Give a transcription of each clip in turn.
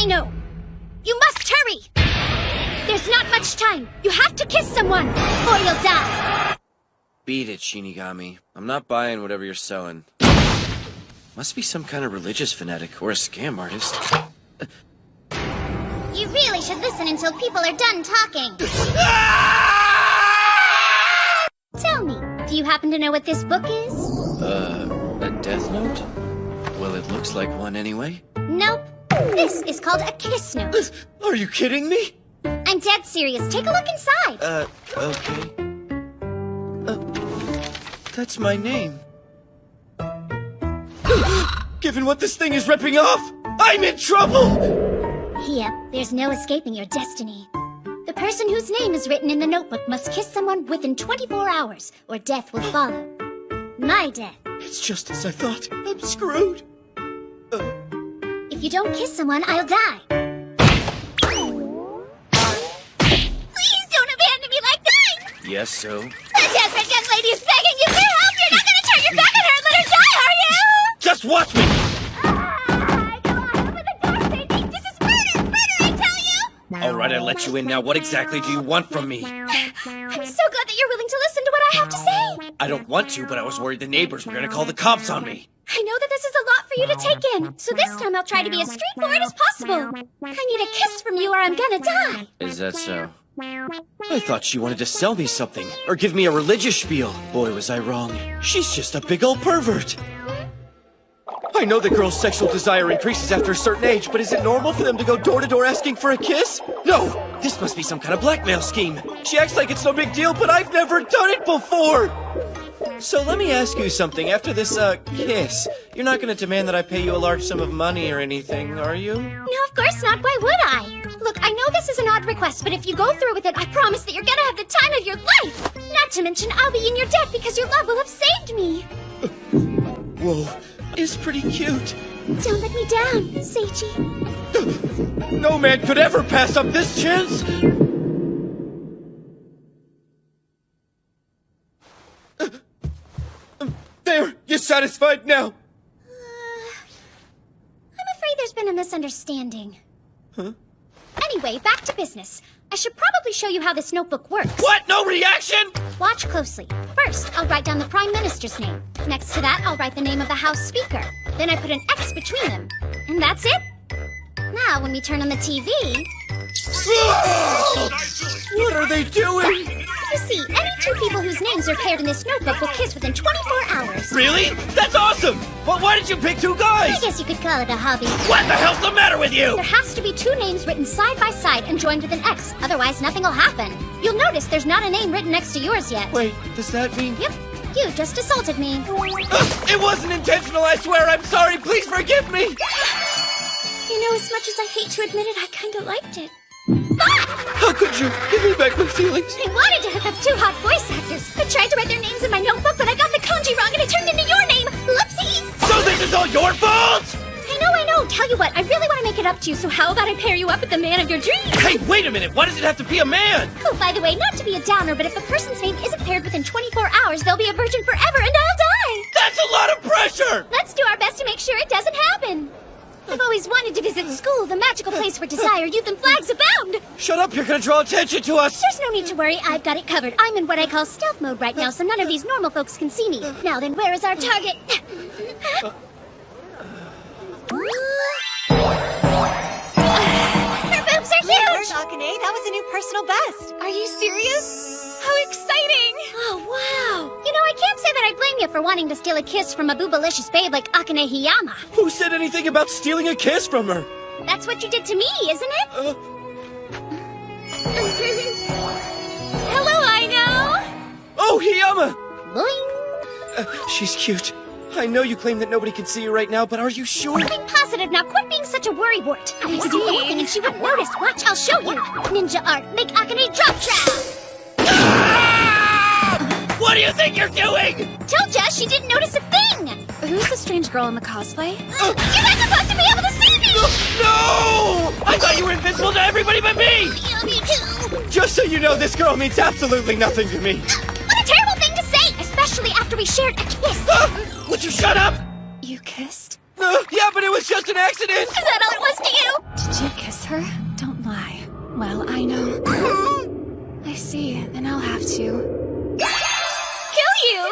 I know. You must hurry. There's not much time. You have to kiss someone, or you'll die. Beat it, Shinigami. I'm not buying whatever you're selling. Must be some kind of religious fanatic or a scam artist. You really should listen until people are done talking. Tell me, do you happen to know what this book is? A death note? Well, it looks like one anyway. Nope. This is called a kiss note. Are you kidding me? I'm dead serious. Take a look inside. Okay. That's my name. Given what this thing is ripping off, I'm in trouble! Yep, there's no escaping your destiny. The person whose name is written in the notebook must kiss someone within 24 hours, or death will follow. My death. It's just as I thought. I'm screwed. If you don't kiss someone, I'll die. Please don't abandon me like that! Yes, so? The desperate young lady is begging you for help! You're not gonna turn your back on her and let her die, are you? Just watch me! Come on, open the door, Sadie! This is murder! Murder, I tell you! All right, I let you in now. What exactly do you want from me? I'm so glad that you're willing to listen to what I have to say. I don't want to, but I was worried the neighbors were gonna call the cops on me. I know that this is a lot for you to take in, so this time I'll try to be as straightforward as possible. I need a kiss from you or I'm gonna die. Is that so? I thought she wanted to sell me something, or give me a religious spiel. Boy, was I wrong. She's just a big old pervert. I know that girls' sexual desire increases after a certain age, but is it normal for them to go door to door asking for a kiss? No! This must be some kind of blackmail scheme. She acts like it's no big deal, but I've never done it before! So let me ask you something. After this, kiss, you're not gonna demand that I pay you a large sum of money or anything, are you? No, of course not. Why would I? Look, I know this is an odd request, but if you go through with it, I promise that you're gonna have the time of your life! Not to mention, I'll be in your debt because your love will have saved me! Whoa, it's pretty cute. Don't let me down, Seiji. No man could ever pass up this chance! There! You satisfied now? I'm afraid there's been a misunderstanding. Huh? Anyway, back to business. I should probably show you how this notebook works. What? No reaction? Watch closely. First, I'll write down the Prime Minister's name. Next to that, I'll write the name of the House Speaker. Then I put an X between them. And that's it. Now, when we turn on the TV... What are they doing? You see, any two people whose names are paired in this notebook will kiss within 24 hours. Really? That's awesome! But why did you pick two guys? I guess you could call it a hobby. What the hell's the matter with you? There has to be two names written side by side and joined with an X. Otherwise, nothing will happen. You'll notice there's not a name written next to yours yet. Wait, does that mean... Yep, you just assaulted me. It wasn't intentional, I swear! I'm sorry, please forgive me! You know, as much as I hate to admit it, I kinda liked it. How could you? Give me back my feelings. I wanted to hook up two hot voice actors. I tried to write their names in my notebook, but I got the kanji wrong and it turned into your name. Whoopsie! So this is all your fault? I know. Tell you what, I really want to make it up to you, so how about I pair you up with the man of your dreams? Hey, wait a minute. Why does it have to be a man? Oh, by the way, not to be a downer, but if the person's name isn't paired within 24 hours, they'll be a virgin forever and I'll die. That's a lot of pressure! Let's do our best to make sure it doesn't happen. I've always wanted to visit school, the magical place where desire, youth, and flags abound. Shut up, you're gonna draw attention to us. There's no need to worry, I've got it covered. I'm in what I call stealth mode right now, so none of these normal folks can see me. Now then, where is our target? Her boobs are huge! Where's Akane? That was a new personal best. Are you serious? How exciting! Oh, wow. You know, I can't say that I blame you for wanting to steal a kiss from a boobalicious babe like Akane Hiyama. Who said anything about stealing a kiss from her? That's what you did to me, isn't it? Hello, Aino! Oh, Hiyama! Boing. She's cute. I know you claim that nobody can see you right now, but are you sure? I'm positive. Now quit being such a worrywart. I could do anything and she wouldn't notice. Watch, I'll show you. Ninja art. Make Akane drop trap. What do you think you're doing? Told ya, she didn't notice a thing. Who's the strange girl in the cosplay? You're not supposed to be able to see me. No! I thought you were invisible to everybody but me! Yeah, me too. Just so you know, this girl means absolutely nothing to me. What a terrible thing to say, especially after we shared a kiss. Would you shut up? You kissed? Yeah, but it was just an accident. Is that all it was to you? Did you I know. I see, then I'll have to... Kill you!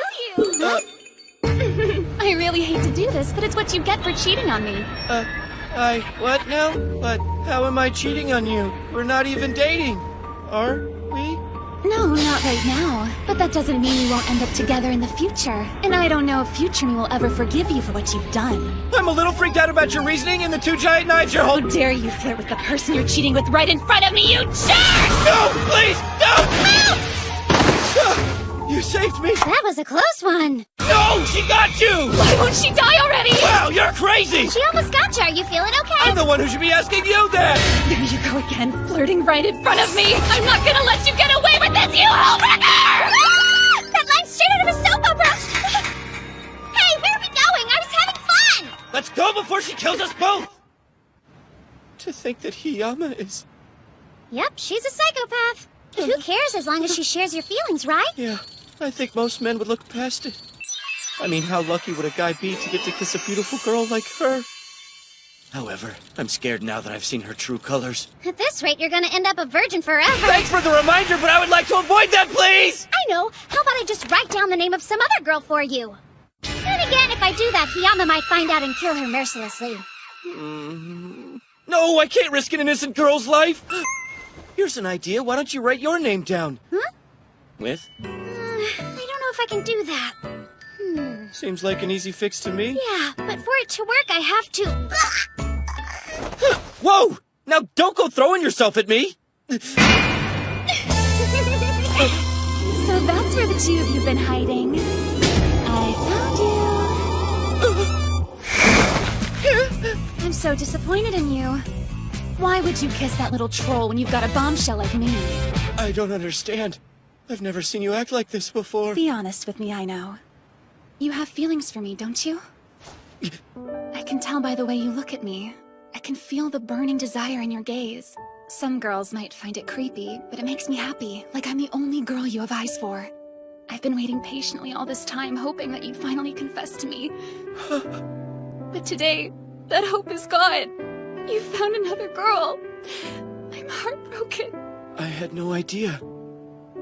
I really hate to do this, but it's what you get for cheating on me. What now? But how am I cheating on you? We're not even dating, are we? No, not right now. But that doesn't mean we won't end up together in the future. And I don't know if future me will ever forgive you for what you've done. I'm a little freaked out about your reasoning and the 2 giant knives you're How holding. dare you flirt with the person you're cheating with right in front of me, you jerk! No, please, don't! You saved me. That was a close one. No, she got you! Why won't she die already? Wow, you're crazy! She almost got you. Are you feeling okay? I'm the one who should be asking you that! There you go again, flirting right in front of me. I'm not gonna let you get away with this, you homewrecker! That line's straight out of a soap opera! Hey, where are we going? I was having fun! Let's go before she kills us both! To think that Hiyama is... Yep, she's a psychopath. But who cares as long as she shares your feelings, right? Yeah, I think most men would look past it. I mean, how lucky would a guy be to get to kiss a beautiful girl like her? However, I'm scared now that I've seen her true colors. At this rate, you're gonna end up a virgin forever. Thanks for the reminder, but I would like to avoid that, please! I know. How about I just write down the name of some other girl for you? Then again, if I do that, Hiyama might find out and kill her mercilessly. No, I can't risk an innocent girl's life! Here's an idea. Why don't you write your name down? Huh? With? I don't know if I can do that. Seems like an easy fix to me. Yeah, but for it to work, I have to... Whoa! Now don't go throwing yourself at me! So that's where the two of you've been hiding. I found you. I'm so disappointed in you. Why would you kiss that little troll when you've got a bombshell like me? I don't understand. I've never seen you act like this before. Be honest with me, I know. You have feelings for me, don't you? I can tell by the way you look at me. I can feel the burning desire in your gaze. Some girls might find it creepy, but it makes me happy, like I'm the only girl you have eyes for. I've been waiting patiently all this time, hoping that you'd finally confess to me. But today, that hope is gone. You found another girl. I'm heartbroken. I had no idea.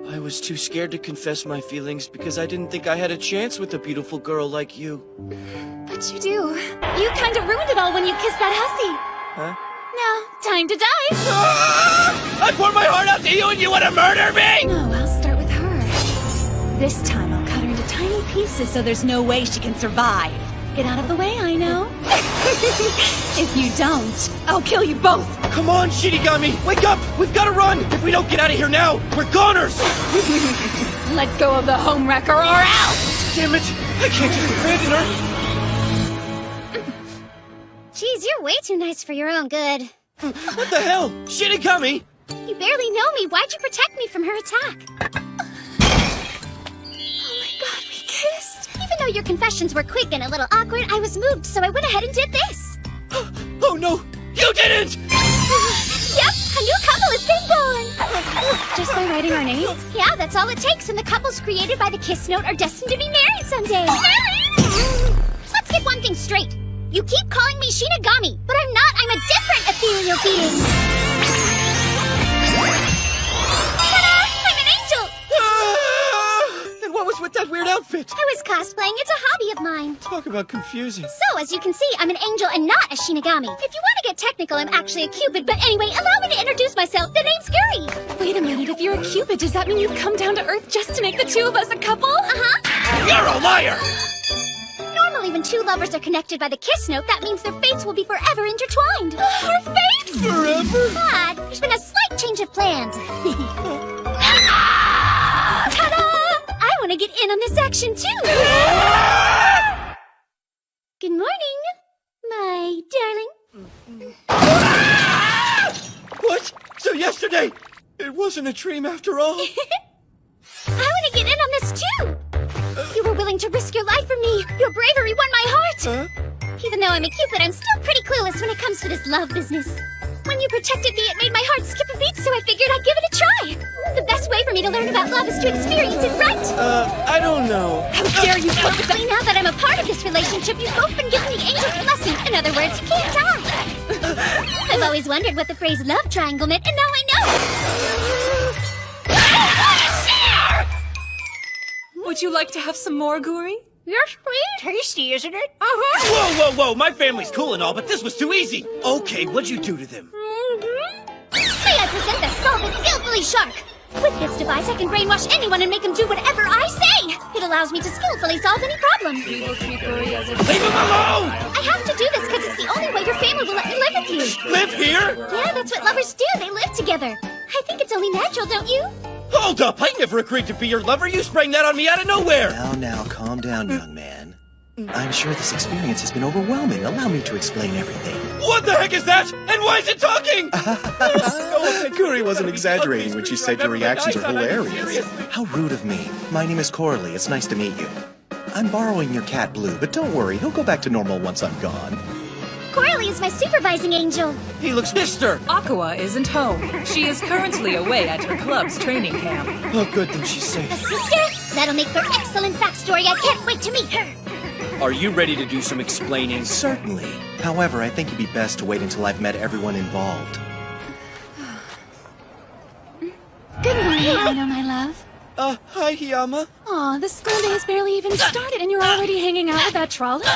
I was too scared to confess my feelings because I didn't think I had a chance with a beautiful girl like you. But you do. You kind of ruined it all when you kissed that hussy. Huh? Now, time to die. I poured my heart out to you and you want to murder me? No, I'll start with her. This time I'll cut her into tiny pieces so there's no way she can survive. Get out of the way, I know. If you don't, I'll kill you both. Come on, Shinigami! Wake up! We've got to run! If we don't get out of here now, we're goners! Let go of the homewrecker or else! Damn it! I can't just abandon her! Geez, you're way too nice for your own good. What the hell? Shinigami! You barely know me. Why'd you protect me from her attack? Oh my god, we kissed! Even though your confessions were quick and a little awkward, I was moved, so I went ahead and did this. Oh no! You didn't! Yep, a new couple has been born. Just by writing our names? Yeah, that's all it takes, and the couples created by the Kiss Note are destined to be married someday. Let's get one thing straight. You keep calling me Shinigami, but I'm not. I'm a different ethereal being. Ta-da! I'm an angel! And what was with that weird outfit? I was cosplaying. It's a hobby of mine. Talk about confusing. So, as you can see, I'm an angel and not a Shinigami. If you want to get technical, I'm actually a Cupid, but anyway, allow me to introduce myself. The name's Guri. Wait a minute, if you're a Cupid, does that mean you've come down to Earth just to make the two of us a couple? Uh-huh. You're a liar! Normally, when two lovers are connected by the Kiss Note, that means their fates will be forever intertwined. Our fates? Forever? But there's been a slight change of plans. Ta-da! I want to get in on this action, too. Good morning, my darling. What? So yesterday, it wasn't a dream after all? I want to get in on this, too. You were willing to risk your life for me. Your bravery won my heart. Huh? Even though I'm a Cupid, I'm still pretty clueless when it comes to this love business. When you protected me, it made my heart skip a beat, so I figured I'd give it a try. The best way for me to learn about love is to experience it, right? I don't know. How dare you flirt with See, now that I'm a part of this relationship, you've both been given the angel's blessing. In other words, you can't die. I've always wondered what the phrase love triangle meant, and now I know. Would you like to have some more, Guri? Yes, please. Tasty, isn't it? Whoa, whoa, whoa! My family's cool and all, but this was too easy! Okay, what'd you do to them? May I present the Solve It Skillfully Shark! With this device, I can brainwash anyone and make him do whatever I say! It allows me to skillfully solve any problem. We will treat Guri as a... Leave him alone! I have to do this because it's the only way your family will let me live with you. Live here? Yeah, that's what lovers do. They live together. I think it's only natural, don't you? Hold up! I never agreed to be your lover! You sprang that on me out of nowhere! Now, calm down, young man. I'm sure this experience has been overwhelming. Allow me to explain everything. What the heck is that? And why is it talking? Guri wasn't exaggerating when she said your reactions are hilarious. How rude of me. My name is Coralie. It's nice to meet you. I'm borrowing your cat, Blue, but don't worry. He'll go back to normal once I'm gone. Coralie is my supervising angel. He looks Mister! Aqua isn't home. She is currently away at her club's training camp. Oh, good, then she's safe. A sister? That'll make for excellent backstory. I can't wait to meet her. Are you ready to do some explaining? Certainly. However, I think it'd be best to wait until I've met everyone involved. Good morning, Aino, my love. Hi, Hiyama. Aw, the school day has barely even started and you're already hanging out with that trolley?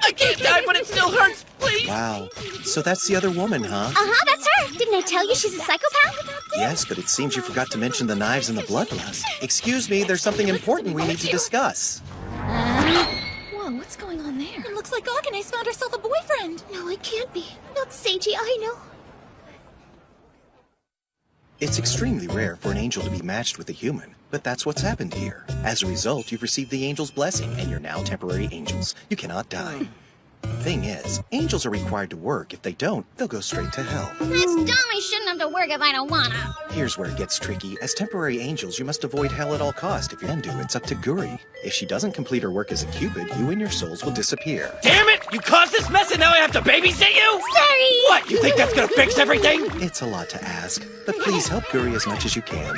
I can't die, but it still hurts, please! Wow. So that's the other woman, huh? Uh-huh, that's her. Didn't I tell you she's a psychopath? Yes, but it seems you forgot to mention the knives and the bloodlust. Excuse me, there's something important we need to discuss. Whoa, what's going on there? It looks like Akane's found herself a boyfriend. No, it can't be. Not Seiji, I know. It's extremely rare for an angel to be matched with a human, but that's what's happened here. As a result, you've received the angel's blessing, and you're now temporary angels. You cannot die. Thing is, angels are required to work. If they don't, they'll go straight to hell. That's dumb. I shouldn't have to work if I don't wanna. Here's where it gets tricky. As temporary angels, you must avoid hell at all costs. If you can do, it's up to Guri. If she doesn't complete her work as a cupid, you and your souls will disappear. Damn it! You caused this mess and now I have to babysit you? Sorry! What, you think that's gonna fix everything? It's a lot to ask, but please help Guri as much as you can.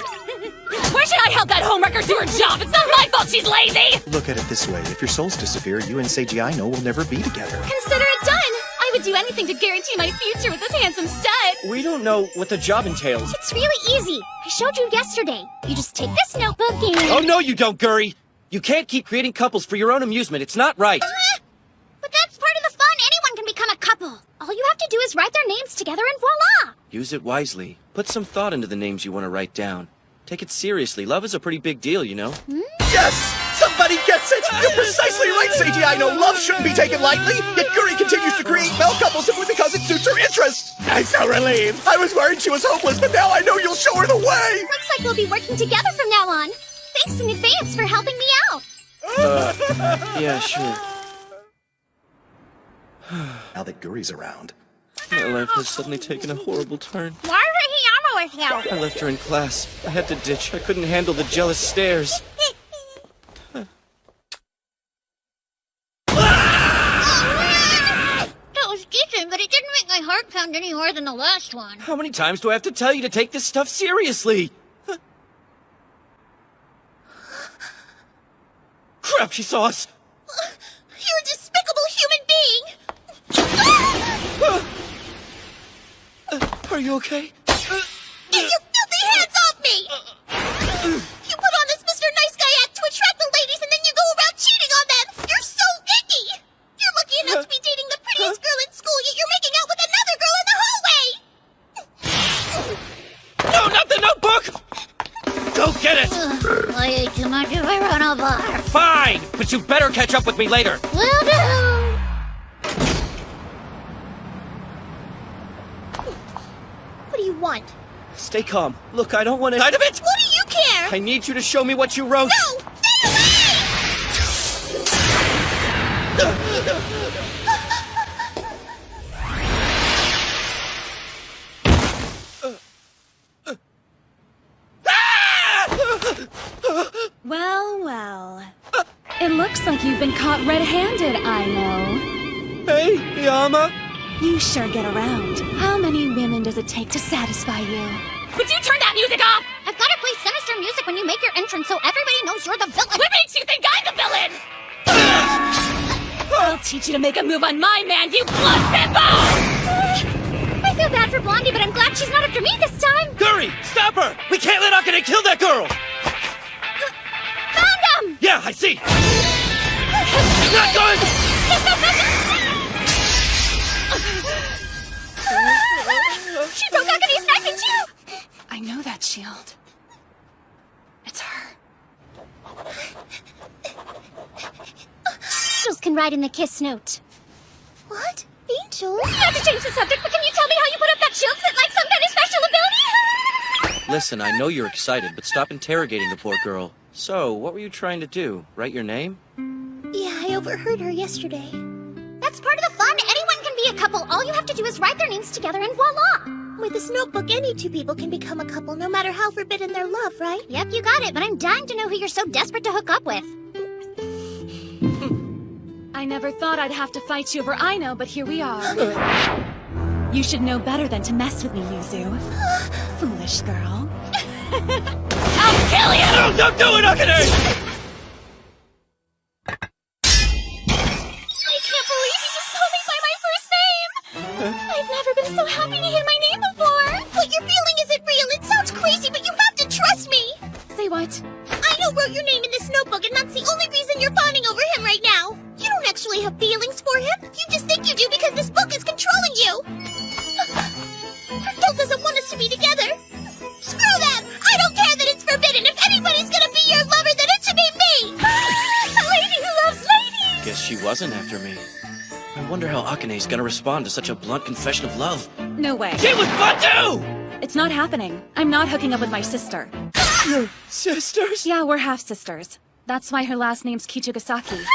Why should I help that homewrecker do her job? It's not my fault she's lazy! Look at it this way. If your souls disappear, you and Seiji Aino will never be together. Consider it done! I would do anything to guarantee my future with this handsome stud! We don't know what the job entails. It's really easy. I showed you yesterday. You just take this notebook and... Oh, no, you don't, Guri! You can't keep creating couples for your own amusement. It's not right. But that's part of the fun. Anyone can become a couple. All you have to do is write their names together and voila! Use it wisely. Put some thought into the names you want to write down. Take it seriously. Love is a pretty big deal, you know? Yes! Somebody gets it! You're precisely right, Seiji Aino. Love shouldn't be taken lightly, yet Guri continues to create male couples simply because it suits her interests. I'm so relieved. I was worried she was hopeless, but now I know you'll show her the way! Looks like we'll be working together from now on. Thanks in advance for helping me out. Yeah, sure. Now that Guri's around. My life has suddenly taken a horrible turn. Why isn't Hiyama with you? I left her in class. I had to ditch. I couldn't handle the jealous stares. That was decent, but it didn't make my heart pound any more than the last one. How many times do I have to tell you to take this stuff seriously? Crap, she saw us! You're a despicable human being! Are you okay? Get your filthy hands off me! You put on this Mr. Nice Guy act to attract the ladies and then you go around cheating on them! You're so icky! You're lucky enough to be dating the prettiest girl in school, yet you're making out with another girl in the hallway! No, not the notebook! Go get it! I ate too much of a bar. Fine, but you better catch up with me later. Will do! What do you want? Stay calm. Look, I don't want to... Out of it! What do you care? I need you to show me what you wrote. No! Stay Well, well. It looks like you've been caught red-handed, Aino. Hey, Hiyama. You sure get around. How many women does it take to satisfy you? Would you turn that music off? I've got to play sinister music when you make your entrance so everybody knows you're the villain. What makes you think I'm the villain? I'll teach you to make a move on my man, you blood bimbo! I feel bad for Blondie, but I'm glad she's not after me this time. Guri, stop her! We can't let Akane kill that girl! Found him! Yeah, I see! Not good! She broke Akane's neck, didn't you? I know that shield. It's her. Angels can ride in the Kiss Note. What? Angels? Not to change the subject, but can you tell me how you put up that shield? Is it like some kind of special ability? Listen, I know you're excited, but stop interrogating the poor girl. So, what were you trying to do? Write your name? Yeah, I overheard her yesterday. That's part of the fun. Anyone can be a couple. All you have to do is write their names together and voila! With this notebook, any two people can become a couple, no matter how forbidden their love, right? Yep, you got it, but I'm dying to know who you're so desperate to hook up with. I never thought I'd have to fight you over Aino, but here we are. You should know better than to mess with me, Yuzu. Foolish girl. I'll kill you! No, don't do it, Akane! I can't believe you just called me by my first name! I've never been so happy to hear my name before! What you're feeling isn't real. It sounds crazy, but you have to trust me! Say what? Aino wrote your name in this notebook, and that's the only reason you're fawning over him right now. You don't actually have feelings for him. You just think you do because this book is controlling you. Fractal doesn't want us to be together. Screw them! I don't care that it's forbidden. If anybody's gonna be your lover, then it should be me! A lady who loves ladies! Guess she wasn't after me. I wonder how Akane's gonna respond to such a blunt confession of love. No way. She was fun too! It's not happening. I'm not hooking up with my sister. Your sisters? Yeah, we're half-sisters. That's why her last name's Kichugasaki. Lady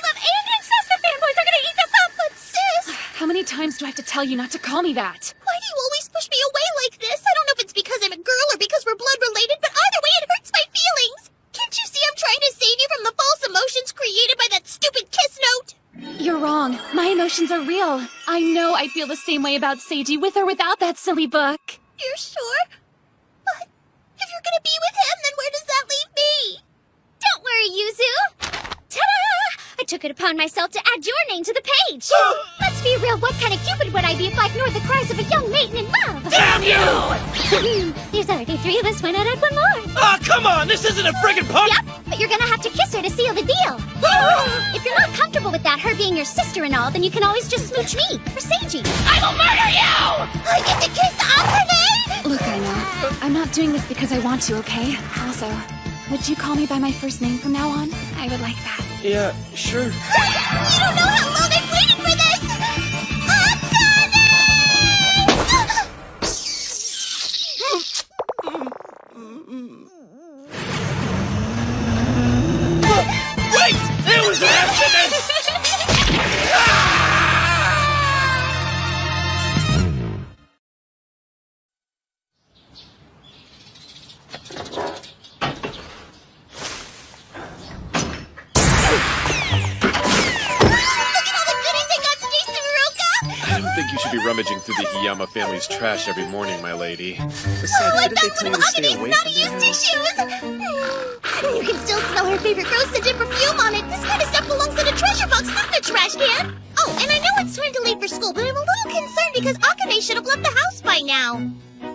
Love and Incest, the fanboys are gonna eat this up, but sis! How many times do I have to tell you not to call me that? Why do you always push me away like this? I don't know if it's because I'm a girl or because we're blood related, but either way it hurts my feelings! Can't you see I'm trying to save you from the false emotions created by that stupid Kiss Note? You're wrong. My emotions are real. I know I feel the same way about Seiji with or without that silly book. You're sure? But if you're gonna be with him, then where does that leave me? Don't worry, Yuzu! Ta-da! I took it upon myself to add your name to the page! Let's be real, what kind of Cupid would I be if I ignored the cries of a young maiden in love? Damn you! There's already 3 of us, why not add one more? Ah, come on! This isn't a friggin' punk! Yep, but you're gonna have to kiss her to seal the deal. If you're not comfortable with that, her being your sister and all, then you can always just smooch me, or Seiji. I will murder you! I get to kiss Akane! Look, I know. I'm not doing this because I want to, okay? Also, would you call me by my first name from now on? I would like that. Yeah, sure. You don't know how long I've waited for this! Wait! It was an accident! I don't think you should be rummaging through the Hiyama family's trash every morning, my lady. Besides, I didn't they found tell some you to stay Akane's away naughty from their used house? tissues! You can still smell her favorite rose scented perfume on it. This kind of stuff belongs in a treasure box, not in a trash can. Oh, and I know it's time to leave for school, but I'm a little concerned because Akane should have left the house by now.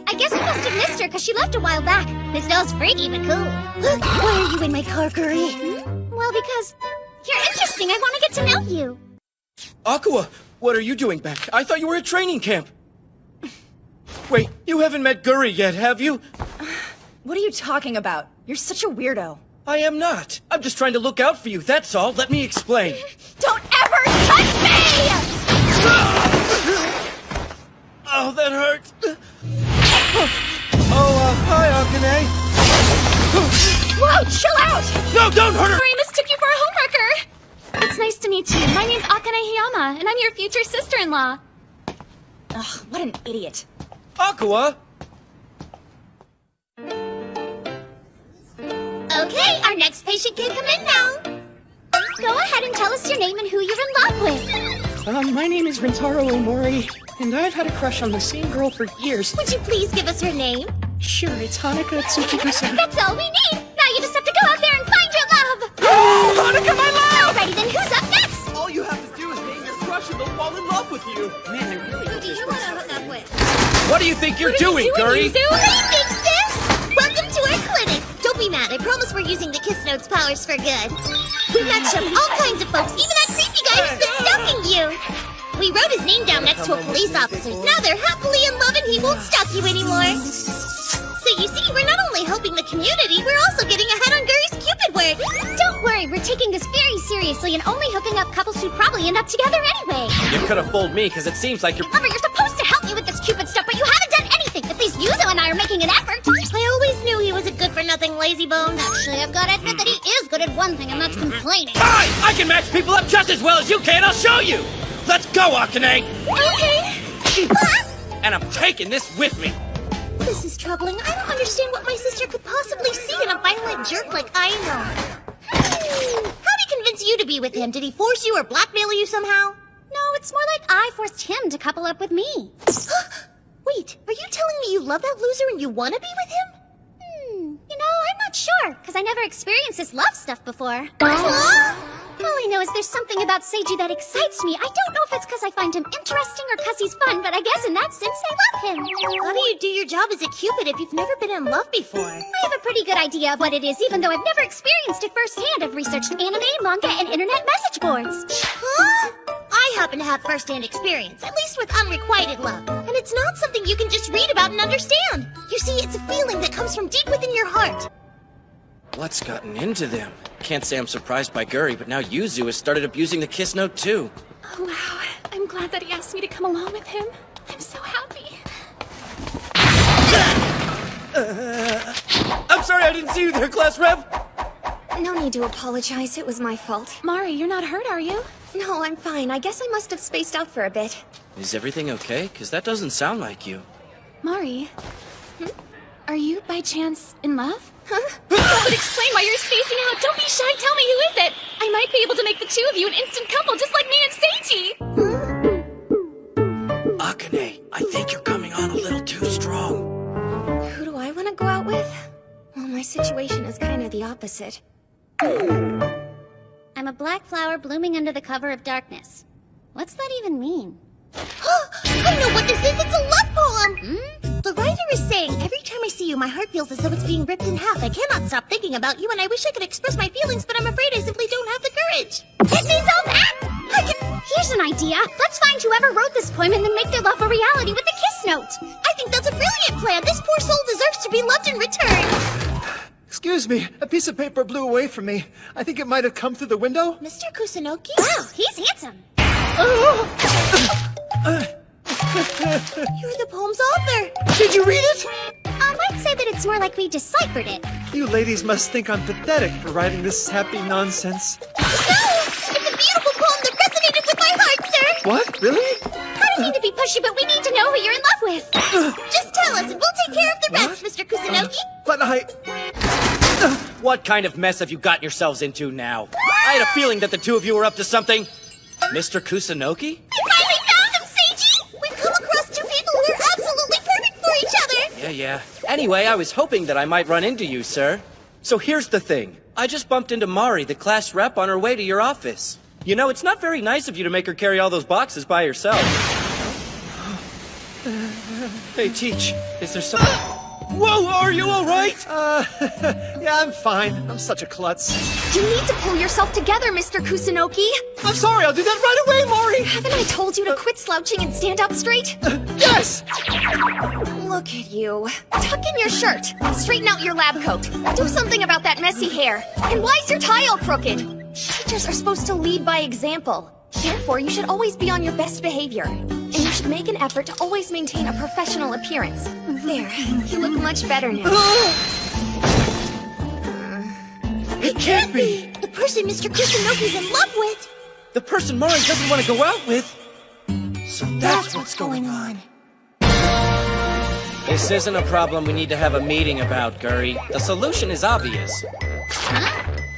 I guess we must have missed her because she left a while back. This doll's freaky but cool. Why are you in my car, Guri? Well, because you're interesting. I want to get to know you. Aqua, what are you doing back? I thought you were at training camp. Wait, you haven't met Guri yet, have you? What are you talking about? You're such a weirdo. I am not. I'm just trying to look out for you, that's all. Let me explain. Don't ever touch me! Oh, that hurts. Hi, Akane. Whoa, chill out! No, don't hurt her! Sorry, I mistook you for a homewrecker. It's nice to meet you. My name's Akane Hiyama, and I'm your future sister-in-law. Ugh, what an idiot. Aqua! Okay, our next patient can come in now. Go ahead and tell us your name and who you're in love with. My name is Rintaro Omori, and I've had a crush on the same girl for years. Would you please give us her name? Sure, it's Hanuka Tsuchigusa. That's all we need. Now you just have to go out there and find your love. Oh, Hanuka, my love! Alrighty then, who's up next? All you have to do is name your crush and they'll fall in love with you. Man, I really Who do you want to hook up with? What do you think you're doing, Guri? What do you think, sis? Welcome to our clinic. Don't Don't be mad. I promise we're using the Kiss Note's powers for good. We matched up all kinds of folks, even that creepy guy who's been stalking you. We wrote his name down next to a police officer's. Now they're happily in love and he won't stalk you anymore. So you see, we're not only helping the community, we're also getting ahead on Guri's Cupid work. Don't worry, we're taking this very seriously and only hooking up couples who'd probably end up together anyway. You could have fooled me, because it seems like you're... However, you're supposed to help me with this Cupid stuff, but you haven't done anything. At least Yuzo and I are making an effort. I always knew he was a good-for-nothing lazy bone. Actually, I've got to admit that he is good at one thing, and that's complaining. Fine! I can match people up just as well as you can, I'll show you! Let's go, Akane! Okay. And I'm taking this with me! This is troubling. I don't understand what my sister could possibly see in a violent jerk like I know. How'd he convince you to be with him? Did he force you or blackmail you somehow? No, it's more like I forced him to couple up with me. Wait, are you telling me you love that loser and you want to be with him? You know, I'm not sure, because I never experienced this love stuff before. All I know is there's something about Seiji that excites me. I don't know if it's because I find him interesting or because he's fun, but I guess in that sense I love him. How do you do your job as a Cupid if you've never been in love before? I have a pretty good idea of what it is, even though I've never experienced it firsthand. I've researched anime, manga, and internet message boards. Huh? I happen to have first-hand experience, at least with unrequited love. And it's not something you can just read about and understand. You see, it's a feeling that comes from deep within your heart. What's gotten into them? Can't say I'm surprised by Guri, but now Yuzu has started abusing the Kiss Note too. Oh, wow. I'm glad that he asked me to come along with him. I'm so happy. I'm sorry, I didn't see you there, class rep! No need to apologize. It was my fault. Mari, you're not hurt, are you? No, I'm fine. I guess I must have spaced out for a bit. Is everything okay? Because that doesn't sound like you. Mari? Are you, by chance, in love? Huh? That would explain why you're spacing out. Don't be shy, tell me who is it? I might be able to make the two of you an instant couple, just like me and Seiji. Akane, I think you're coming on a little too strong. Who do I want to go out with? Well, my situation is kind of the opposite. I'm a black flower blooming under the cover of darkness. What's that even mean? I know what this is! It's a love poem! The writer is saying, every time I see you, my heart feels as though it's being ripped in half. I cannot stop thinking about you, and I wish I could express my feelings, but I'm afraid I simply don't have the courage. It means all that! Here's an idea. Let's find whoever wrote this poem and then make their love a reality with the Kiss Note. I think that's a brilliant plan. This poor soul deserves to be loved in return. Excuse me, a piece of paper blew away from me. I think it might have come through the window. Mr. Kusunoki? Wow, he's handsome. You're the poem's author. Did you read it? I might say that it's more like we deciphered it. You ladies must think I'm pathetic for writing this happy nonsense. No! It's a beautiful poem that resonated with my heart, sir! What? Really? I don't mean to be pushy, but we need to know who you're in love with. Just tell us, and we'll take care of the rest, Mr. Kusunoki. But What kind of mess have you gotten yourselves into now? I had a feeling that the two of you were up to something. Mr. Kusunoki? You finally found him, Seiji! We've come across two people who are absolutely perfect for each other! Yeah. Anyway, I was hoping that I might run into you, sir. So here's the thing. I just bumped into Mari, the class rep, on her way to your office. You know, it's not very nice of you to make her carry all those boxes by herself. Hey, Teach, is there some... Whoa, are you all right? yeah, I'm fine. I'm such a klutz. You need to pull yourself together, Mr. Kusunoki. I'm sorry, I'll do that right away, Mari! Haven't I told you to quit slouching and stand up straight? Yes! Look at you. Tuck in your shirt. Straighten out your lab coat. Do something about that messy hair. And why is your tie all crooked? Teachers are supposed to lead by example. Therefore, you should always be on your best behavior. And you should make an effort to always maintain a professional appearance. There, you look much better now. It can't be! The person Mr. Kusunoki's in love with! The person Mari doesn't want to go out with! So That's what's going on. This isn't a problem we need to have a meeting about, Guri. The solution is obvious.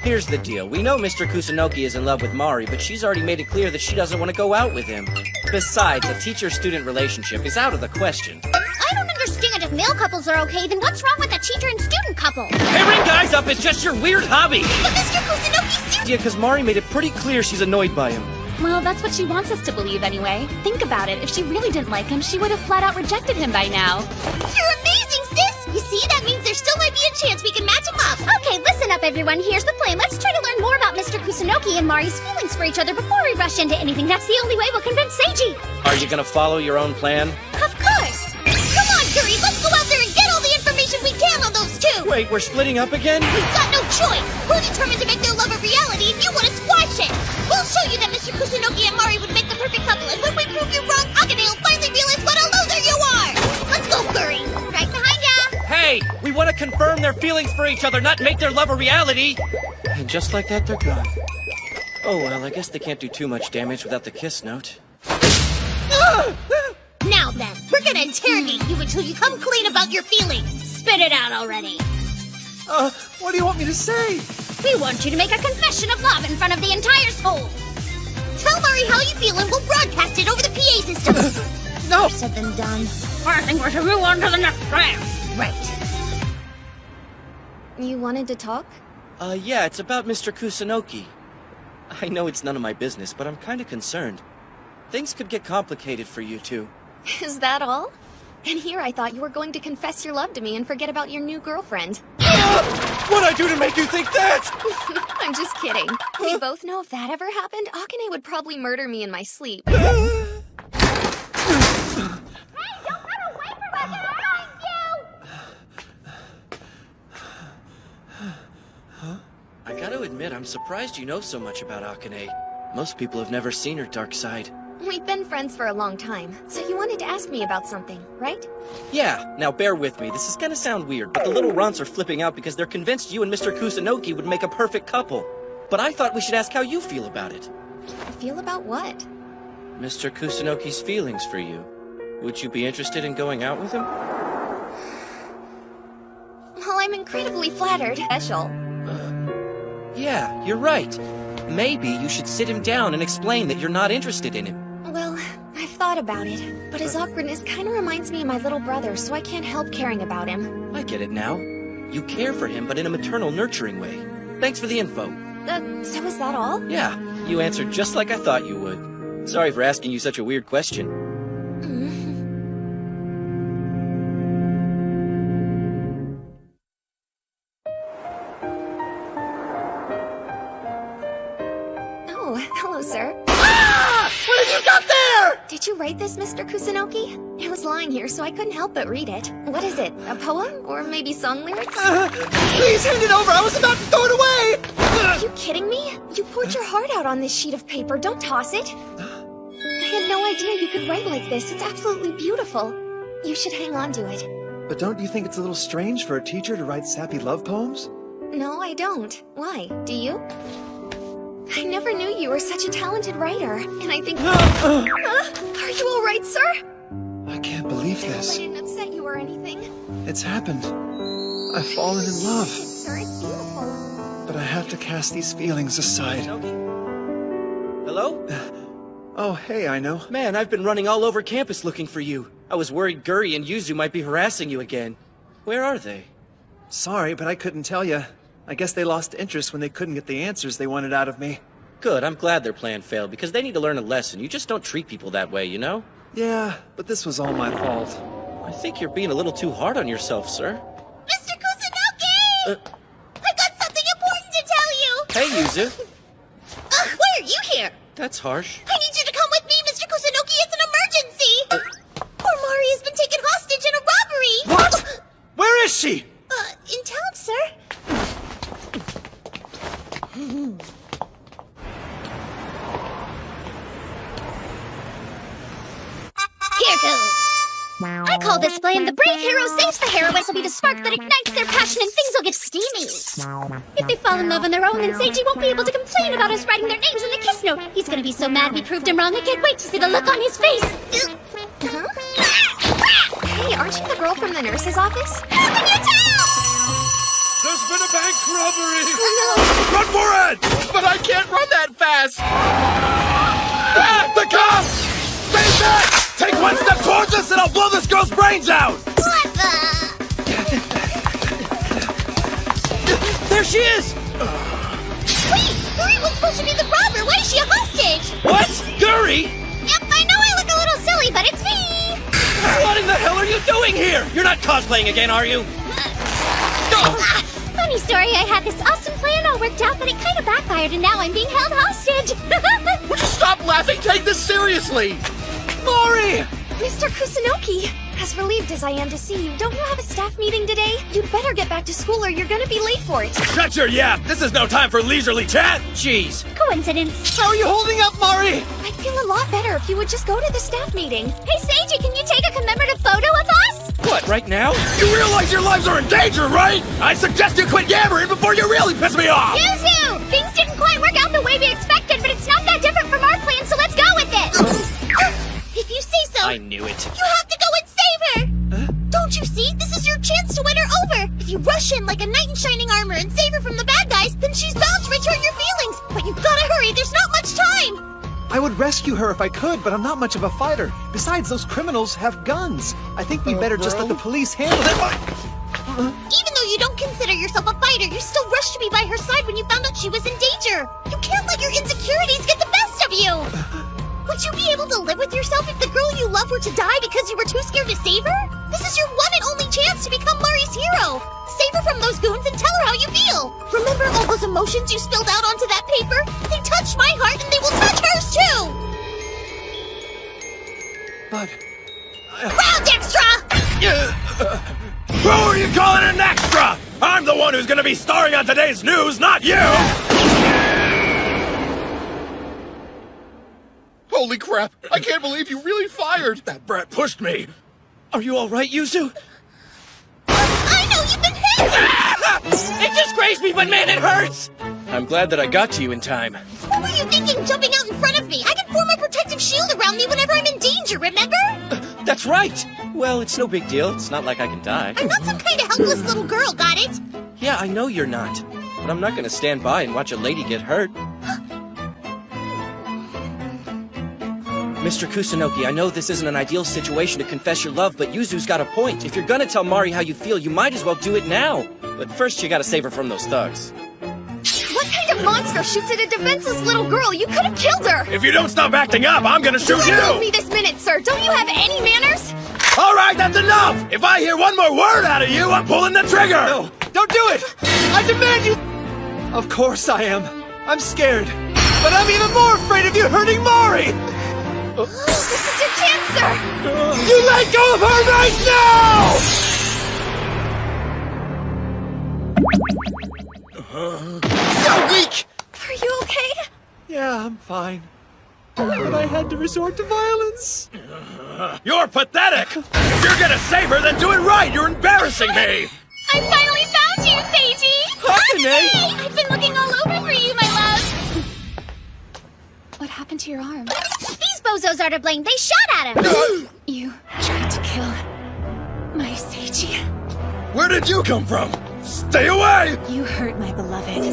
Here's the deal. We know Mr. Kusunoki is in love with Mari, but she's already made it clear that she doesn't want to go out with him. Besides, a teacher-student relationship is out of the question. I don't understand. If male couples are okay, then what's wrong with a teacher and student couple? Pairing guys up is just your weird hobby! But Mr. Kusunoki's Yeah, because Mari made it pretty clear she's annoyed by him. Well, that's what she wants us to believe anyway. Think about it. If she really didn't like him, she would have flat out rejected him by now. You're amazing, sis! You See, that means there still might be a chance we can match him up. Okay, listen up, everyone. Here's the plan. Let's try to learn more about Mr. Kusunoki and Mari's feelings for each other before we rush into anything. That's the only way we'll convince Seiji. Are you gonna follow your own plan? Of course. Come on, Guri, let's go out there and get all the information we can on those two. Wait, we're splitting up again? We've got no choice. We're determined to make their love a reality, and you want to squash it. We'll show you that Mr. Kusunoki and Mari would make the perfect couple, and when we prove you wrong, Akane will finally realize what a loser you are. Let's go, Guri. Right behind ya. Hey, we want to confirm their feelings for each other, not make their love a reality. And just like that, they're gone. Oh, well, I guess they can't do too much damage without the kiss note. Now then, we're gonna interrogate you until you come clean about your feelings. Spit it out already. What do you want me to say? We want you to make a confession of love in front of the entire school. Tell Mari how you feel and we'll broadcast it over the PA system. No! Said than done. I think we should move on to the next class. Right. You wanted to talk? Yeah, it's about Mr. Kusunoki. I know it's none of my business, but I'm kind of concerned. Things could get complicated for you two. Is that all? And here I thought you were going to confess your love to me and forget about your new girlfriend. What'd I do to make you think that? I'm just kidding. We both know if that ever happened, Akane would probably murder me in my sleep. I gotta admit, I'm surprised you know so much about Akane. Most people have never seen her dark side. We've been friends for a long time, so you wanted to ask me about something, right? Yeah, now bear with me. This is gonna sound weird, but the little runts are flipping out because they're convinced you and Mr. Kusunoki would make a perfect couple. But I thought we should ask how you feel about it. Feel about what? Mr. Kusunoki's feelings for you. Would you be interested in going out with him? Well, I'm incredibly flattered. Special. Yeah, you're right. Maybe you should sit him down and explain that you're not interested in him. Well, I've thought about it, but his awkwardness kind of reminds me of my little brother, so I can't help caring about him. I get it now. You care for him, but in a maternal, nurturing way. Thanks for the info. So is that all? Yeah, you answered just like I thought you would. Sorry for asking you such a weird question. Oh, hello, sir. What have you got there? Did you write this, Mr. Kusunoki? It was lying here, so I couldn't help but read it. What is it? A poem? Or maybe song lyrics? Please hand it over. I was about to throw it away. Are you kidding me? You poured your heart out on this sheet of paper. Don't toss it. I had no idea you could write like this. It's absolutely beautiful. You should hang on to it. But don't you think it's a little strange for a teacher to write sappy love poems? No, I don't. Why? Do you? I never knew you were such a talented writer, and I think... Are you all right, sir? I can't believe I hope I this. didn't upset you or anything. It's happened. I've fallen in love, Sir, it's beautiful. but I have to cast these feelings aside. Hello? Oh, hey, I know. Man, I've been running all over campus looking for you. I was worried Guri and Yuzu might be harassing you again. Where are they? Sorry, but I couldn't tell you. I guess they lost interest when they couldn't get the answers they wanted out of me. Good, I'm glad their plan failed, because they need to learn a lesson. You just don't treat people that way, you know? Yeah, but this was all my fault. I think you're being a little too hard on yourself, sir. Mr. Kusunoki! I got something important to tell you! Hey, Yuzu. Why are you here? That's harsh. I need you to come with me, Mr. Kusunoki. It's an emergency! Poor Mari has been taken hostage in a robbery! What? Where is she? In town, sir. Here goes. I call this plan the brave hero saves the heroine will be the spark that ignites their passion and things will get steamy. If they fall in love on their own, then Seiji won't be able to complain about us writing their names in the kiss note. He's gonna be so mad we proved him wrong. I can't wait to see the look on his face. Hey, aren't you the girl from the nurse's office? How can you tell? There's been a bank robbery! Run for it! But I can't run that fast! Ah, the cops! Stay back! Take one step towards us and I'll blow this girl's brains out! What the? There she is! Wait, Guri was supposed to be the robber. Why is she a hostage? What? Guri? Yep, I know I look a little silly, but it's me. What in the hell are you doing here? You're not cosplaying again, are you? Funny story, I had this awesome plan all worked out, but it kind of backfired, and now I'm being held hostage. Would you stop laughing? Take this seriously! Mori! Mr. Kusunoki, as relieved as I am to see you, don't you have a staff meeting today? You'd better get back to school or you're gonna be late for it. Shut your yap! This is no time for leisurely chat! Jeez. Coincidence. How are you holding up, Mari? I'd feel a lot better if you would just go to the staff meeting. Hey, Seiji, can you take a commemorative photo of us? What, right now? You realize your lives are in danger, right? I suggest you quit yammering before you really piss me off! Yuzu! Things didn't quite work out the way we expected, but it's not that different from our plan, so let's go with it! If you say so. I knew it. You have to go and save her! Don't you see? This is your chance to win her over! If you rush in like a knight in shining armor and save her from the bad guys, then she's bound to return your feelings! But you gotta hurry, there's not much time! I would rescue her if I could, but I'm not much of a fighter. Besides, those criminals have guns. I think we better just let the police handle it. Even though you don't consider yourself a fighter, you still rushed to be by her side when you found out she was in danger! You can't let your insecurities get the best of you! Would you be able to live with yourself if the girl you love were to die because you were too scared to save her? This is your one and only chance to become Mari's hero! Save her from those goons and tell her how you feel! Remember all those emotions you spilled out onto that paper? They touched my heart and they will touch hers too! But... Round extra! Who are you calling an extra? I'm the one who's gonna be starring on today's news, not you! Holy crap! I can't believe you really fired! That brat pushed me! Are you all right, Yuzu? I know you've been hit! It just grazed me, but man, it hurts! I'm glad that I got to you in time. What were you thinking jumping out in front of me? I can form a protective shield around me whenever I'm in danger, remember? That's right! Well, it's no big deal. It's not like I can die. I'm not some kind of helpless little girl, got it? Yeah, I know you're not. But I'm not gonna stand by and watch a lady get hurt. Mr. Kusunoki, I know this isn't an ideal situation to confess your love, but Yuzu's got a point. If you're gonna tell Mari how you feel, you might as well do it now. But first, you gotta save her from those thugs. What kind of monster shoots at a defenseless little girl? You could have killed her! If you don't stop acting up, I'm gonna shoot Leave me you! this minute, sir! Don't you have any manners? Alright, that's enough! If I hear one more word out of you, I'm pulling the trigger! No, don't do it! I demand you... Of course I am. I'm scared. But I'm even more afraid of you hurting Mari! This is your chance, sir! You let go of her right now! So weak! Are you okay? Yeah, I'm fine. But I had to resort to violence. You're pathetic! If you're gonna save her, then do it right! You're embarrassing me! I finally found you, Seiji! Akane! I've been looking all over for you, my love! What happened to your arm? These bozos are to blame. They shot at him! You tried to kill my Seiji. Where did you come from? Stay away! You hurt my beloved.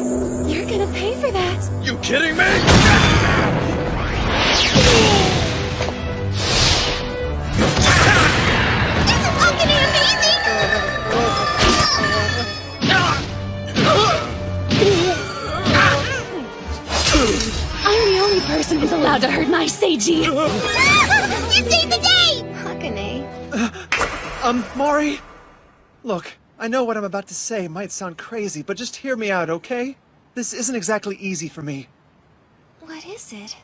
You're gonna pay for that. You kidding me? Isn't Akane amazing? I'm the only person who's allowed to hurt my Seiji. You saved the day! Akane. Mari? Look, I know what I'm about to say might sound crazy, but just hear me out, okay? This isn't exactly easy for me. What is it?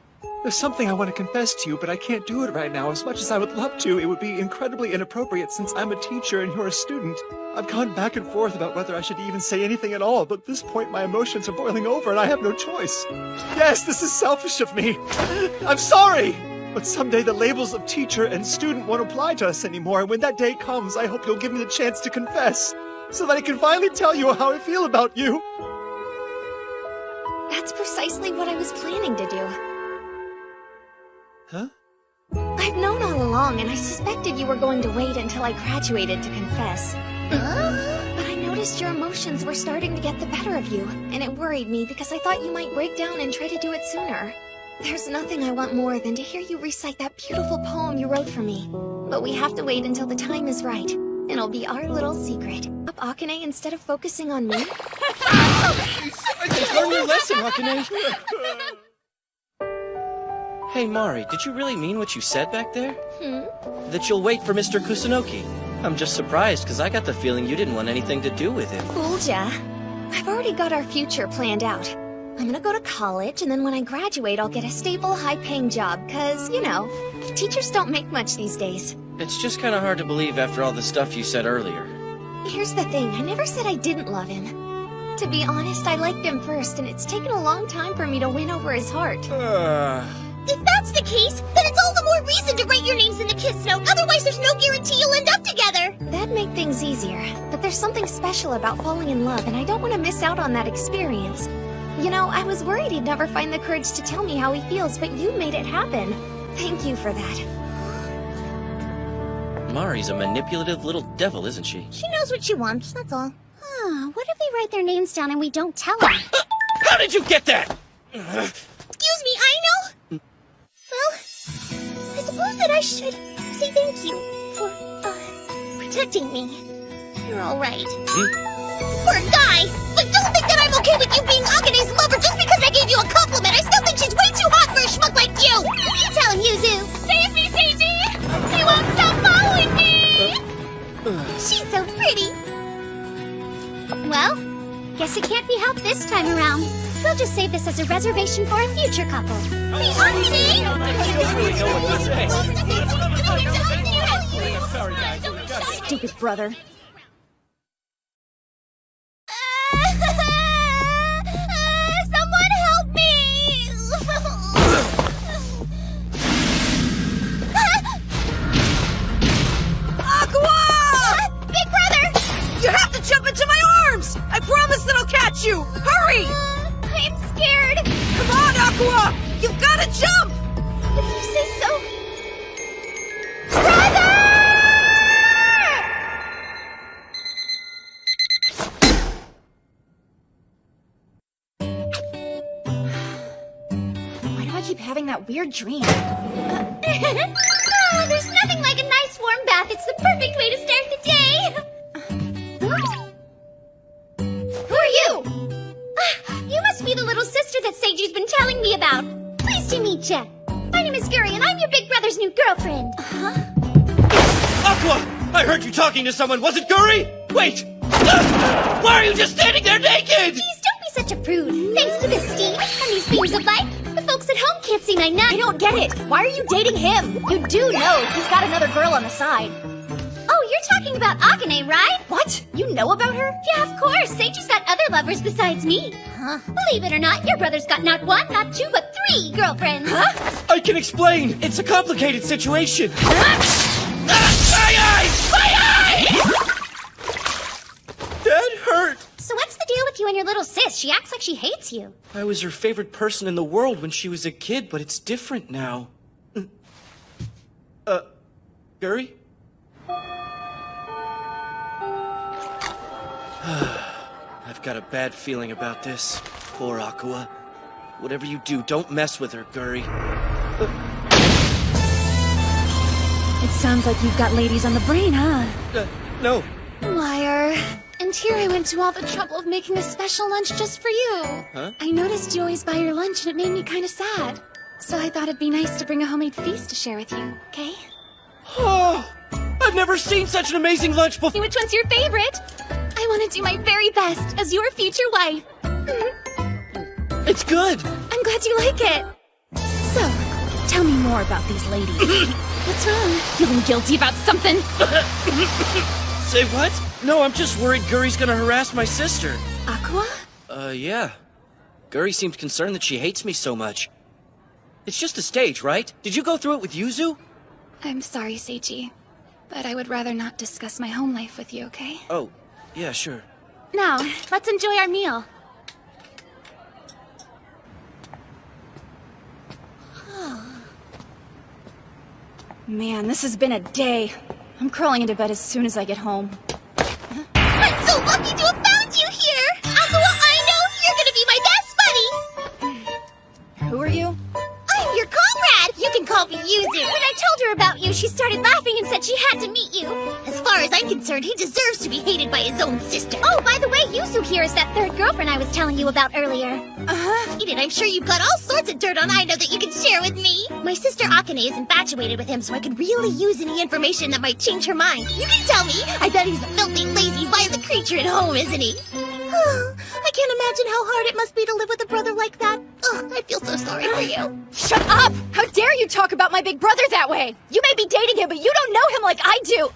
There's something I want to confess to you, but I can't do it right now. As much as I would love to, it would be incredibly inappropriate since I'm a teacher and you're a student. I've gone back and forth about whether I should even say anything at all, but at this point my emotions are boiling over and I have no choice. Yes, this is selfish of me. I'm sorry! But someday the labels of teacher and student won't apply to us anymore, and when that day comes, I hope you'll give me the chance to confess, so that I can finally tell you how I feel about you. That's precisely what I was planning to do. Huh? I've known all along, and I suspected you were going to wait until I graduated to confess. But I noticed your emotions were starting to get the better of you, and it worried me because I thought you might break down and try to do it sooner. There's nothing I want more than to hear you recite that beautiful poem you wrote for me. But we have to wait until the time is right. And it'll be our little secret. Up Akane instead of focusing on me? Learn your lesson, Akane. Hey, Mari, did you really mean what you said back there? That you'll wait for Mr. Kusunoki? I'm just surprised, because I got the feeling you didn't want anything to do with him. Fooled ya. I've already got our future planned out. I'm gonna go to college, and then when I graduate, I'll get a stable, high-paying job, cause, you know, teachers don't make much these days. It's just kind of hard to believe after all the stuff you said earlier. Here's the thing, I never said I didn't love him. To be honest, I liked him first, and it's taken a long time for me to win over his heart. If that's the case, then it's all the more reason to write your names in the kiss note. Otherwise, there's no guarantee you'll end up together. That'd make things easier, but there's something special about falling in love, and I don't want to miss out on that experience. You know, I was worried he'd never find the courage to tell me how he feels, but you made it happen. Thank you for that. Mari's a manipulative little devil, isn't she? She knows what she wants, that's all. What if we write their names down and we don't tell them? How did you get that? Excuse me, I know. Well, I suppose that I should say thank you for, protecting me. You're all right. For a guy! But don't think that I'm okay with you being Akane's lover just because I gave you a compliment! I still think she's way too hot for a schmuck like you! You tell him, Yuzu! Save me, Seiji! He won't stop following me! She's so pretty! Well, guess it can't be helped this time around. We'll just save this as a reservation for a future couple. Stupid brother. Someone help me! Aqua! Big brother! You have to jump into my arms! I promise that I'll catch you! Hurry! I'm scared! Come on, Aqua! You've got to jump! If you say so. Why do I keep having that weird dream? There's nothing like a nice warm bath. It's the perfect way to start the day. Who are you? You must be the little sister that Seiji's been telling me about. Pleased to meet ya. My name is Guri, and I'm your big brother's new girlfriend. Aqua! I heard you talking to someone. Was it Guri? Wait! Why are you just standing there naked? Please don't be such a prude. Thanks to this steam and these beams of light, the folks at home can't see my nut. I don't get it. Why are you dating him? You do know he's got another girl on the side. Oh, you're talking about Akane, right? What? You know about her? Yeah, of course. Seiji's got other lovers besides me. Huh? Believe it or not, your brother's got not one, not two, but 3 girlfriends. Huh? I can explain. It's a complicated situation. My eyes! My eyes! That hurt. So what's the deal with you and your little sis? She acts like she hates you. I was her favorite person in the world when she was a kid, but it's different now. Guri? I've got a bad feeling about this. Poor Aqua. Whatever you do, don't mess with her, Guri. It sounds like you've got ladies on the brain, huh? No. Liar. And here I went to all the trouble of making a special lunch just for you. Huh? I noticed you always buy your lunch and it made me kind of sad. So I thought it'd be nice to bring a homemade feast to share with you, okay? Oh, I've never seen such an amazing lunch before. Which one's your favorite? I want to do my very best as your future wife. It's good. I'm glad you like it. So, tell me more about these ladies. What's wrong? Feeling guilty about something? Say what? No, I'm just worried Guri's gonna harass my sister. Aqua? Yeah. Guri seemed concerned that she hates me so much. It's just a stage, right? Did you go through it with Yuzu? I'm sorry, Seiji. But I would rather not discuss my home life with you, okay? Oh, yeah, sure. Now, let's enjoy our meal. Man, this has been a day. I'm crawling into bed as soon as I get home. I'm so lucky to have found you here! Aqua, I know you're gonna be my best buddy! Who are you? I'm your comrade! You can call me Yuzu. When I told her about you, she started laughing and said she had to meet you. As far as I'm concerned, he deserves to be hated by his own sister. Oh, by the way, Yuzu here is that third girlfriend I was telling you about earlier. Eden, I'm sure you've got all sorts of dirt on Aino that you can share with me. My sister Akane is infatuated with him, so I could really use any information that might change her mind. You can tell me. I bet he's a filthy, lazy, violent creature at home, isn't he? I can't imagine how hard it must be to live with a brother like that. Ugh, I feel so sorry for you. Shut up! How dare you talk about my big brother that way? You may be dating him, but you don't know him like I do.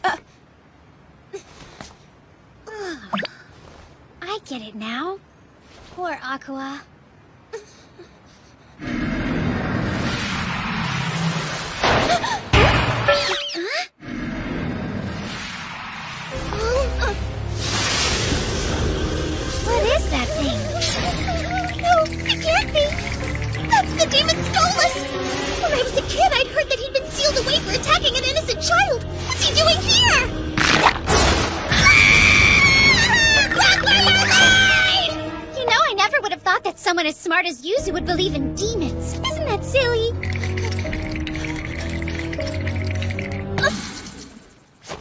I get it now. Poor Aqua. What is that thing? No, it can't be. That's the demon Stolas. When I was a kid, I'd heard that he'd been sealed away for attacking an innocent child. What's he doing here? You know, I never would have thought that someone as smart as Yuzu would believe in demons. Isn't that silly?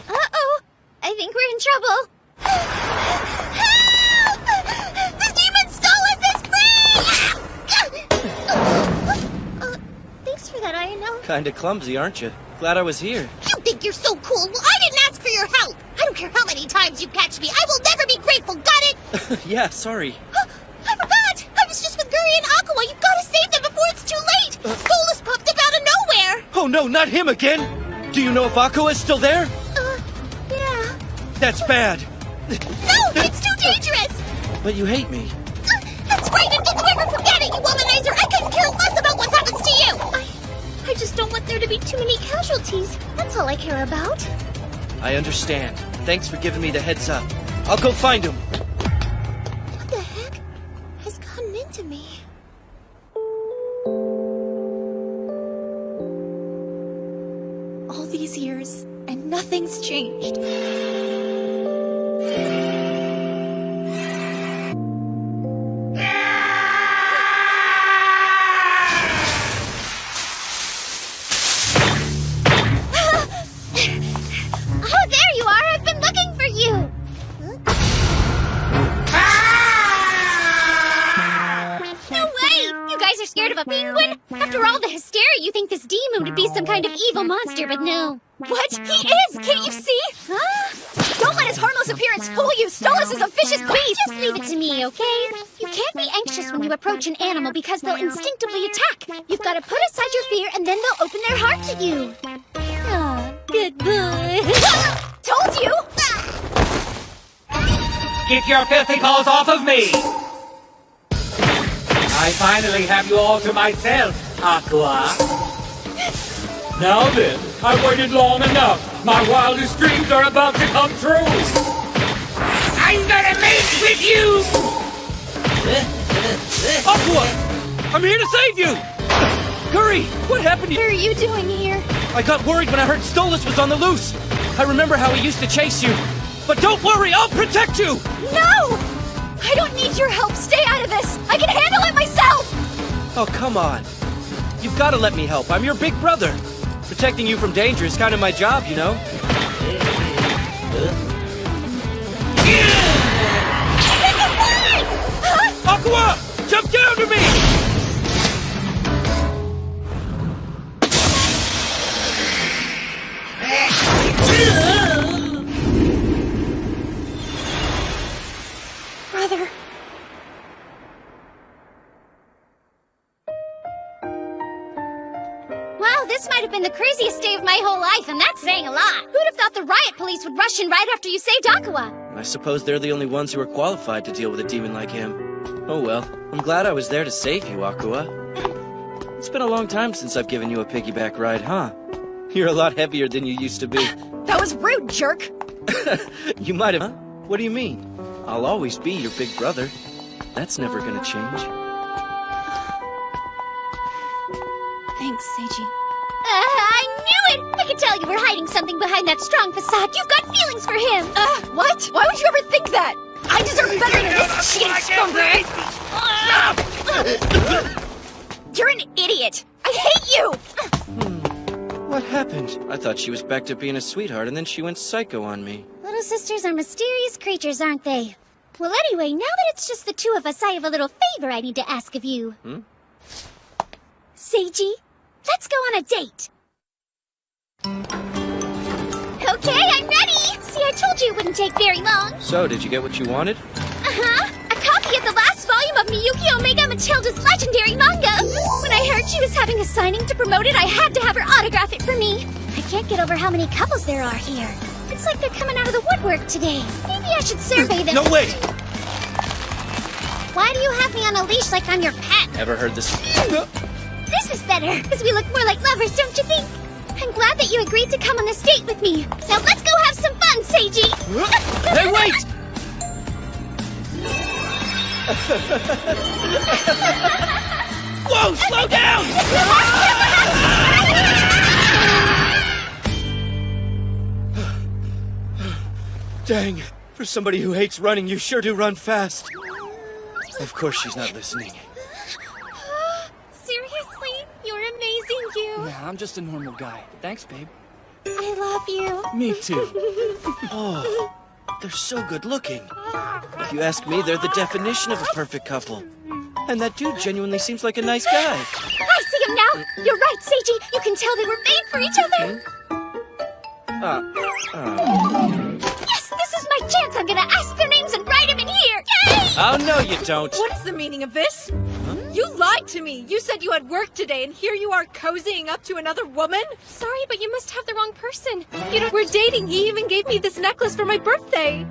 Uh-oh. I think we're in trouble. Help! The demon Stolas is free! Thanks for that, Aino. Kinda clumsy, aren't you? Glad I was here. You think you're so cool? Well, I didn't ask for your help. I don't care how many times you catch me. I will never be grateful, got it? Yeah, sorry. I forgot! I was just with Guri and Aqua. You've got to save them before it's too late! Stolas popped up out of nowhere! Oh no, not him again! Do you know if Aqua is still there? Yeah. That's bad. No, it's too dangerous! But you hate me. That's right, and don't you ever forget it, you womanizer! I couldn't care less about what happens to you! I just don't want there to be too many casualties. That's all I care about. I understand. Thanks for giving me the heads up. I'll go find him. What the heck has gotten into me? All these years, and nothing's changed. Oh, there you are! I've been looking for you! No way! You guys are scared of a penguin? After all the hysteria, you think this demon would be some kind of evil monster, but no. What? He is! Can't you see? Huh? Don't let his harmless appearance fool you! Stolas is a vicious beast! Just leave it to me, okay? You can't be anxious when you approach an animal because they'll instinctively attack. You've got to put aside your fear and then they'll open their heart to you. Oh, good boy. Told you! Get your filthy paws off of me! I finally have you all to myself, Aqua. Now then, I've waited long enough. My wildest dreams are about to come true. I'm gonna mate with you! Aqua! I'm here to save you! Guri, what happened to What you? are you doing here? I got worried when I heard Stolas was on the loose. I remember how he used to chase you. But don't worry, I'll protect you! No! I don't need your help. Stay out of this. I can handle it myself! Oh, come on. You've got to let me help. I'm your big brother. Protecting you from danger is kind of my job, you know? Aqua! Jump down to me! Brother. Wow, this might have been the craziest day of my whole life, and that's saying a lot. Who'd have thought the riot police would rush in right after you saved Aqua? I suppose they're the only ones who are qualified to deal with a demon like him. Oh well, I'm glad I was there to save you, Aqua. It's been a long time since I've given you a piggyback ride, huh? You're a lot heavier than you used to be. That was rude, jerk. You might have... Huh? What do you mean? I'll always be your big brother. That's never gonna change. Thanks, Seiji. I knew it! I could tell you were hiding something behind that strong facade. You've got feelings for him! What? Why would you ever think that? I deserve better than this cheating scumbag! You're an idiot! I hate you! What happened? I thought she was back to being a sweetheart, and then she went psycho on me. Little sisters are mysterious creatures, aren't they? Well, anyway, now that it's just the two of us, I have a little favor I need to ask of you. Seiji, let's go on a date. Okay, I'm ready! See, I told you it wouldn't take very long. So, did you get what you wanted? Uh-huh. A copy of the last volume of Miyuki Omega Matilda's legendary manga. When I heard she was having a signing to promote it, I had to have her autograph it for me. I can't get over how many couples there are here. It's like they're coming out of the woodwork today. Maybe I should survey them. No, wait! Why do you have me on a leash like I'm your pet? Ever heard this? This is better, because we look more like lovers, don't you think? I'm glad that you agreed to come on this date with me. Now let's go have some fun, Seiji! Hey, wait! Whoa, slow down! Dang, for somebody who hates running, you sure do run fast. Of course she's not listening. Seriously? You're amazing, you. Yeah, I'm just a normal guy. Thanks, babe. I love you. Me too. Oh, they're so good looking. If you ask me, they're the definition of a perfect couple. And that dude genuinely seems like a nice guy. I see him now! You're right, Seiji! You can tell they were made for each other! Yes, this is my chance! I'm gonna ask their names and write them in here! Yay! Oh, no, you don't. What is the meaning of this? You lied to me. You said you had work today, and here you are cozying up to another woman? Sorry, but you must have the wrong person. We're dating. He even gave me this necklace for my birthday.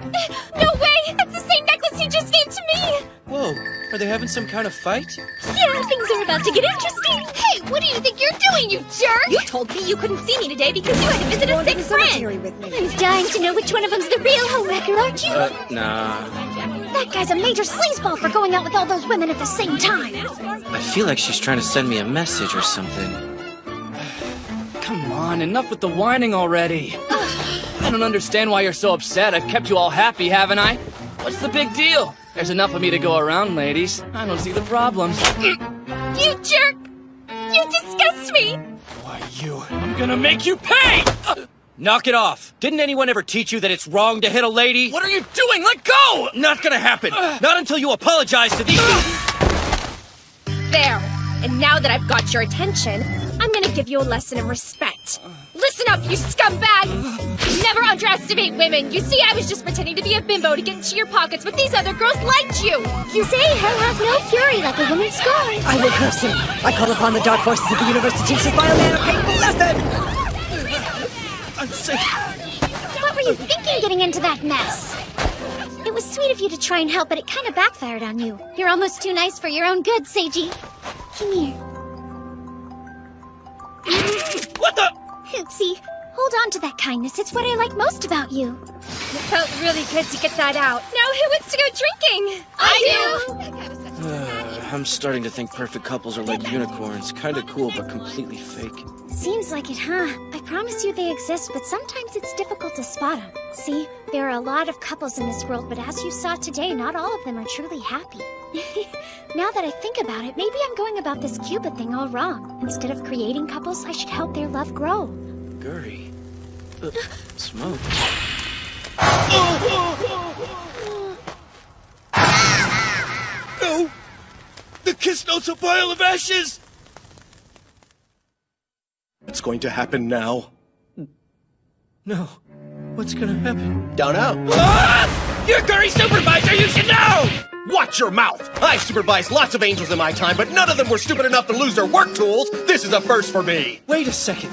No way! That's the same necklace he just gave to me! Whoa, are they having some kind of fight? Yeah, things are about to get interesting! Hey, what do you think you're doing, you jerk? You told me you couldn't see me today because you had to visit a sick friend. I'm dying to know which one of them's the real homewrecker, aren't you? Nah. That guy's a major sleazeball for going out with all those women at the same time. I feel like she's trying to send me a message or something. Come on, enough with the whining already. I don't understand why you're so upset. I've kept you all happy, haven't I? What's the big deal? There's enough of me to go around, ladies. I don't see the problem. You jerk! You disgust me! Why, I'm gonna make you pay! Knock it off! Didn't anyone ever teach you that it's wrong to hit a lady? What are you doing? Let go! Not gonna happen! Not until you apologize to these... There. And now that I've got your attention, I'm gonna give you a lesson in respect. Listen up, you scumbag! Never underestimate women. You see, I was just pretending to be a bimbo to get into your pockets, but these other girls liked you. You say hell has no fury like a woman's scorn. I will curse him. I call upon the dark forces of the universe to teach this vile man a painful lesson! I'm sick. What were you thinking getting into that mess? It was sweet of you to try and help, but it kind of backfired on you. You're almost too nice for your own good, Seiji. Come here. What the? Oopsie. Hold on to that kindness. It's what I like most about you. It felt really good to get that out. Now who wants to go drinking? I do! I'm starting to think perfect couples are like unicorns. Kinda cool, but completely fake. Seems like it, huh? I promise you they exist, but sometimes it's difficult to spot them. See, there are a lot of couples in this world, but as you saw today, not all of them are truly happy. Now that I think about it, maybe I'm going about this Cupid thing all wrong. Instead of creating couples, I should help their love grow. Guri. Smoke. No! The kiss note's a pile of ashes! What's going to happen now? No. What's gonna happen? Don't know. Ah! You're Guri's supervisor, you should know! Watch your mouth! I supervised lots of angels in my time, but none of them were stupid enough to lose their work tools! This is a first for me! Wait a second.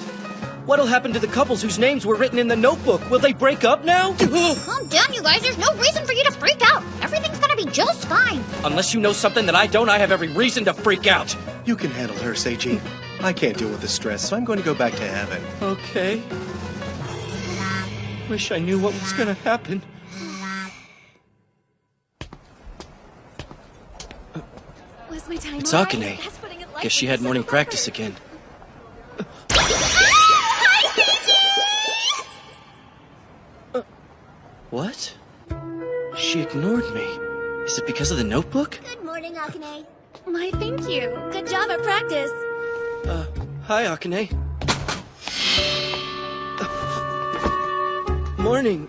What'll happen to the couples whose names were written in the notebook? Will they break up now? Calm down, you guys. There's no reason for you to freak out. Everything's gonna be just fine. Unless you know something that I don't, I have every reason to freak out. You can handle her, Seiji. I can't deal with the stress, so I'm going to go back to heaven. Okay. Wish I knew what was gonna happen. Was my time It's all right? Akane. That's putting it lightly. Guess she had morning practice again. What? She ignored me. Is it because of the notebook? Good morning, Akane. My thank you. Good job at practice. Hi, Akane. Morning.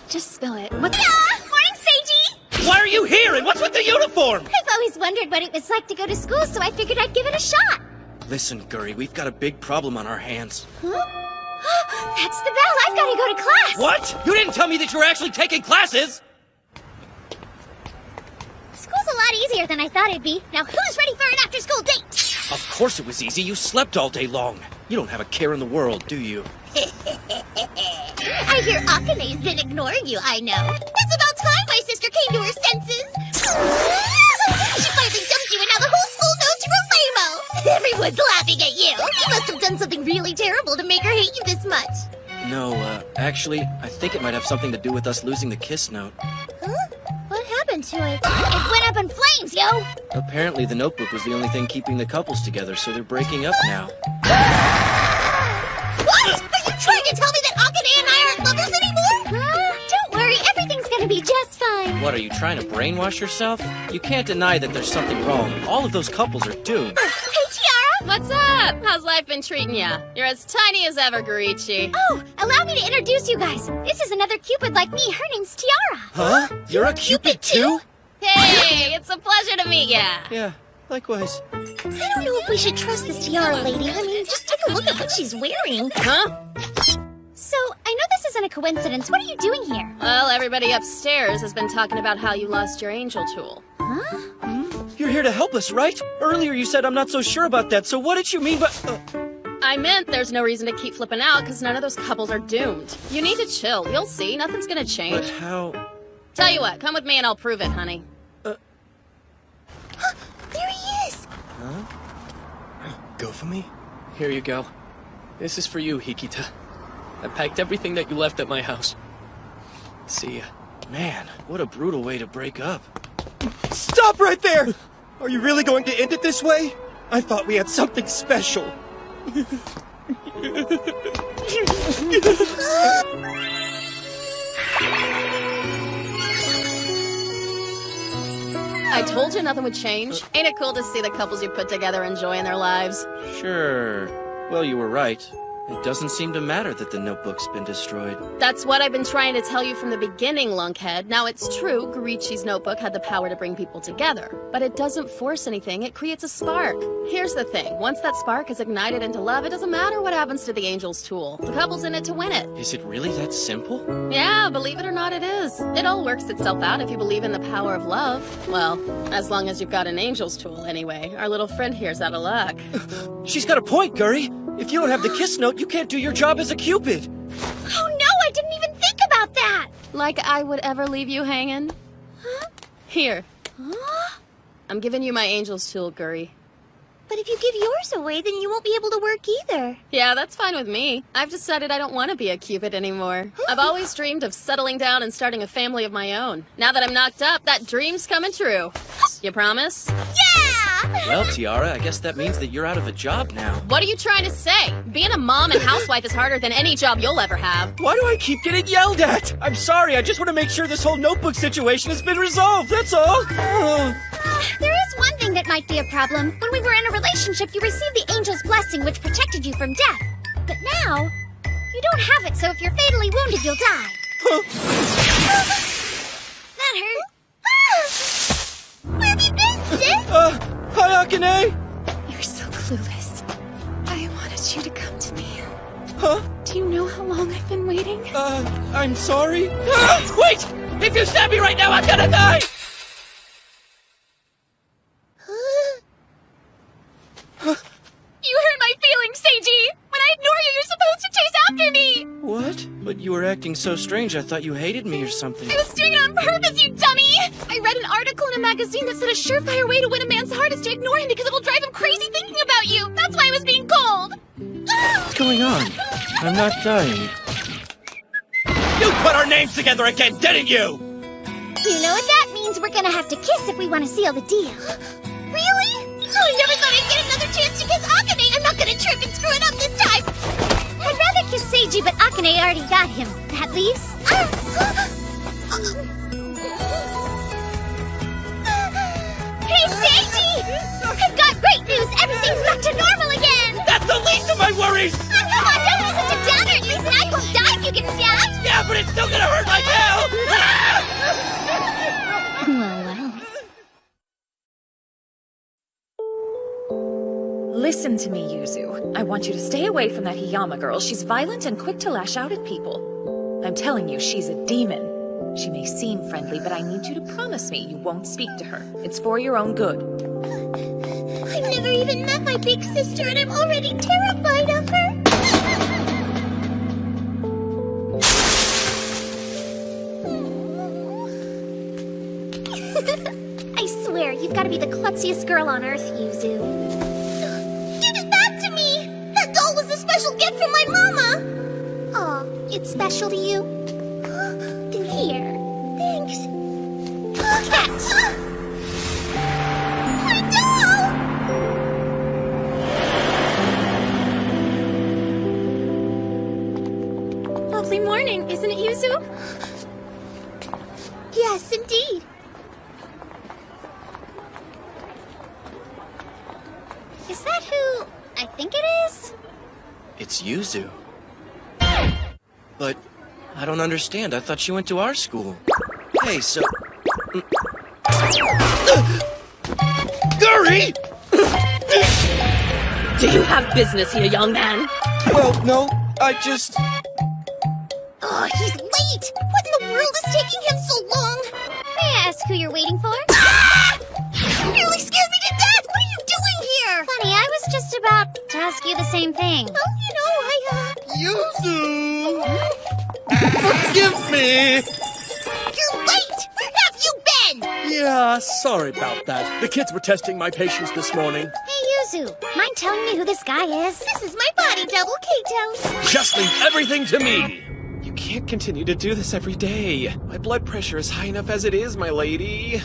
Just spill it. What's Morning, Seiji! Why are you here, and what's with the uniform? I've always wondered what it was like to go to school, so I figured I'd give it a shot. Listen, Guri, we've got a big problem on our hands. Huh? That's the bell. I've got to go to class. What? You didn't tell me that you were actually taking classes! School's a lot easier than I thought it'd be. Now, who's ready for an after-school date? Of course it was easy. You slept all day long. You don't have a care in the world, do you? I hear Akane's been ignoring you, I know. It's about time my sister came to her senses. She finally dumped you, and now the whole school knows you're a lame-o. Everyone's laughing at you. You must have done something really terrible to make her hate you this much. No, actually, I think it might have something to do with us losing the kiss note. Huh? What happened to it? It went up in flames, yo! Apparently, the notebook was the only thing keeping the couples together, so they're breaking up now. What? Are you trying to tell me that Akane and I aren't lovers anymore? Don't worry, everything's gonna be just fine. What, are you trying to brainwash yourself? You can't deny that there's something wrong. All of those couples are doomed. Hey, Tiara! What's up? How's life been treating ya? You're as tiny as ever, Gurichi. Oh, allow me to introduce you guys. This is another Cupid like me. Her name's Tiara. Huh? You're a Cupid too? Hey, it's a pleasure to meet ya. Yeah, likewise. I don't know if we should trust this Tiara lady. I mean, just take a look at what she's wearing. Huh? So, I know this isn't a coincidence. What are you doing here? Well, everybody upstairs has been talking about how you lost your angel tool. Huh? You're here to help us, right? Earlier you said I'm not so sure about that, so what did you mean by... I meant there's no reason to keep flipping out, because none of those couples are doomed. You need to chill. You'll see. Nothing's gonna change. But how... Tell you what, come with me and I'll prove it, honey. There he is! Huh? Go for me? Here you go. This is for you, Hikita. I packed everything that you left at my house. See ya. Man, what a brutal way to break up. Stop right there! Are you really going to end it this way? I thought we had something special. I told you nothing would change. Ain't it cool to see the couples you put together enjoying their lives? Sure. Well, you were right. It doesn't seem to matter that the notebook's been destroyed. That's what I've been trying to tell you from the beginning, Lunkhead. Now, it's true, Gurichi's notebook had the power to bring people together. But it doesn't force anything, it creates a spark. Here's the thing, once that spark is ignited into love, it doesn't matter what happens to the Angel's tool. The couple's in it to win it. Is it really that simple? Yeah, believe it or not, it is. It all works itself out if you believe in the power of love. Well, as long as you've got an Angel's tool, anyway. Our little friend here's out of luck. She's got a point, Guri. If you don't have the kiss note, you can't do your job as a Cupid. Oh no, I didn't even think about that! Like I would ever leave you hanging? Huh? Here. Huh? I'm giving you my Angel's tool, Guri. But if you give yours away, then you won't be able to work either. Yeah, that's fine with me. I've decided I don't want to be a Cupid anymore. I've always dreamed of settling down and starting a family of my own. Now that I'm knocked up, that dream's coming true. You promise? Yeah! Well, Tiara, I guess that means that you're out of a job now. What are you trying to say? Being a mom and housewife is harder than any job you'll ever have. Why do I keep getting yelled at? I'm sorry, I just want to make sure this whole notebook situation has been resolved, that's all. There is one thing that might be a problem. When we were in a relationship, you received the Angel's blessing, which protected you from death. But now, you don't have it, so if you're fatally wounded, you'll die. That hurt. Where have you been, sis? Hi, Akane! You're so clueless. I wanted you to come to me. Huh? Do you know how long I've been waiting? I'm sorry. Wait! If you stab me right now, I'm gonna die! You hurt my feelings, Seiji! When I ignore you, you're supposed to chase after me! What? But you were acting so strange, I thought you hated me or something. I was doing it on purpose, you dummy! I read an article in a magazine that said a surefire way to win a man's heart is to ignore him because it'll drive him crazy thinking about you! That's why I was being cold! What's going on? I'm not dying. You put our names together again, didn't you? You know what that means? We're gonna have to kiss if we want to seal the deal. Really? I never thought I'd get another chance to kiss Akane. I'm not gonna trip and screw it up this time. I'd rather kiss Seiji, but Akane already got him. At least. Hey, Seiji! I've got great news. Everything's back to normal again. That's the least of my worries! Oh, come on, don't be such a downer. At least I won't die if you get stabbed. Yeah, but it's still gonna hurt like hell! Listen to me, Yuzu. I want you to stay away from that Hiyama girl. She's violent and quick to lash out at people. I'm telling you, she's a demon. She may seem friendly, but I need you to promise me you won't speak to her. It's for your own good. I've never even met my big sister and I'm already terrified of her. I swear, you've got to be the klutziest girl on earth, Yuzu. Give it back to me! That doll was a special gift from my mama! Oh, it's special to you? Then here. Thanks. Catch! My doll! Lovely morning, isn't it, Yuzu? Yes, indeed. Is that who I think it is? It's Yuzu. But I don't understand. I thought she went to our school. Hey, so... Guri! Do you have business here, young man? Well, no, I just... Oh, he's late! What in the world is taking him so long? May I ask who you're waiting for? Ah! You nearly scared me to death! What are you doing here? Funny, I was just about to ask you the same thing. Well, you know, Yuzu! Forgive me! You're late! Where have you been? Yeah, sorry about that. The kids were testing my patience this morning. Hey, Yuzu, mind telling me who this guy is? This is my body double, Kato. Just leave everything to me! You can't continue to do this every day. My blood pressure is high enough as it is, my lady.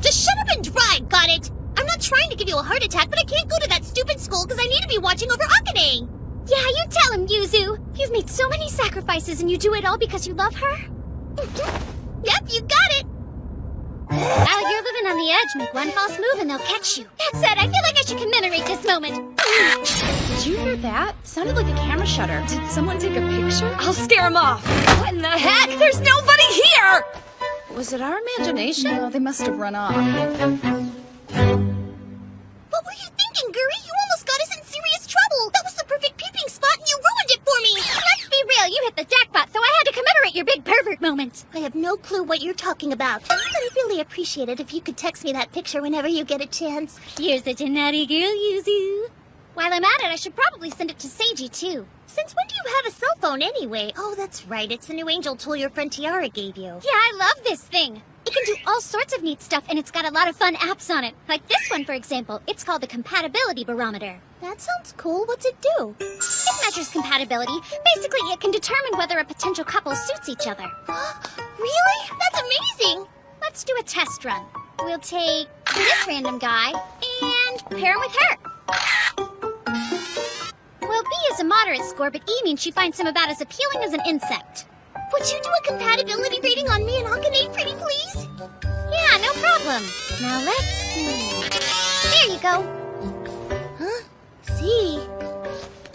Just shut up and drive, got it? I'm not trying to give you a heart attack, but I can't go to that stupid school because I need to be watching over Akane. Yeah, you tell him, Yuzu. You've made so many sacrifices and you do it all because you love her? Yep, you got it. Now you're living on the edge. Make one false move and they'll catch you. That said, I feel like I should commemorate this moment. Did you hear that? Sounded like a camera shutter. Did someone take a picture? I'll scare him off. What in the heck? There's nobody here! Was it our imagination? Well, they must have run off. What were you thinking, Guri? You almost got us in serious trouble. That was the perfect peeping spot and you ruined it for me. Let's be real, you hit the jackpot, so I had to commemorate your big pervert moment. I have no clue what you're talking about. But I'd really appreciate it if you could text me that picture whenever you get a chance. You're such a naughty girl, Yuzu. While I'm at it, I should probably send it to Seiji, too. Since when do you have a cell phone anyway? Oh, that's right. It's the new angel tool your friend Tiara gave you. Yeah, I love this thing. It can do all sorts of neat stuff, and it's got a lot of fun apps on it. Like this one, for example. It's called the Compatibility Barometer. That sounds cool. What's it do? It measures compatibility. Basically, it can determine whether a potential couple suits each other. Really? That's amazing. Let's do a test run. We'll take this random guy and pair him with her. Well, B is a moderate score, but E means she finds him about as appealing as an insect. Would you do a compatibility rating on me and Akane, pretty please? Yeah, no problem. Now let's see. There you go. Huh? C?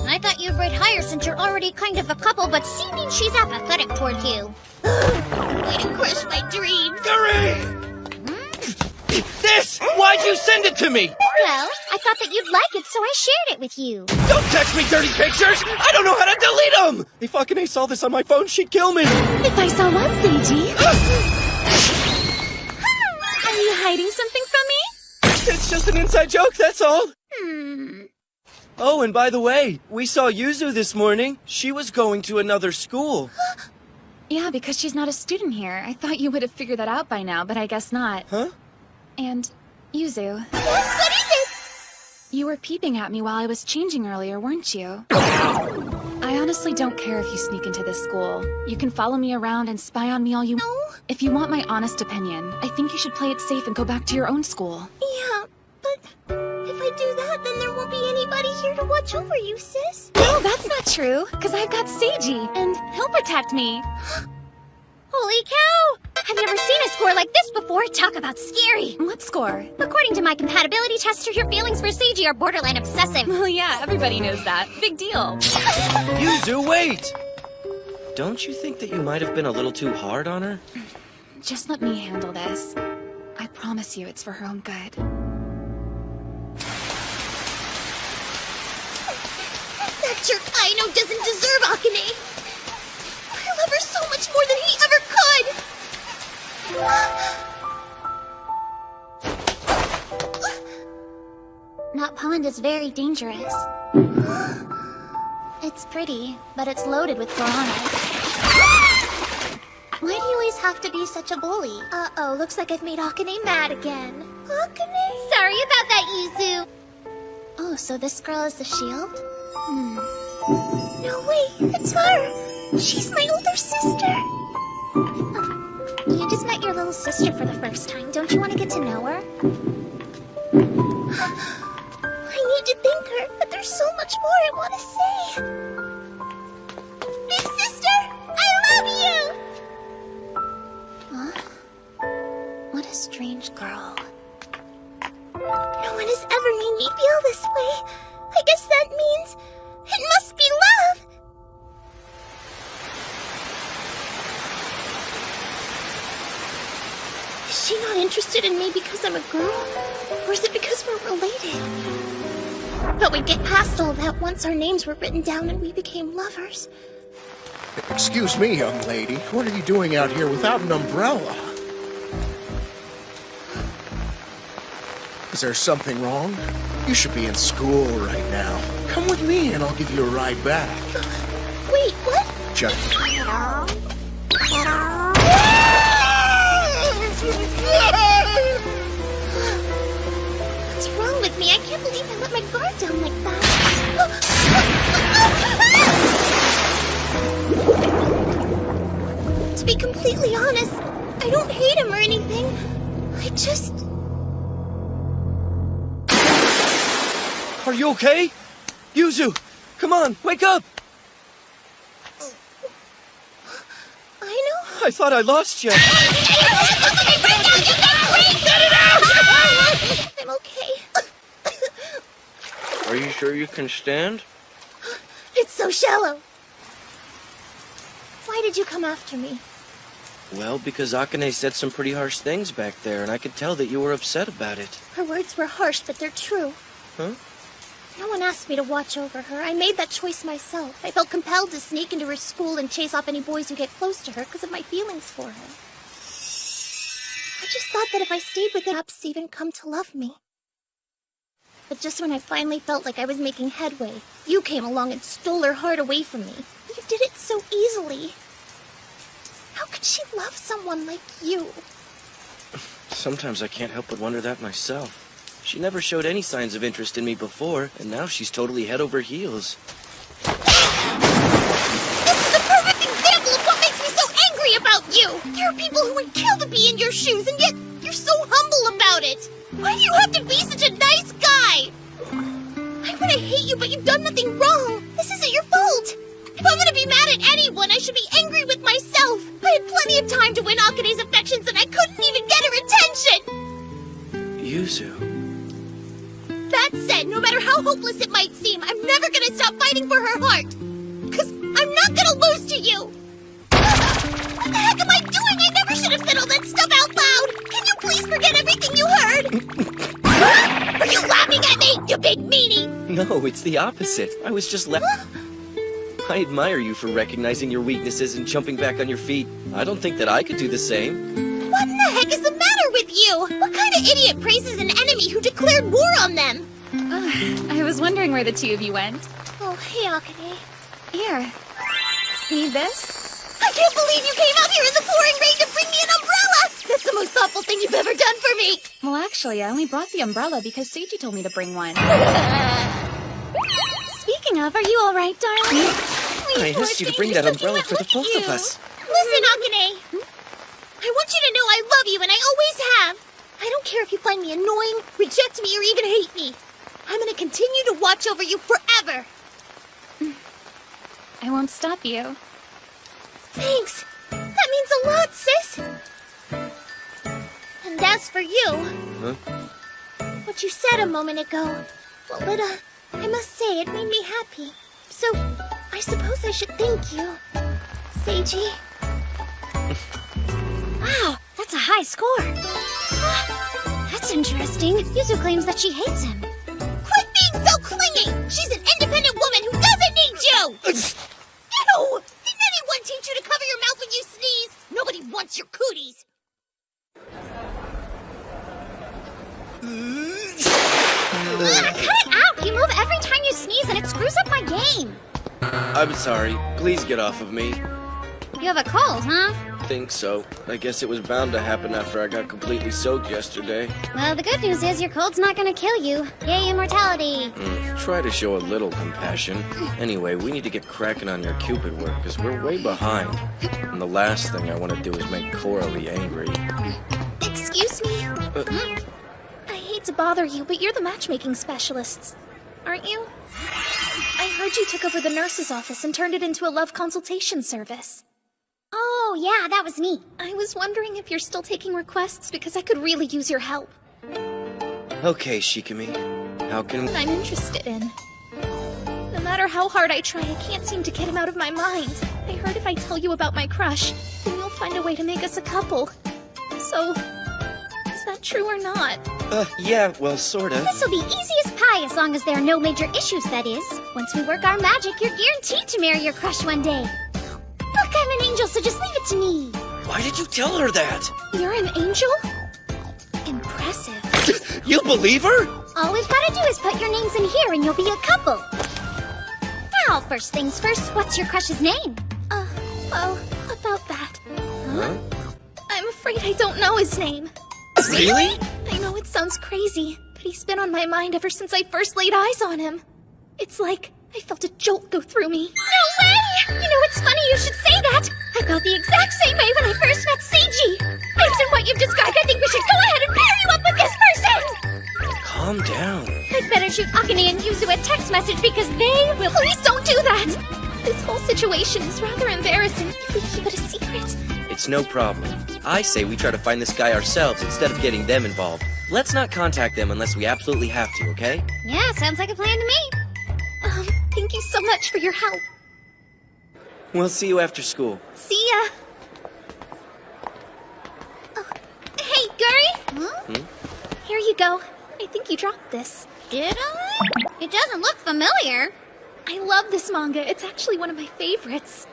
I thought you'd rate higher since you're already kind of a couple, but C means she's apathetic toward you. Way to crush my dreams. Guri! This! Why'd you send it to me? Well, I thought that you'd like it, so I shared it with you. Don't text me dirty pictures! I don't know how to delete them! If Akane saw this on my phone, she'd kill me! If I saw one, Seiji. Are you hiding something from me? It's just an inside joke, that's all. Oh, and by the way, we saw Yuzu this morning. She was going to another school. Yeah, because she's not a student here. I thought you would have figured that out by now, but I guess not. Huh? And, Yuzu. Yes, what is it? You were peeping at me while I was changing earlier, weren't you? I honestly don't care if you sneak into this school. You can follow me around and spy on me all you want. No. If you want my honest opinion, I think you should play it safe and go back to your own school. Yeah, but if I do that, then there won't be anybody here to watch over you, sis. No, that's not true, because I've got Seiji, and he'll protect me. Holy cow! I've never seen a score like this before. Talk about scary. What score? According to my compatibility tester, your feelings for Seiji are borderline obsessive. Well, yeah, everybody knows that. Big deal. Yuzu, wait! Don't you think that you might have been a little too hard on her? Just let me handle this. I promise you it's for her own good. That jerk Aino doesn't deserve Akane. I love her so much more than he ever could. That pond is very dangerous. It's pretty, but it's loaded with piranhas. Why do you always have to be such a bully? Uh-oh, looks like I've made Akane mad again. Akane? Sorry about that, Yuzu. Oh, so this girl is the shield? No, wait, it's her. She's my older sister. You just met your little sister for the first time. Don't you want to get to know her? I need to thank her, but there's so much more I want to say. Big sister, I love you! Huh? What a strange girl. No one has ever made me feel this way. I guess that means it must be love. Is she not interested in me because I'm a girl? Or is it because we're related? But we'd get past all that once our names were written down and we became lovers. Excuse me, young lady. What are you doing out here without an umbrella? Is there something wrong? You should be in school right now. Come with me and I'll give you a ride back. Wait, what? Just... What's wrong with me? I can't believe I let my guard down like that. To be completely honest, I don't hate him or anything. I just... Are you okay? Yuzu, come on, wake up! I thought I lost you. I'm okay. Are you sure you can stand? It's so shallow. Why did you come after me? Well, because Akane said some pretty harsh things back there, and I could tell that you were upset about it. Her words were harsh, but they're true. Huh? No one asked me to watch over her. I made that choice myself. I felt compelled to sneak into her school and chase off any boys who get close to her because of my feelings for her. I just thought that if I stayed with her, perhaps even come to love me. But just when I finally felt like I was making headway, you came along and stole her heart away from me. You did it so easily. How could she love someone like you? Sometimes I can't help but wonder that myself. She never showed any signs of interest in me before, and now she's totally head over heels. This is the perfect example of what makes me so angry about you! There are people who would kill to be in your shoes, and yet you're so humble about it! Why do you have to be such a nice guy? I want to hate you, but you've done nothing wrong! This isn't your fault! If I'm gonna be mad at anyone, I should be angry with myself! I had plenty of time to win Akane's affections, and I couldn't even get her attention! Yuzu... That said, no matter how hopeless it might seem, I'm never gonna stop fighting for her heart! 'Cause I'm not gonna lose to you! What the heck am I doing? I never should have said all that stuff out loud! Can you please forget everything you heard? Are you laughing at me, you big meanie? No, it's the opposite. I was just I admire you for recognizing your weaknesses and jumping back on your feet. I don't think that I could do the same. What in the heck is the matter with you? What kind of idiot praises an enemy who declared war on them? I was wondering where the two of you went. Oh, hey, Akane. Here. Need this? I can't believe you came out here in the pouring rain to bring me an umbrella! That's the most thoughtful thing you've ever done for me! Well, actually, I only brought the umbrella because Seiji told me to bring one. Speaking of, are you all right, darling? I asked you to bring that umbrella for the both of us. Listen, Akane. I want you to know I love you, and I always have. I don't care if you find me annoying, reject me, or even hate me. I'm gonna continue to watch over you forever. I won't stop you. Thanks. That means a lot, sis. And as for you, what you said a moment ago, well, I must say it made me happy. So, I suppose I should thank you, Seiji. Wow, that's a high score. That's interesting. Yuzu claims that she hates him. Quit being so clingy! She's an independent woman who doesn't need Ew! Didn't anyone teach you to cover your mouth when you sneeze? Nobody wants your cooties. Cut it out! You move every time you sneeze and it screws up my game. I'm sorry. Please get off of me. You have a cold, huh? Think so. I guess it was bound to happen after I got completely soaked yesterday. Well, the good news is your cold's not gonna kill you. Yay, immortality. Try to show a little compassion. Anyway, we need to get cracking on your Cupid work, because we're way behind. And the last thing I want to do is make Coralie angry. Excuse me? I hate to bother you, but you're the matchmaking specialists, aren't you? I heard you took over the nurse's office and turned it into a love consultation service. Oh, yeah, that was me. I was wondering if you're still taking requests because I could really use your help. Okay, Shikimi. How can we... I'm interested in. No matter how hard I try, I can't seem to get him out of my mind. I heard if I tell you about my crush, then you'll find a way to make us a couple. So, is that true or not? Yeah, well, sorta. This'll be easy as pie as long as there are no major issues, that is. Once we work our magic, you're guaranteed to marry your crush one day. Look, I'm an angel, so just leave it to me. Why did you tell her that? You're an angel? Impressive. You believe her? All we've gotta do is put your names in here and you'll be a couple. Now, first things first, what's your crush's name? Well, about that. Huh? I'm afraid I don't know his name. Really? I know it sounds crazy, but he's been on my mind ever since I first laid eyes on him. It's like I felt a jolt go through me. No way! You know, it's funny you should say that. I felt the exact same way when I first met Seiji. Based on what you've described, I think we should go ahead and pair you up with this person! Calm down. I'd better shoot Akane and Yuzu a text message because they will— Please don't do that! This whole situation is rather embarrassing if we keep it a secret. It's no problem. I say we try to find this guy ourselves instead of getting them involved. Let's not contact them unless we absolutely have to, okay? Yeah, sounds like a plan to me. Thank you so much for your help. We'll see you after school. See ya! Oh, hey, Guri! Huh? Here you go. I think you dropped this. Did I? It doesn't look familiar. I love this manga. It's actually one of my favorites.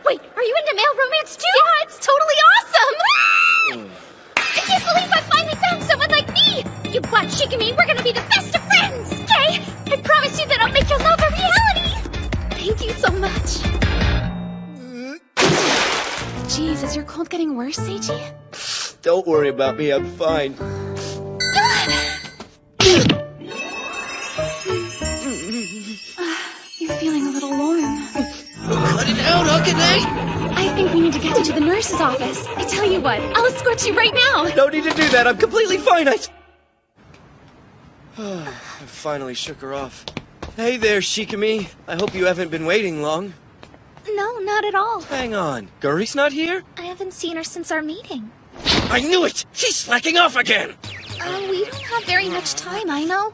Wait, are you into male romance too? Yeah, it's totally awesome! I can't believe I finally found someone like me! You bought Shikimi, we're gonna be the best of friends! Okay? I promise you that I'll make your love a reality! Thank you so much. Jeez, is your cold getting worse, Seiji? Don't worry about me, I'm fine. You're feeling a little warm. Cut it out, Akane! I think we need to get you to the nurse's office. I tell you what, I'll escort you right now. No need to do that, I'm completely fine, I finally shook her off. Hey there, Shikimi. I hope you haven't been waiting long. No, not at all. Hang on, Guri's not here? I haven't seen her since our meeting. I knew it! She's slacking off again! We don't have very much time, I know.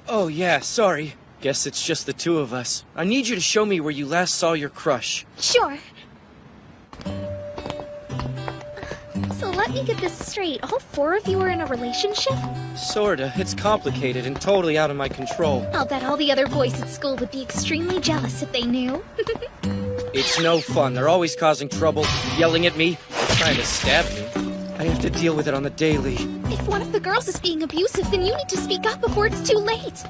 Oh yeah, sorry. Guess it's just the two of us. I need you to show me where you last saw your crush. Sure. So let me get this straight. All four of you are in a relationship? Sorta. It's complicated and totally out of my control. I'll bet all the other boys at school would be extremely jealous if they knew. It's no fun. They're always causing trouble, yelling at me, trying to stab me. I have to deal with it on the daily. If one of the girls is being abusive, then you need to speak up before it's too late.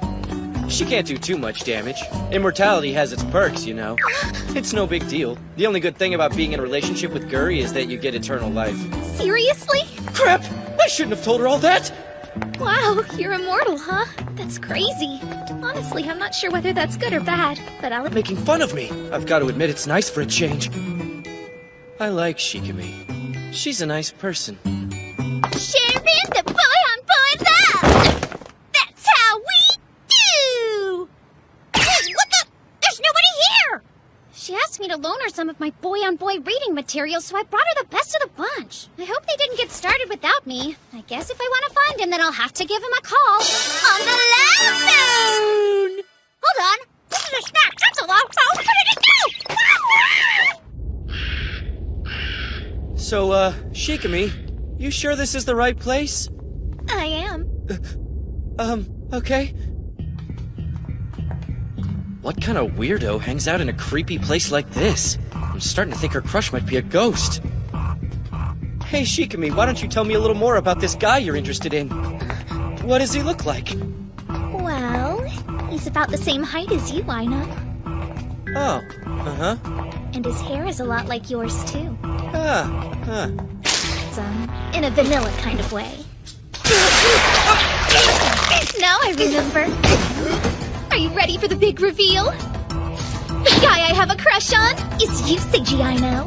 She can't do too much damage. Immortality has its perks, you know. It's no big deal. The only good thing about being in a relationship with Guri is that you get eternal life. Seriously? Crap! I shouldn't have told her all that! Wow, you're immortal, huh? That's crazy. Honestly, I'm not sure whether that's good or bad, but I'll— Making fun of me! I've got to admit it's nice for a change. I like Shikimi. She's a nice person. Sharing the boy-on-boy love! That's how we do! Hey, what the— There's nobody here! She asked me to loan her some of my boy-on-boy reading materials, so I brought her the best of the bunch. I hope they didn't get started without me. I guess if I want to find him, then I'll have to give him a call. On the loud phone! Hold on. This is a snack. That's a loud phone. What did it do? So, Shikimi, you sure this is the right place? I am. Okay. What kind of weirdo hangs out in a creepy place like this? I'm starting to think her crush might be a ghost. Hey, Shikimi, why don't you tell me a little more about this guy you're interested in? What does he look like? Well, he's about the same height as you, Aina. Oh, uh-huh. And his hair is a lot like yours, too. Huh. It's, in a vanilla kind of way. Now I remember. Are you ready for the big reveal? The guy I have a crush on is you, Seiji Aino.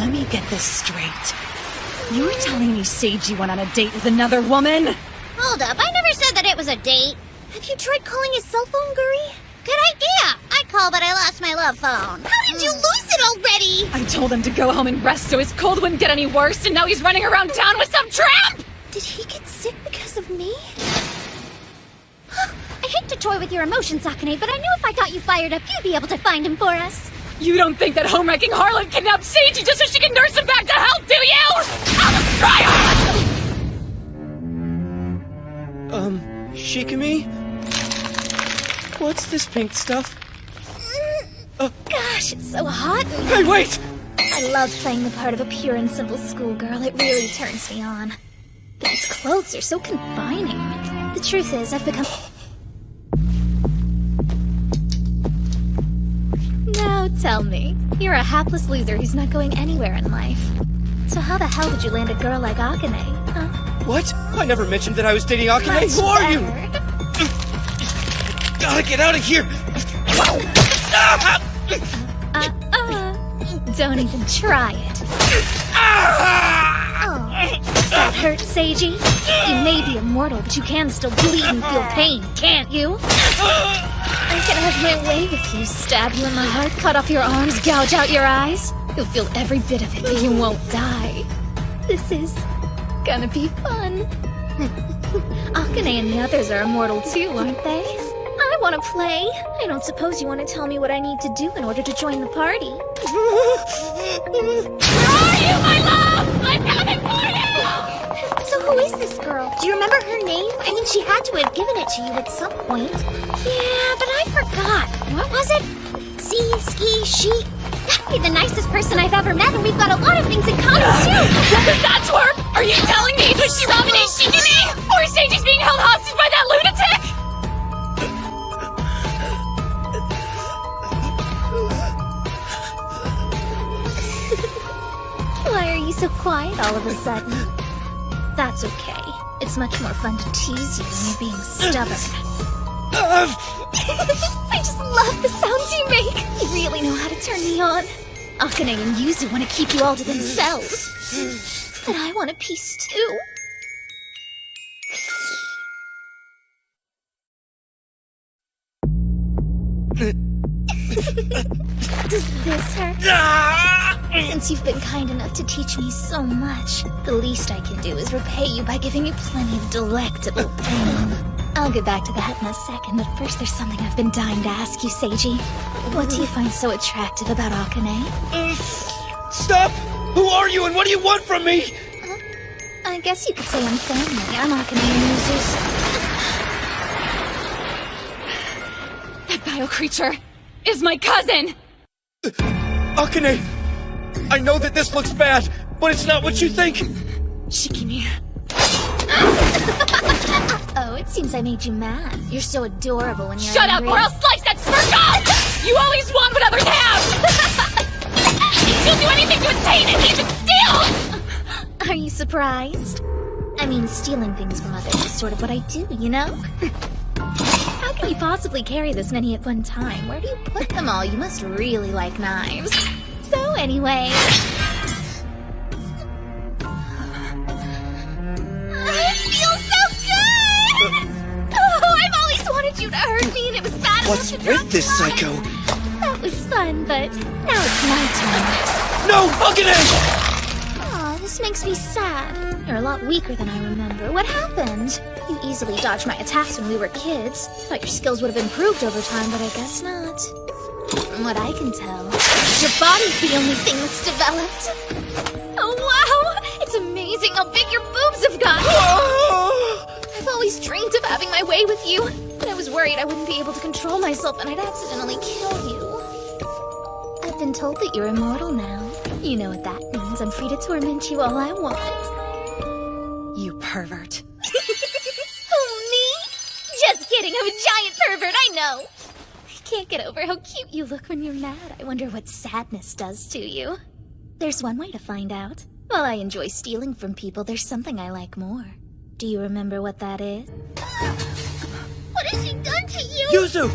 Let me get this straight. You were telling me Seiji went on a date with another woman? Hold up, I never said that it was a date. Have you tried calling his cell phone, Guri? Good idea. I called, but I lost my love phone. How did you lose it already? I told him to go home and rest so his cold wouldn't get any worse, and now he's running around town with some tramp! Did he get sick because of me? I hate to toy with your emotions, Akane, but I knew if I got you fired up, you'd be able to find him for us. You don't think that home-wrecking harlot kidnapped Seiji just so she can nurse him back to health, do you? I'll destroy her! Shikimi? What's this pink stuff? Gosh, it's so hot. Hey, wait! I love playing the part of a pure and simple schoolgirl. It really turns me on. These clothes are so confining. The truth is, I've become... Now tell me, you're a hapless loser who's not going anywhere in life. So how the hell did you land a girl like Akane, huh? What? I never mentioned that I was dating Akane. Who are you? Gotta get out of here! Don't even try it. Oh, that hurts, Seiji. You may be immortal, but you can still bleed and feel pain, can't you? I can have my way with you. Stab you in the heart, cut off your arms, gouge out your eyes. You'll feel every bit of it, but you won't die. This is gonna be fun. Akane and the others are immortal too, aren't they? I want to play. I don't suppose you want to tell me what I need to do in order to join the party. Where are you, my love? I'm coming for you! So who is this girl? Do you remember her name? I mean, she had to have given it to you at some point. Yeah, but I forgot. What was it? She. You're the nicest person I've ever met, and we've got a lot of things in common, too. That's her? Are you telling me that she nominates Shikimi? Or Seiji's being held hostage by that lunatic? Why are you so quiet all of a sudden? That's okay. It's much more fun to tease you when you're being stubborn. I just love the sounds you make. You really know how to turn me on. Akane and Yuzu want to keep you all to themselves. But I want a piece too. Does this hurt? Since you've been kind enough to teach me so much, the least I can do is repay you by giving you plenty of delectable pain. I'll get back to that in a second, but first there's something I've been dying to ask you, Seiji. What do you find so attractive about Akane? Stop! Who are you and what do you want from me? I guess you could say I'm family. I'm Akane and Yuzu's. That bio creature is my cousin! Akane! I know that this looks bad, but it's not what you think! Shikimi. Oh, it seems I made you mad. You're so adorable when you're Shut angry. up or I'll slice that smirk off! You always want what others have! You'll do anything to attain it, even steal! Are you surprised? I mean, stealing things from others is sort of what I do, you know? How can you possibly carry this many at one time? Where do you put them all? You must really like knives. So anyway... I feel so good! Oh, I've always wanted you to hurt me and it was bad What's enough to drop with this the knife. psycho? That was fun, but now it's my turn. No! Akane! Aw, this makes me sad. You're a lot weaker than I remember. What happened? You easily dodged my attacks when we were kids. Thought your skills would have improved over time, but I guess not. From what I can tell, your body's the only thing that's developed. Oh, wow! It's amazing how big your boobs have gotten! I've always dreamed of having my way with you, but I was worried I wouldn't be able to control myself and I'd accidentally kill you. I've been told that you're immortal now. You know what that means. I'm free to torment you all I want. You pervert. Oh, me? Just kidding. I'm a giant pervert, I know. I can't get over how cute you look when you're mad. I wonder what sadness does to you. There's one way to find out. While I enjoy stealing from people, there's something I like more. Do you remember what that is? What has she done to you? Yuzu!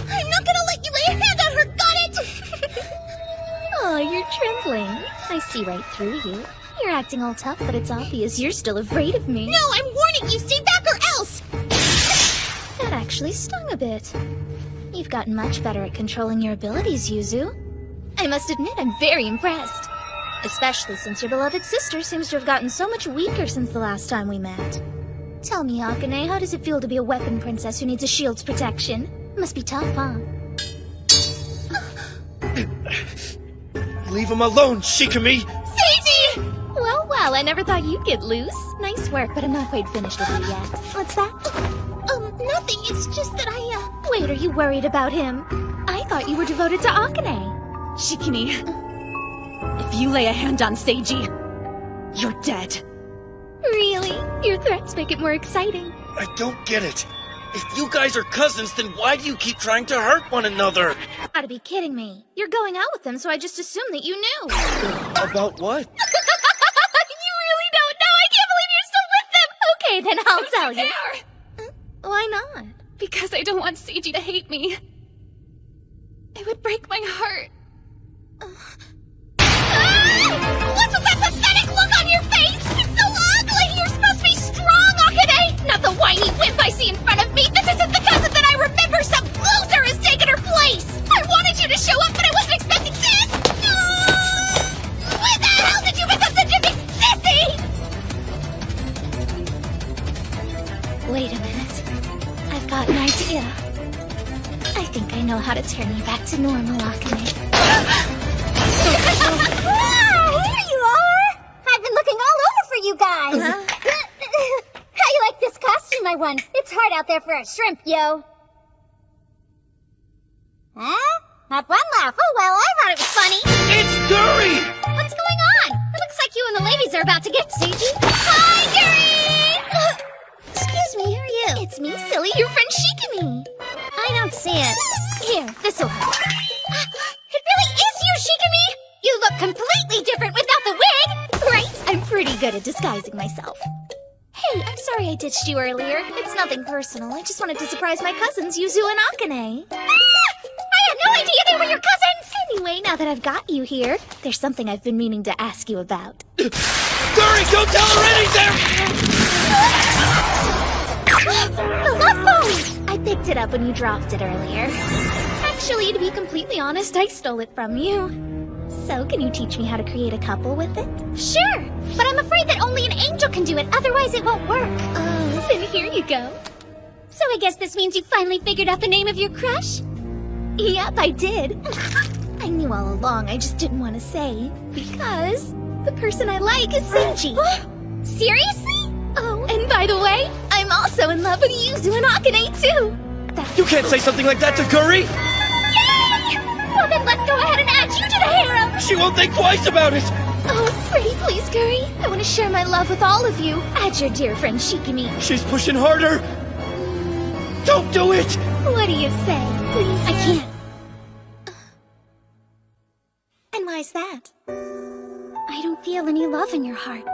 I'm not gonna let you lay a hand on her, got it? Oh, you're trembling. I see right through you. You're acting all tough, but it's obvious you're still afraid of me. No, I'm warning you, stay back or else! That actually stung a bit. You've gotten much better at controlling your abilities, Yuzu. I must admit, I'm very impressed. Especially since your beloved sister seems to have gotten so much weaker since the last time we met. Tell me, Akane, how does it feel to be a weapon princess who needs a shield's protection? It must be tough, huh? Leave him alone, Shikimi! Seiji! Well, I never thought you'd get loose. Nice work, but I'm not quite finished with you yet. What's that? Nothing. It's just that Wait, are you worried about him? I thought you were devoted to Akane. Shikimi, if you lay a hand on Seiji, you're dead. Really? Your threats make it more exciting. I don't get it. If you guys are cousins, then why do you keep trying to hurt one another? Gotta be kidding me. You're going out with them, so I just assumed that you knew. About what? You really don't know? I can't believe you're still with them! Okay, then I'll tell you. Why not? Because I don't want Seiji to hate me. It would break my heart. What's with that pathetic look on your face? It's so ugly! You're supposed to be strong, Akane! Not the whiny wimp I see in front of me! This isn't the cousin that I remember! Some loser has taken her place! I wanted you to show up, but I wasn't expecting this! When the hell did you become such a big sissy? Wait a minute. I've got an idea. I think I know how to turn you back to normal, Akane. Here you are! I've been looking all over for you guys! How you like this costume I won? It's hard out there for a shrimp, yo! Huh? Not one laugh. Oh well, I thought it was funny. It's Guri! What's going on? It looks like you and the ladies are about to get Seiji. Hi, Guri! Excuse me, who are you? It's me, silly, your friend Shikimi. I don't see it. Here, this'll help. It really is you, Shikimi! You look completely different without the wig! Right? I'm pretty good at disguising myself. Hey, I'm sorry I ditched you earlier. It's nothing personal. I just wanted to surprise my cousins, Yuzu and Akane. I had no idea they were your cousins! Anyway, now that I've got you here, there's something I've been meaning to ask you about. Guri, don't tell her anything! The love phone! I picked it up when you dropped it earlier. Actually, to be completely honest, I stole it from you. So, can you teach me how to create a couple with it? Sure, but I'm afraid that only an angel can do it, otherwise it won't work. Oh, then here you go. So I guess this means you finally figured out the name of your crush? Yep, I did. I knew all along, I just didn't want to say. Because the person I like is Seiji. Seriously? Oh, and by the way, I'm also in love with Yuzu and Akane, too. You can't say something like that to Guri! Yay! Well then let's go ahead and add you to the harem! She won't think twice about it! Oh, pretty please, Guri. I want to share my love with all of you. Add your dear friend Shikimi. She's pushing harder! Don't do it! What do you say? Please, I can't. And why's that? I don't feel any love in your heart.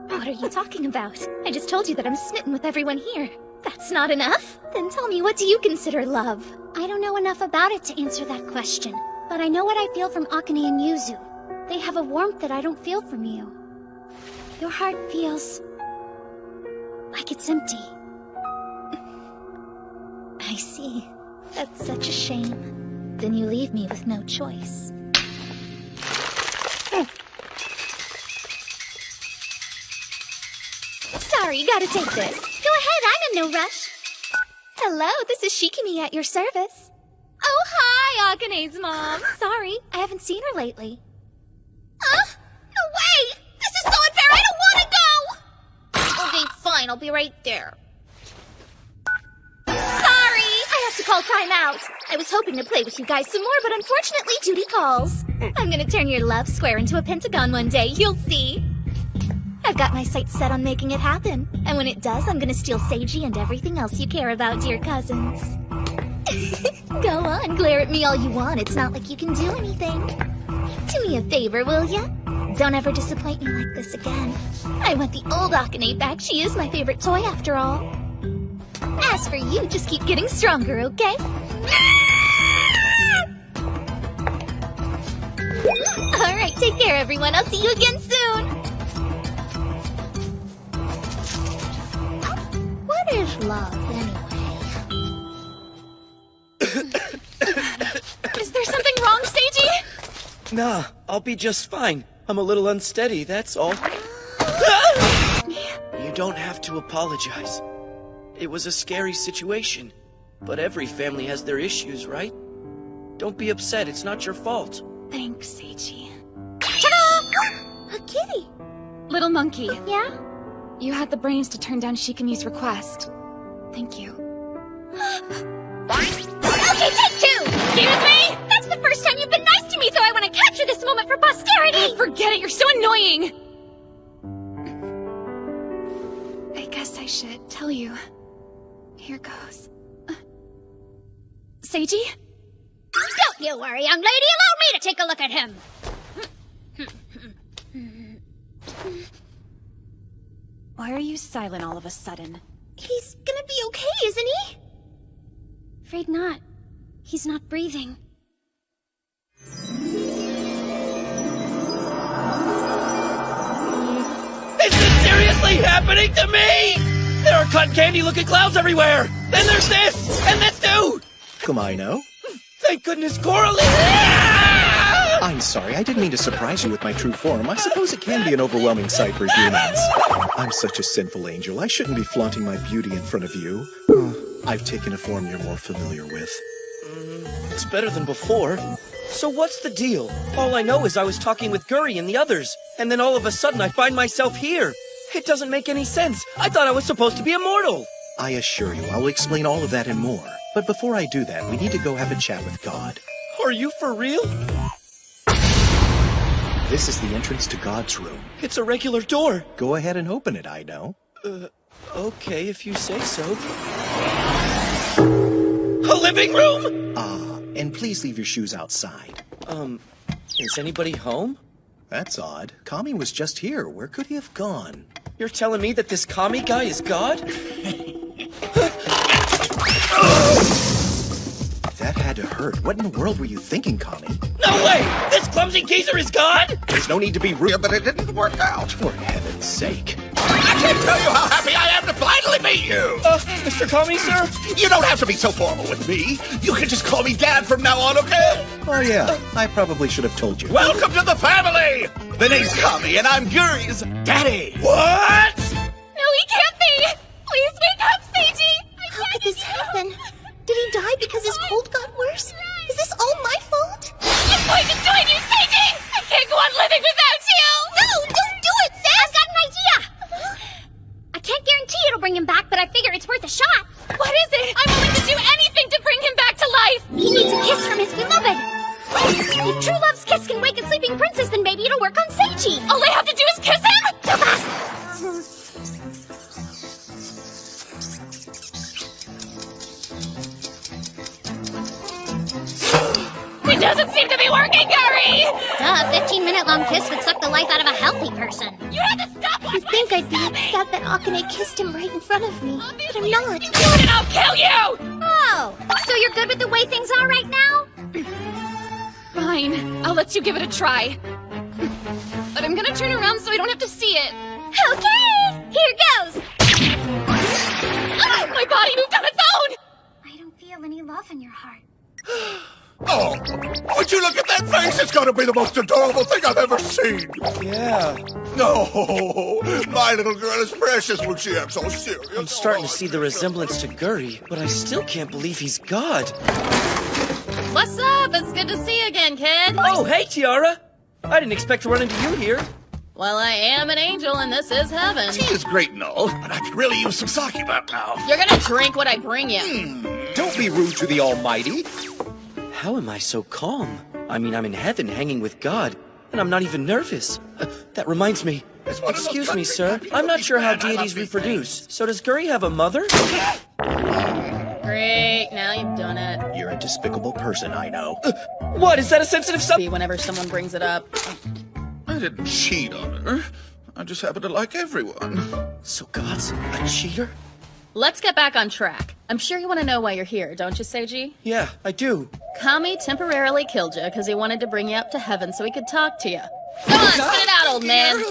What are you talking about? I just told you that I'm smitten with everyone here. That's not enough? Then tell me, what do you consider love? I don't know enough about it to answer that question, but I know what I feel from Akane and Yuzu. They have a warmth that I don't feel from you. Your heart feels like it's empty. I see. That's such a shame. Then you leave me with no choice. Sorry, gotta take this. Go ahead, I'm in no rush. Hello, this is Shikimi at your service. Oh, hi, Akane's mom. Sorry, I haven't seen her lately. No way! This is so unfair, I don't want to go! Okay, fine. fine. I'll be right there. Sorry! I have to call time out. I was hoping to play with you guys some more, but unfortunately duty calls. I'm gonna turn your love square into a pentagon one day, you'll see. I've got my sights set on making it happen. And when it does, I'm gonna steal Seiji and everything else you care about, dear cousins. Go on, glare at me all you want. It's not like you can do anything. Do me a favor, will ya? Don't ever disappoint me like this again. I want the old Akane back. She is my favorite toy after all. As for you, just keep getting stronger, okay? Alright, take care, everyone. I'll see you again soon. What is love, anyway? Is there something wrong, Seiji? Nah, I'll be just fine. I'm a little unsteady, that's all. You don't have to apologize. It was a scary situation. But every family has their issues, right? Don't be upset, it's not your fault. Thanks, Seiji. A kitty. Little monkey. Yeah? You had the brains to turn down Shikami's request. Thank you. Okay, take two! Excuse me? That's the first time you've been nice to me, so I want to capture this moment for posterity! Forget it, you're so annoying! I guess I should tell you. Here goes. Seiji? Don't you worry, young lady. Allow me to take a look at him. Why are you silent all of a sudden? He's gonna be okay, isn't he? Afraid not. He's not breathing. Is this seriously happening to me? There are cotton candy looking clouds everywhere! Then there's this! And this too! Kumaino? Thank goodness Coralie! I'm sorry, I didn't mean to surprise you with my true form. I suppose it can be an overwhelming sight for humans. I'm such a sinful angel. I shouldn't be flaunting my beauty in front of you. I've taken a form you're more familiar with. It's better than before. So what's the deal? All I know is I was talking with Guri and the others, and then all of a sudden I find myself here. It doesn't make any sense. I thought I was supposed to be immortal. I assure you, I will explain all of that and more. But before I do that, we need to go have a chat with God. Are you for real? This is the entrance to God's room. It's a regular door. Go ahead and open it, I know. Okay, if you say so. A living room? And please leave your shoes outside. Is anybody home? That's odd. Kami was just here. Where could he have gone? You're telling me that this Kami guy is God? That had to hurt. What in the world were you thinking, Kami? No way! This clumsy geezer is God? There's no need to be rude, but it didn't work out. For heaven's sake. I can't tell you how happy I am to finally meet you! Mr. Kami, sir? You don't have to be so formal with me. You can just call me Dad from now on, okay? Oh, yeah. I probably should have told you. Welcome to the family! The name's Kami, and I'm Guri's daddy. What? No, he can't be! Please wake up, Seiji! How could this happen? Did he die because his cold got worse? Is this all my fault? I'm going to join you, Seiji! I can't go on living without you! No, don't do it, sis! I've got an idea! I can't guarantee it'll bring him back, but I figure it's worth a shot. What is it? I'm willing to do anything to bring him back to life! He needs a kiss from his beloved! If true love's kiss can wake a sleeping princess, then maybe it'll work on Seiji! All I have to do is kiss him? So fast! It doesn't seem to be working, Guri! Duh, 15-minute-long kiss would suck the life out of a healthy person. You had to stop You think I'd be upset that Akane kissed him right in front of me, but I'm not. You do it and I'll kill you! Oh, so you're good with the way things are right now? Fine, I'll let you give it a try. But I'm gonna turn around so I don't have to see it. Okay, here goes. Ah, my body moved on its own! I don't feel any love in your heart. Oh, would you look at that face? It's gotta be the most adorable thing I've ever seen. Yeah. No, my little girl is precious when she acts so serious. I'm starting to see the resemblance to Guri, but I still can't believe he's God. What's up? It's good to see you again, kid. Oh, hey, Tiara. I didn't expect to run into you here. Well, I am an angel and this is heaven. Tea is great and all, but I could really use some sake about now. You're gonna drink what I bring you. Don't be rude to the Almighty. How am I so calm? I mean, I'm in heaven hanging with God, and I'm not even nervous. That reminds me. Excuse me, sir. I'm not sure how deities reproduce. So does Guri have a mother? Great, now you've done it. You're a despicable person, I know. What? Is that a sensitive subject? Whenever someone brings it up. I didn't cheat on her. I just happen to like everyone. So God's a cheater? Let's get back on track. I'm sure you want to know why you're here, don't you, Seiji? Yeah, I do. Kami temporarily killed you because he wanted to bring you up to heaven so he could talk to you. Come on, spit it out, old man.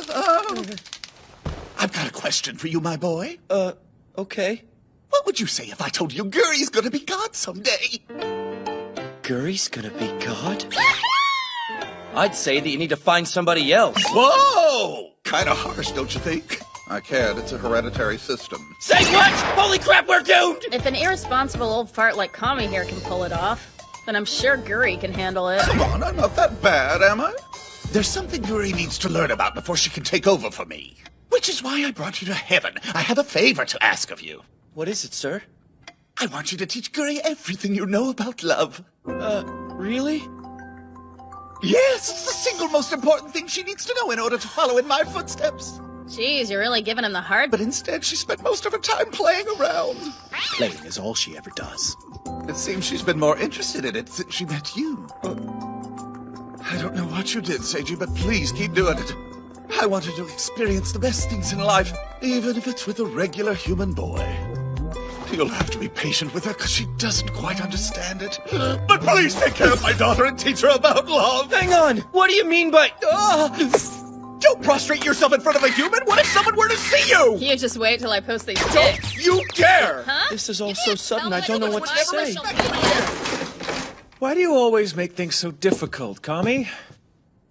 I've got a question for you, my boy. Okay. What would you say if I told you Guri's gonna be God someday? Guri's gonna be God? I'd say that you need to find somebody else. Whoa! Kinda harsh, don't you think? I can't. It's a hereditary system. Say what? Holy crap, we're doomed! If an irresponsible old fart like Kami here can pull it off, then I'm sure Guri can handle it. Come on, I'm not that bad, am I? There's something Guri needs to learn about before she can take over for me. Which is why I brought you to heaven. I have a favor to ask of you. What is it, sir? I want you to teach Guri everything you know about love. Really? Yes, it's the single most important thing she needs to know in order to follow in my footsteps. Jeez, you're really giving him the hard... But instead, she spent most of her time playing around. Playing is all she ever does. It seems she's been more interested in it since she met you. I don't know what you did, Seiji, but please keep doing it. I want her to experience the best things in life, even if it's with a regular human boy. You'll have to be patient with her, because she doesn't quite understand it. But please take care of my daughter and teach her about love! Hang on! What do you mean by... Don't prostrate yourself in front of a human! What if someone were to see you? You just wait till I post these pics. You dare! Huh? This is all so sudden, I don't know what to say. Why do you always make things so difficult, Kami?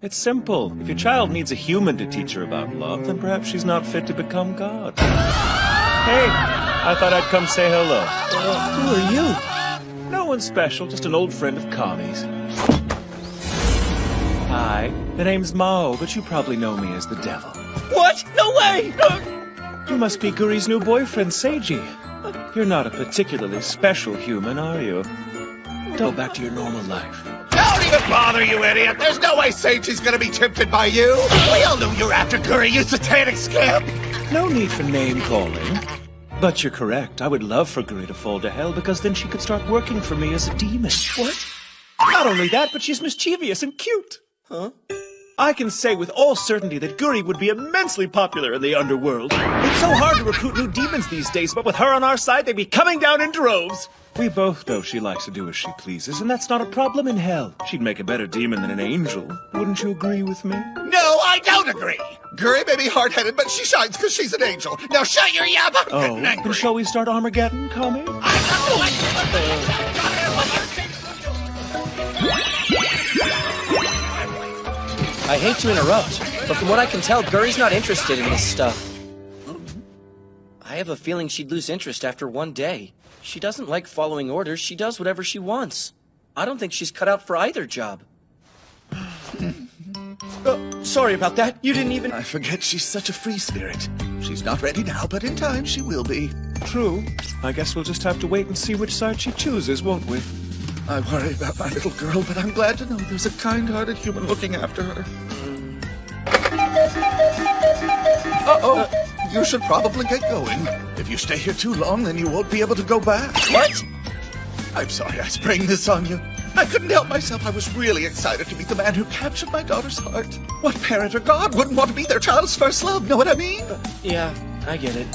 It's simple. If your child needs a human to teach her about love, then perhaps she's not fit to become God. Hey, I thought I'd come say hello. Who are you? No one special, just an old friend of Kami's. Hi, the name's Mao, but you probably know me as the Devil. What? No way! You must be Guri's new boyfriend, Seiji. You're not a particularly special human, are you? Go back to your normal life. Don't even bother, you idiot! There's no way Seiji's gonna be tempted by you! We all knew you're after Guri, you satanic scamp! No need for name-calling. But you're correct. I would love for Guri to fall to hell, because then she could start working for me as a demon. What? Not only that, but she's mischievous and cute. Huh? I can say with all certainty that Guri would be immensely popular in the underworld. It's so hard to recruit new demons these days, but with her on our side, they'd be coming down in droves. We both know she likes to do as she pleases, and that's not a problem in hell. She'd make a better demon than an angel. Wouldn't you agree with me? No, I don't agree! Guri may be hard-headed, but she shines because she's an angel. Now shut your yap! I'm getting angry. Then shall we start Armageddon, Kami? I hate to interrupt, but from what I can tell, Guri's not interested in this stuff. I have a feeling she'd lose interest after one day. She doesn't like following orders, she does whatever she wants. I don't think she's cut out for either job. Sorry about that, you didn't even... I forget she's such a free spirit. She's not ready now, but in time she will be. True. I guess we'll just have to wait and see which side she chooses, won't we? I worry about my little girl, but I'm glad to know there's a kind-hearted human looking after her. Uh-oh! You should probably get going. If you stay here too long, then you won't be able to go back. What? I'm sorry I sprang this on you. I couldn't help myself. I was really excited to meet the man who captured my daughter's heart. What parent or God wouldn't want to be their child's first love? Know what I mean? Yeah, I get it.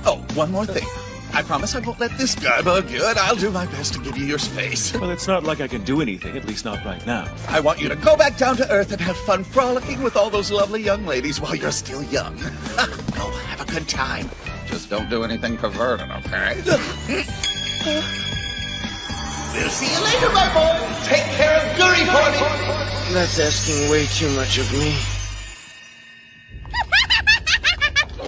Oh, one more thing. I promise I won't let this guy bug you, and I'll do my best to give you your space. Well, it's not like I can do anything, at least not right now. I want you to go back down to Earth and have fun frolicking with all those lovely young ladies while you're still young. Go have a good time. Just don't do anything perverted, okay? We'll see you later, my boy. Take care of Guri for me. That's asking way too much of me.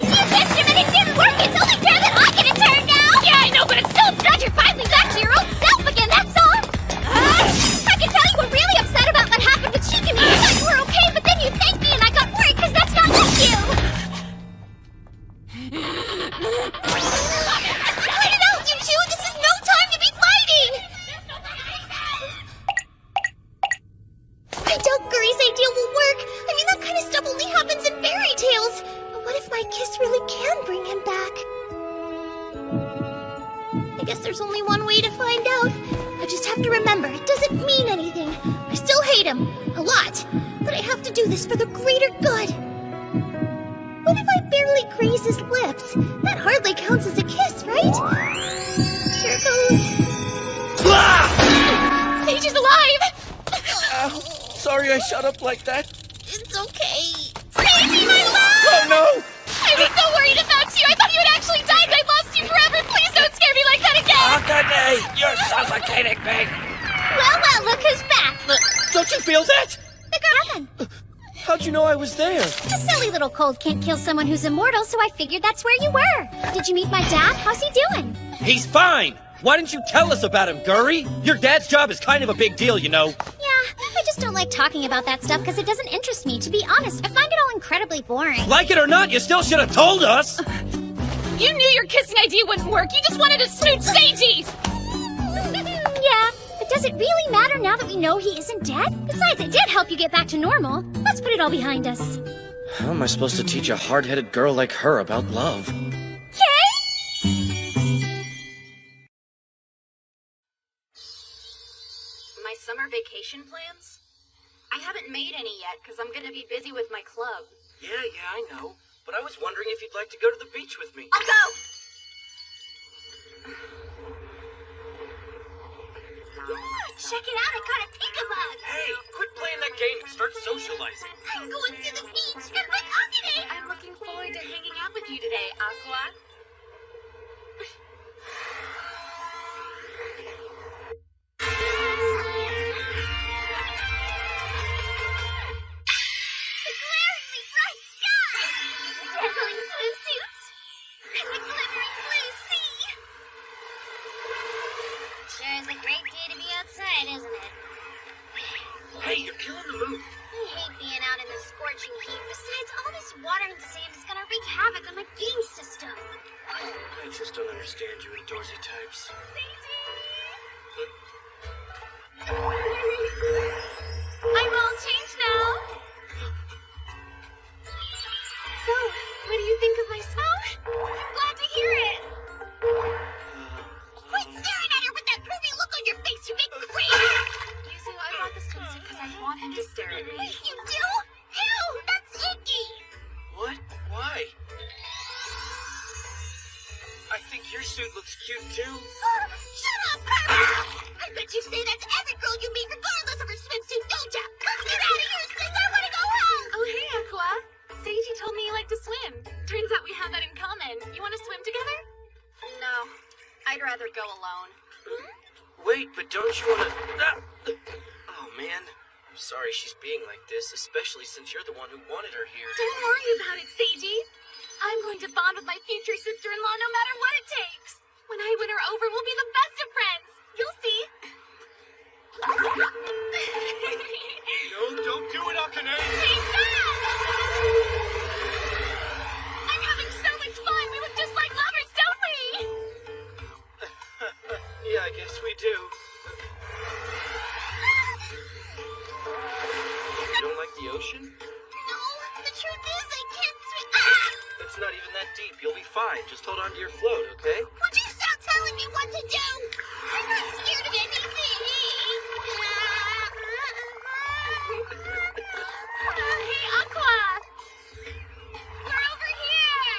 You bitched him and it didn't work. It's only fair that I get a turn now. Yeah, I know, but it's still good you're finally back to your own self again, that's all. I can tell you were really upset about what happened with Shikimi. You thought you were okay, but then you thanked me and I got worried because that's not like you. him. A lot. But I have to do this for the greater good. What if I barely graze his lips? That hardly counts as a kiss, right? Here goes. Sage is alive! Sorry I shut up like that. It's okay. Sagey, my love! Oh no! I was so worried about you! I thought you had actually died and I lost you forever! Please don't scare me like that again! Akane, you're suffocating me! Well, look who's back. Don't you feel that? The girl. How'd you know I was there? A silly little cold can't kill someone who's immortal, so I figured that's where you were. Did you meet my dad? How's he doing? He's fine! Why didn't you tell us about him, Guri? Your dad's job is kind of a big deal, you know. Yeah, I just don't like talking about that stuff because it doesn't interest me. To be honest, I find it all incredibly boring. Like it or not, you still should have told us! You knew your kissing idea wouldn't work! You just wanted to smooch Seiji! Yeah, but does it really matter now that we know he isn't dead? Besides, it did help you get back to normal. Let's put it all behind us. How am I supposed to teach a hard-headed girl like her about love? My summer vacation plans? I haven't made any yet because I'm gonna be busy with my club. Yeah, I know. But I was wondering if you'd like to go to the beach with me. I'll go! Check it out, I caught a peekaboo. Hey, quit playing that game and start socializing. I'm going to the beach with my Akane. I'm looking forward to hanging out with you today, Aqua. The glaringly bright sky. Sparkling blue suits. And the glittering blue sea. Sure is a great day to be outside, isn't it? Hey, you're killing the mood. I hate being out in the scorching heat. Besides, all this water and sand is gonna wreak havoc on my game system. I just don't understand you outdoorsy types. I'm all changed now. So, what do you think of my smoke? I'm glad to hear it. Quit staring at her with that pervy look on your face, you big creep! Yuzu, I bought the swimsuit because I want him to stare at me. You do? Ew, that's icky! What? Why? I think your suit looks cute too. Shut up, pervy! I bet you say that to every girl you meet regardless of her swimsuit, don't ya? Let's get out of here, sis! I wanna go home! Oh, hey, Aqua. Seiji told me you like to swim. Turns out we have that in common. You want to swim together? No. I'd rather go alone. Wait, but don't you wanna... Oh, man. I'm sorry she's being like this, especially since you're the one who wanted her here. Don't worry about it, Seiji. I'm going to bond with my future sister-in-law no matter what it takes. When I win her over, we'll be the best of friends. You'll see. No, don't do it, Akane! I'm having so much fun. We look just like lovers, don't we? Yeah, I guess we do. You don't like the ocean? No, the truth is I can't swim. It's not even that deep. You'll be fine. Just hold on to your float, okay? Would you stop telling me what to do? I'm not scared of anything. Hey, Aqua! We're over here!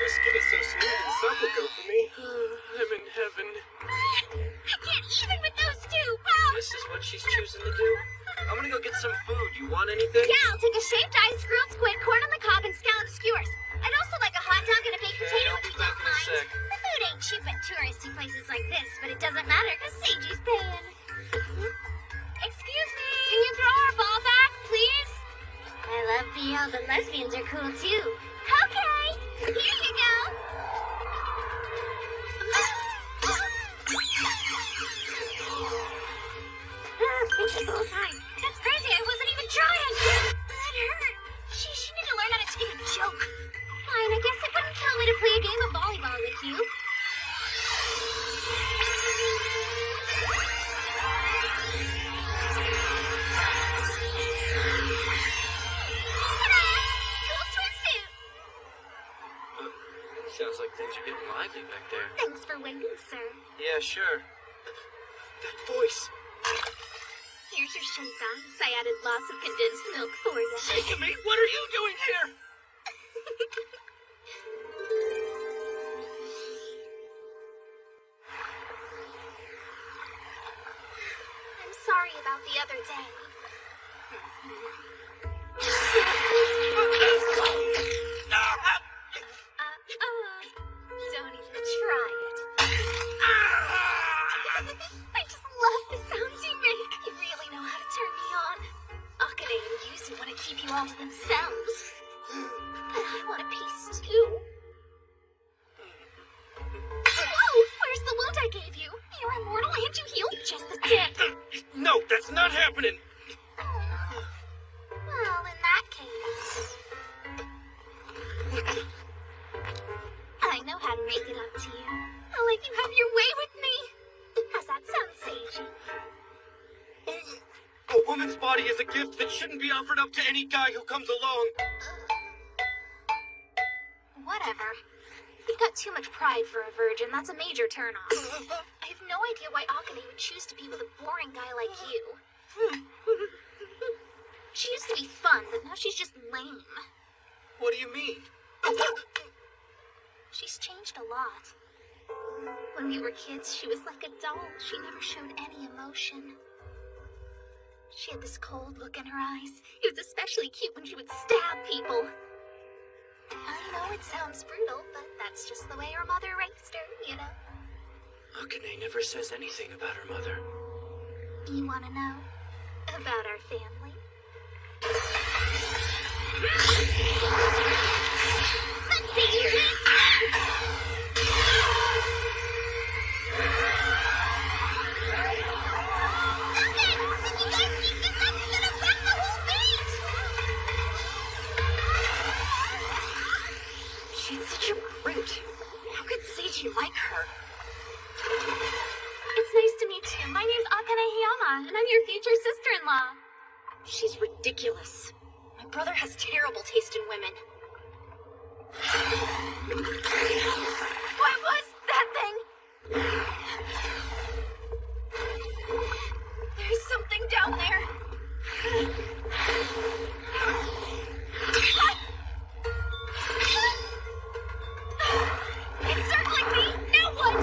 Your skin is so smooth and supple, go for me. I'm in heaven. I can't even with those two. This is what she's choosing to do? I'm gonna go get some food. You want anything? Yeah, I'll take a shaved ice, grilled squid, corn on the cob, and scallop skewers. I'd also like a hot dog and a baked potato if you don't mind. The food ain't cheap at touristy places like this, but it doesn't matter because Seiji's paying. Excuse me! Can you throw our ball back, please? I love BL, but lesbians are cool too. Okay, here you go. It's a bullseye. That's crazy. I wasn't even trying. That hurt. She need to learn how to take a joke. Fine, I guess it wouldn't kill me to play a game of volleyball with you. Sounds like things are getting lively back there. Thanks for waiting, sir. Yeah, sure. That voice. Here's your shake ice. I added lots of condensed milk for you. Shake-a-me, what are you doing here? I'm sorry about the other day. Don't even try it. I just love the sounds you make. You really know how to turn me on. Akane and Yuzu want to keep you all to themselves. But I want a piece too. Whoa! Where's the wound I gave you? You're immortal and you healed just the tip. No, that's not happening. Well, in that case... I know how to make it up to you. I'll let you have your way with me. How's that sound, Seiji? A woman's body is a gift that shouldn't be offered up to any guy who comes along. Whatever. You've got too much pride for a virgin. That's a major turnoff. I have no idea why Akane would choose to be with a boring guy like you. She used to be fun, but now she's just lame. What do you mean? She's changed a lot. When we were kids, she was like a doll. She never showed any emotion. She had this cold look in her eyes. It was especially cute when she would stab people. I know it sounds brutal, but that's just the way her mother raised her, you know? Akane never says anything about her mother. You want to know about our family? Let's see you win! She's such a brute. How could Seiji like her? It's nice to meet you. My name's Akane Hiyama, and I'm your future sister-in-law. She's ridiculous. My brother has terrible taste in women. What was that thing? There's something down there. It's circling me! Now what?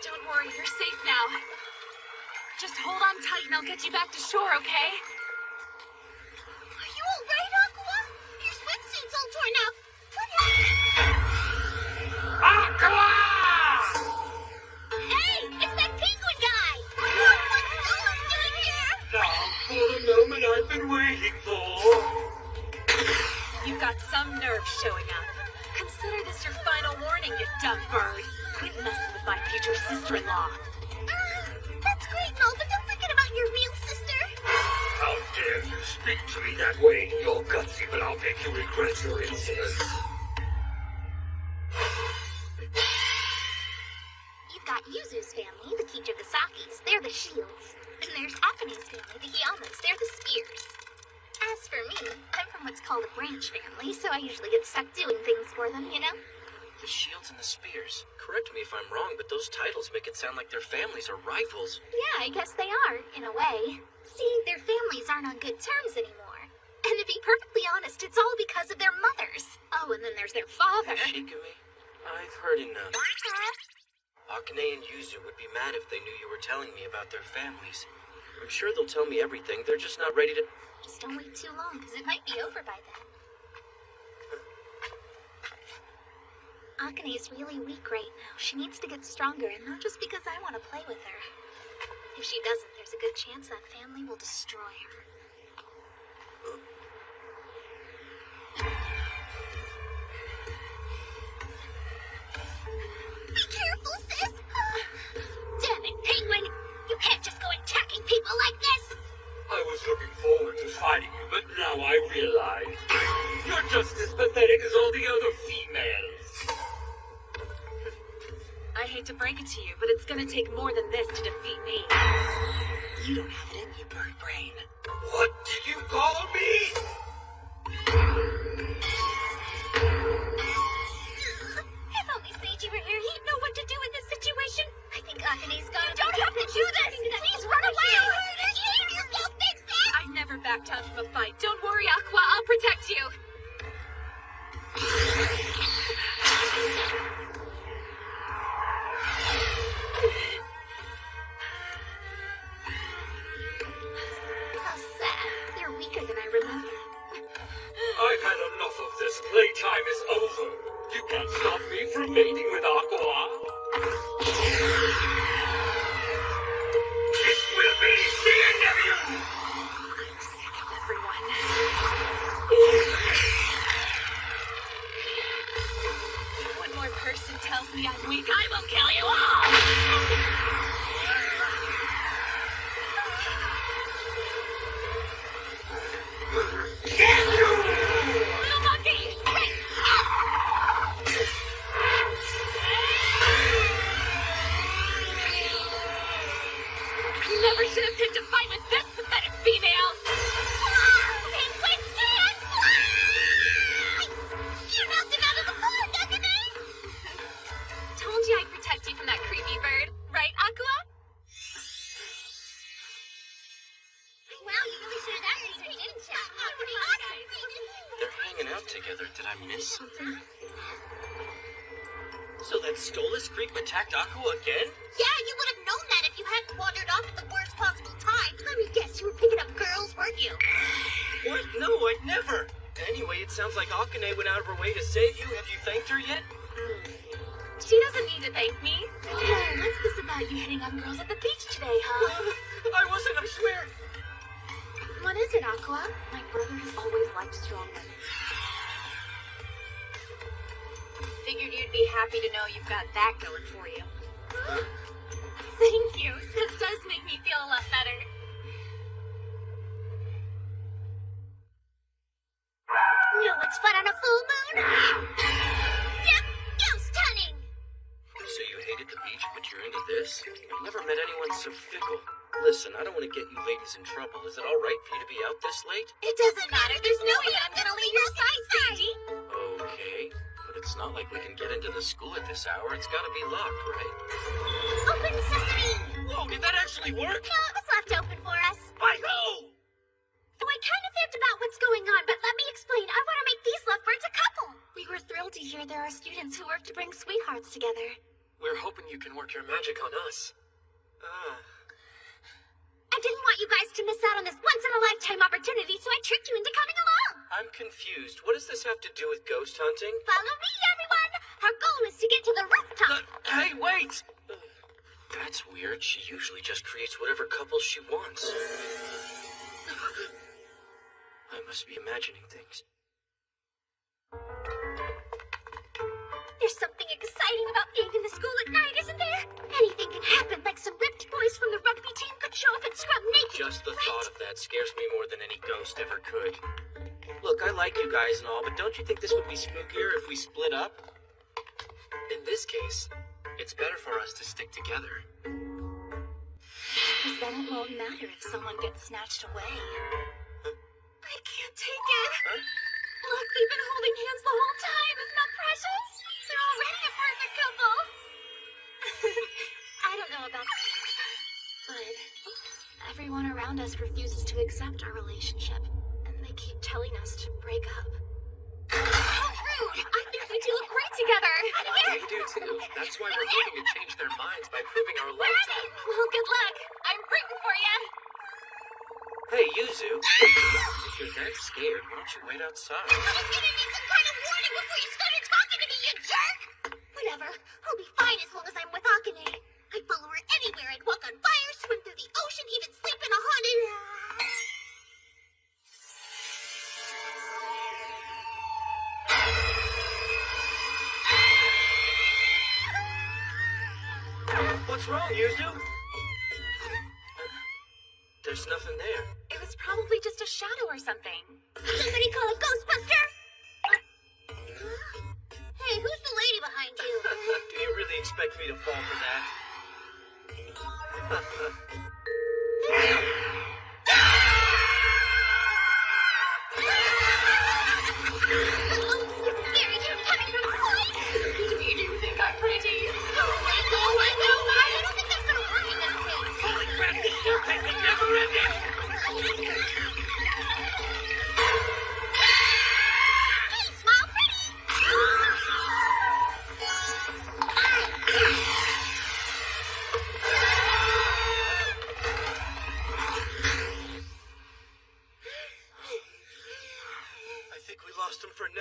Don't worry, you're safe now. Just hold on tight and I'll get you back to shore, okay? Are you alright, Aqua? Your swimsuit's all torn up. Aqua! Hey, it's that penguin guy! What's doing here? Now for the moment I've been waiting for. You've got some nerve showing up. Consider this your final warning, you dumb bird. Quit messing with my future sister-in-law. That's great and all, but don't forget about your real sister. How dare you speak to me that way? You're gutsy, but I'll make you regret your insolence. You've got Yuzu's family, the Kichigasakis. They're the shields. And there's Akane's family, the Hiyamas. They're the spears. As for me, I'm from what's called a branch family, so I usually get stuck doing things for them, you know? The shields and the spears. Correct me if I'm wrong, but those titles make it sound like their families are rivals. Yeah, I guess they are, in a way. See, their families aren't on good terms anymore. And to be perfectly honest, it's all because of their mothers. Oh, and then there's their father. Shikami, I've heard enough. Akane and Yuzu would be mad if they knew you were telling me about their families. I'm sure they'll tell me everything, they're just not ready to... Just don't wait too long, because it might be over by then. Akane is really weak right now. She needs to get stronger, and not just because I want to play with her. If she doesn't, there's a good chance that family will destroy her. Be careful, sis! Damn it, Penguin! You can't just go attacking people like this! I was looking forward to fighting you, but now I realize you're just as pathetic as all the other females. I hate to break it to you, but but it's gonna take more than this to defeat me. You don't have it in you, bird brain. What did you call me? If only Seiji were here, he'd know what to do in this situation. I think Akane's gonna— You don't have to do this! Please run away! You'll fix it! I've never backed out of a fight. Don't worry, Aqua, I'll protect you. How sad. You're weaker than I remember. I've had enough of this. Playtime is over. You can't stop me from mating with Aqua. This will be the end of you! I'm sick of everyone. If one more person tells me I'm weak, I will kill you all! Little monkey! Never should have picked a fight with this pathetic female! Penguin can fly! You knocked him out of the park, Akane! Told you I'd protect you from that creepy bird. Right, Aqua? Wow, you really should have done this, didn't you? Pretty awesome! They're hanging out together. Did I miss something? So that Stolas Creep attacked Aqua again? Yeah, you would have known that if you hadn't wandered off at the worst possible time. Let me guess, you were picking up girls, weren't you? What? No, I'd never. Anyway, it sounds like Akane went out of her way to save you. Have you thanked her yet? She doesn't need to thank me. No, what's this about you hitting on girls at the beach today, huh? I wasn't, I swear. What is it, Aqua? My brother has always liked strong women. Figured you'd be happy to know you've got that going for you. Thank you. This does make me feel a lot better. Know what's fun on a full moon? Yep, ghost hunting! So you hated the beach, but you're into this? I've never met anyone so fickle. Listen, I don't want to get you ladies in trouble. Is it all right for you to be out this late? It doesn't matter. There's no way I'm gonna leave your side, Seiji! Okay, but it's not like we can get into the school at this hour. It's gotta be locked, right? Open sesame! Whoa, did that actually work? No, it was left open for us. By who? So I kind of fibbed about what's going on, but let me explain. I want to make these lovebirds a couple. We were thrilled to hear there are students who work to bring sweethearts together. We're hoping you can work your magic on us. I didn't want you guys to miss out on this once-in-a-lifetime opportunity, so I tricked you into coming along. I'm confused. What does this have to do with ghost hunting? Follow me, everyone. Our goal is to get to the rooftop. Hey, wait! That's weird. She usually just creates whatever couples she wants. I must be imagining things. There's something exciting about being in the school at night, isn't there? Anything can happen, like some ripped boys from the rugby team could show up and scrub naked. Just the thought of that scares me more than any ghost ever could. Look, I like you guys and all, but don't you think this would be spookier if we split up? In this case, it's better for us to stick together. Because then it won't matter if someone gets snatched away. I can't take it. Look, they've been holding hands the whole time. Isn't that precious? They're already a perfect couple. I don't know about that, but everyone around us refuses to accept our relationship, and they keep telling us to break up. How rude! I think we two look great together. We do too. That's why we're hoping to change their minds by proving our lifetime. Well, good luck. I'm rooting for you. Hey, Yuzu. If you're that scared, why don't you wait outside? I was gonna need some kind of warning before you started talking to me, you jerk! Whatever. I'll be fine as long as I'm with Akane. I'd follow her anywhere. I'd walk on fire, swim through the ocean, even sleep in a haunted... What's wrong, Yuzu? There's nothing there. It was probably just a shadow or something. Somebody call a Ghostbuster! Hey, who's the lady behind you? Do you really expect me to fall for that?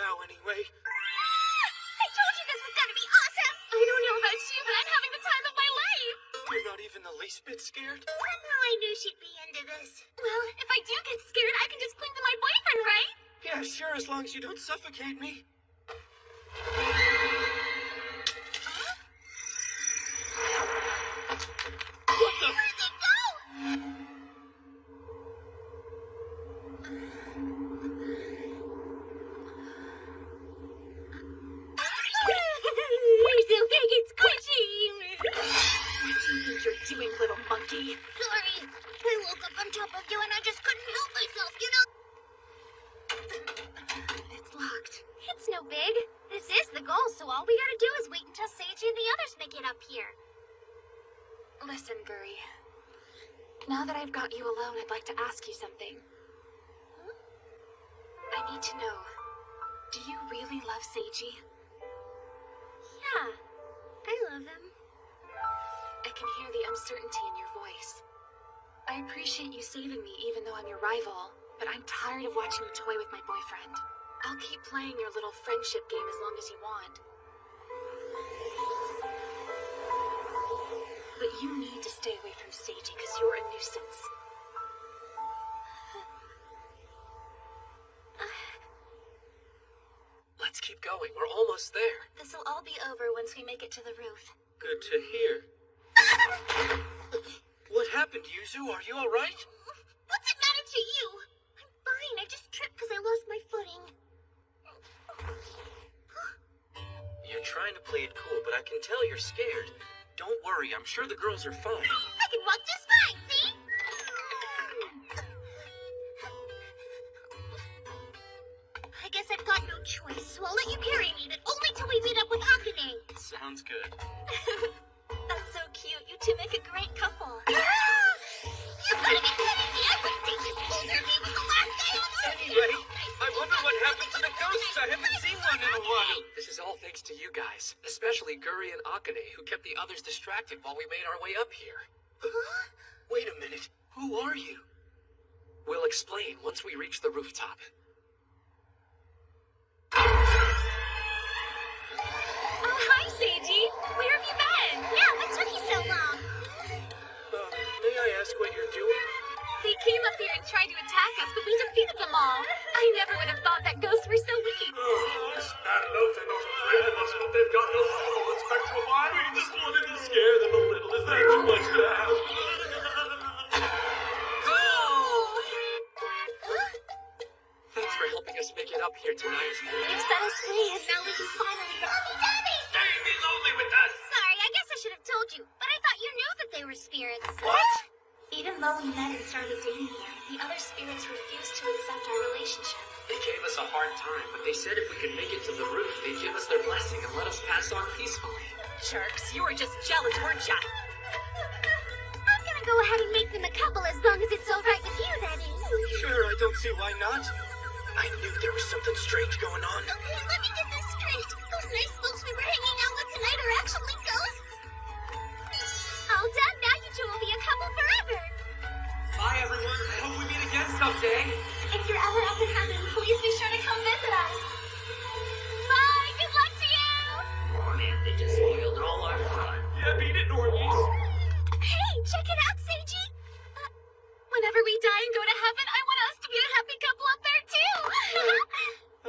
now, anyway. I told you this was gonna be awesome! I don't know about you, but I'm having the time of my life! You're not even the least bit scared? Somehow I knew she'd be into this. Well, if I do get scared, I can just cling to my boyfriend, right? Yeah, sure, as long as you don't suffocate me. What the? Where'd they go? You're so big, it's squishy! What do you think you're doing, little monkey? Sorry. I woke up on top of you and I just couldn't help myself, you know? It's locked. It's no big. This is the goal, so all we gotta do is wait until Seiji and the others make it up here. Listen, Guri. Now that I've got you alone, I'd like to ask you something. I need to know, do you really love Seiji? Yeah, I love him. I can hear the uncertainty in your voice. I appreciate you saving me even though I'm your rival, but I'm tired of watching you toy with my boyfriend. I'll keep playing your little friendship game as long as you want. But you need to stay away from Seiji because you're a nuisance. Let's keep going. We're almost there. This'll all be over once we make it to the roof. Good to hear. What happened, Yuzu? Are you alright? What's it matter to you? I'm fine. I just tripped because I lost my footing. You're trying to play it cool, but I can tell you're scared. Don't worry, I'm sure the girls are fine. I can walk just fine, see? I guess I've got no choice, so I'll let you carry me, but only till we meet up with Akane. Sounds good. That's so cute. You two make a great couple. You're gonna be kidding me! I wouldn't think this loser me was the last guy on Earth! Anyway, I wonder what happened to the ghosts. I haven't seen one in a while. This is all thanks to you guys, especially Guri and Akane, who kept the others distracted while we made our way up here. Wait a minute. Who are you? We'll explain once we reach the rooftop. Oh, hi, Seiji! Where have you been? Yeah, what took you so long? May I ask what you're doing? They came up here and tried to attack us, but we defeated them all. I never would have thought that ghosts were so weak. It's bad enough they're not afraid of us, but they've got no full spectral eye. We just wanted to scare them a little. Is that too much to ask? Thanks for helping us make it up here tonight. You set us free, and now we can finally go. Mommy! Stay be lonely with us! Sorry, I guess I should have told you, but I thought you knew that they were spirits. What? Even though we met and started dating here, the other spirits refused to accept our relationship. They gave us a hard time, but they said if we could make it to the roof, they'd give us their blessing and let us pass on peacefully. Jerks, you were just jealous, weren't ya? I'm gonna go ahead and make them a couple as long as it's alright with you, that is. Sure, I don't see why not. I knew there was something strange going on. Okay, let me get this straight. Those nice folks we were hanging out with tonight are actually ghosts? All done, now you two will be a couple forever. Bye, everyone. I hope we meet again someday. If you're ever up in heaven, please be sure to come visit us. Bye, good luck to you! Oh, man, they just spoiled all our fun. Yeah, beat it, normies. Hey, check it out, Seiji! Whenever we die and go to heaven, I want us to be a happy couple up there, too!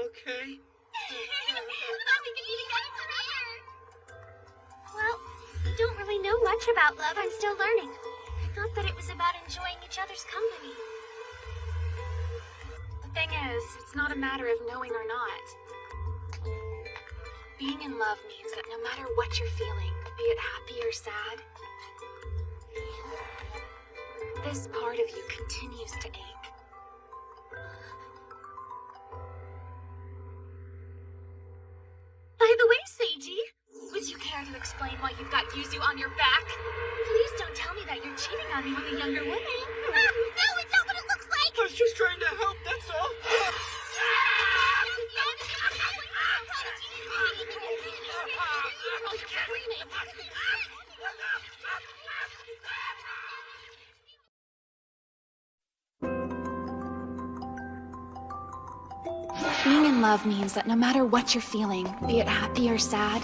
Okay. Thought we could be together forever! Well, I don't really know much about love. I'm still learning. I thought that it was about enjoying each other's company. The thing is, it's not a matter of knowing or not. Being in love means that no matter what you're feeling, be it happy or sad, this part of you continues to ache. By the way, Seiji, would you care to explain why you've got Yuzu on your back? Please don't tell me that you're cheating on me with a younger woman. No, it's not what it looks like! I was just trying to help, that's all. Being in love means that no matter what you're feeling, be it happy or sad,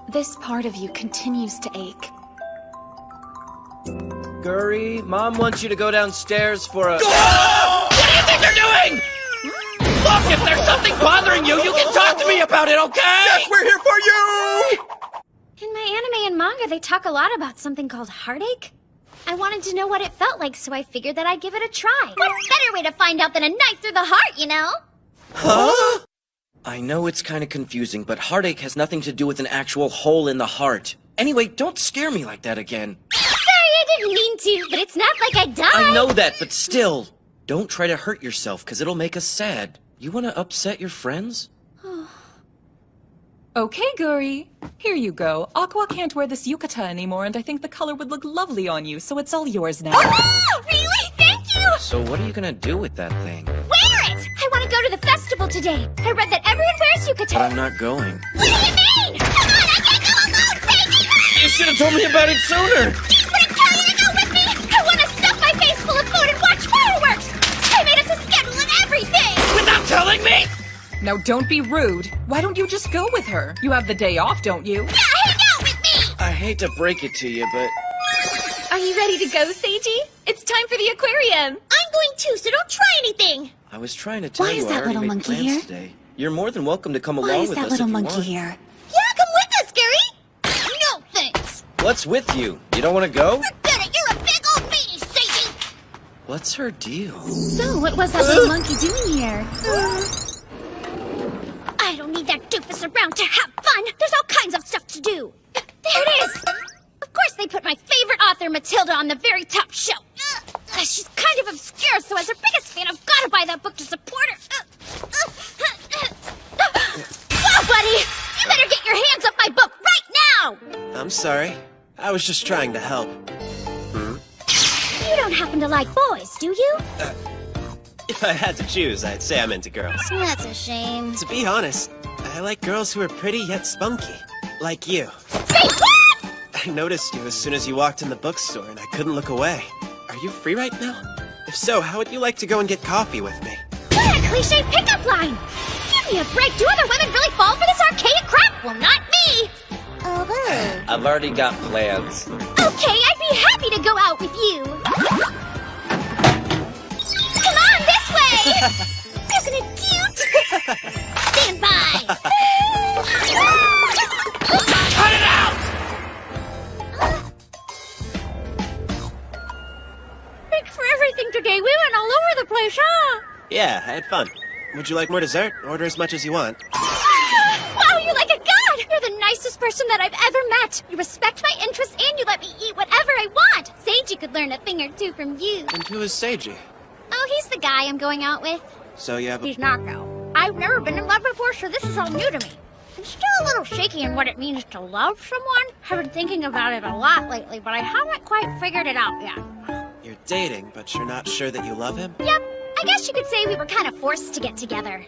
this part of you continues to ache. Guri, Mom wants you to go downstairs for a... What do you think they're doing? Look, if there's something bothering you, you can talk to me about it, okay? Yes, we're here for you! In my anime and manga, they talk a lot about something called heartache. I wanted to know what it felt like, so I figured that I'd give it a try. What better way to find out than a knife through the heart, you know? Huh? I know it's kind of confusing, but heartache has nothing to do with an actual hole in the heart. Anyway, don't scare me like that again. Sorry, I didn't mean to, but it's not like I died. I know that, but still, don't try to hurt yourself, because it'll make us sad. You want to upset your friends? Okay, Guri. Here you go. Aqua can't wear this yukata anymore, and I think the color would look lovely on you, so it's all yours now. Oh, really? Thank you! So what are you gonna do with that thing? Wear it! I want to go to the festival today. I read that everyone wears But yukata. I'm not going. What do you mean? Come on, I can't go alone, baby! You should have told me about it sooner! Please wouldn't tell you to go with me! I want to stuff my face full of food and watch fireworks! I made us a schedule and everything! Without telling me? Now don't be rude. Why don't you just go with her? You have the day off, don't you? Yeah, hang out with me! I hate to break it to you, but... Are you ready to go, Seiji? It's time for the aquarium. I'm going too, so don't try anything. I was trying to tell Why you is I that already little made monkey plans here? today. You're more than welcome to come Why along is with that us little if you monkey want. here? Yeah, come with us, Gary. No, thanks. What's with you? You don't want to go? Forget it, you're a big old meanie, Seiji. What's her deal? So, what was that little monkey doing here? I don't need that doofus around to have fun. There's all kinds of stuff to do. There it is. Of course they put my favorite author, Matilda, on the very top shelf. She's kind of obscure, so as her biggest fan, I've got to buy that book to support her. Whoa, buddy! You better get your hands off my book right now! I'm sorry. I was just trying to help. You don't happen to like boys, do you? If I had to choose, I'd say I'm into girls. That's a shame. To be honest, I like girls who are pretty yet spunky. Like you. Say what? I noticed you as soon as you walked in the bookstore and I couldn't look away. Are you free right now? If so, how would you like to go and get coffee with me? What a cliche pickup line! Give me a break. Do other women really fall for this archaic crap? Well, not me. Oh. I've already got plans. Okay, I'd be happy to go out with you. Come on, this way! Isn't it cute? Stand by! Cut it out! Thanks for everything today. We went all over the place, huh? Yeah, I had fun. Would you like more dessert? Order as much as you want. Wow, you're like a god! You're the nicest person that I've ever met. You respect my interests and you let me eat whatever I want. Seiji could learn a thing or two from you. And who is Seiji? Oh, he's the guy I'm going out with. So you have a... He's not, though. I've never been in love before, so this is all new to me. I'm still a little shaky in what it means to love someone. I've been thinking about it a lot lately, but I haven't quite figured it out yet. You're dating, but you're not sure that you love him? Yep, I guess you could say we were kind of forced to get together.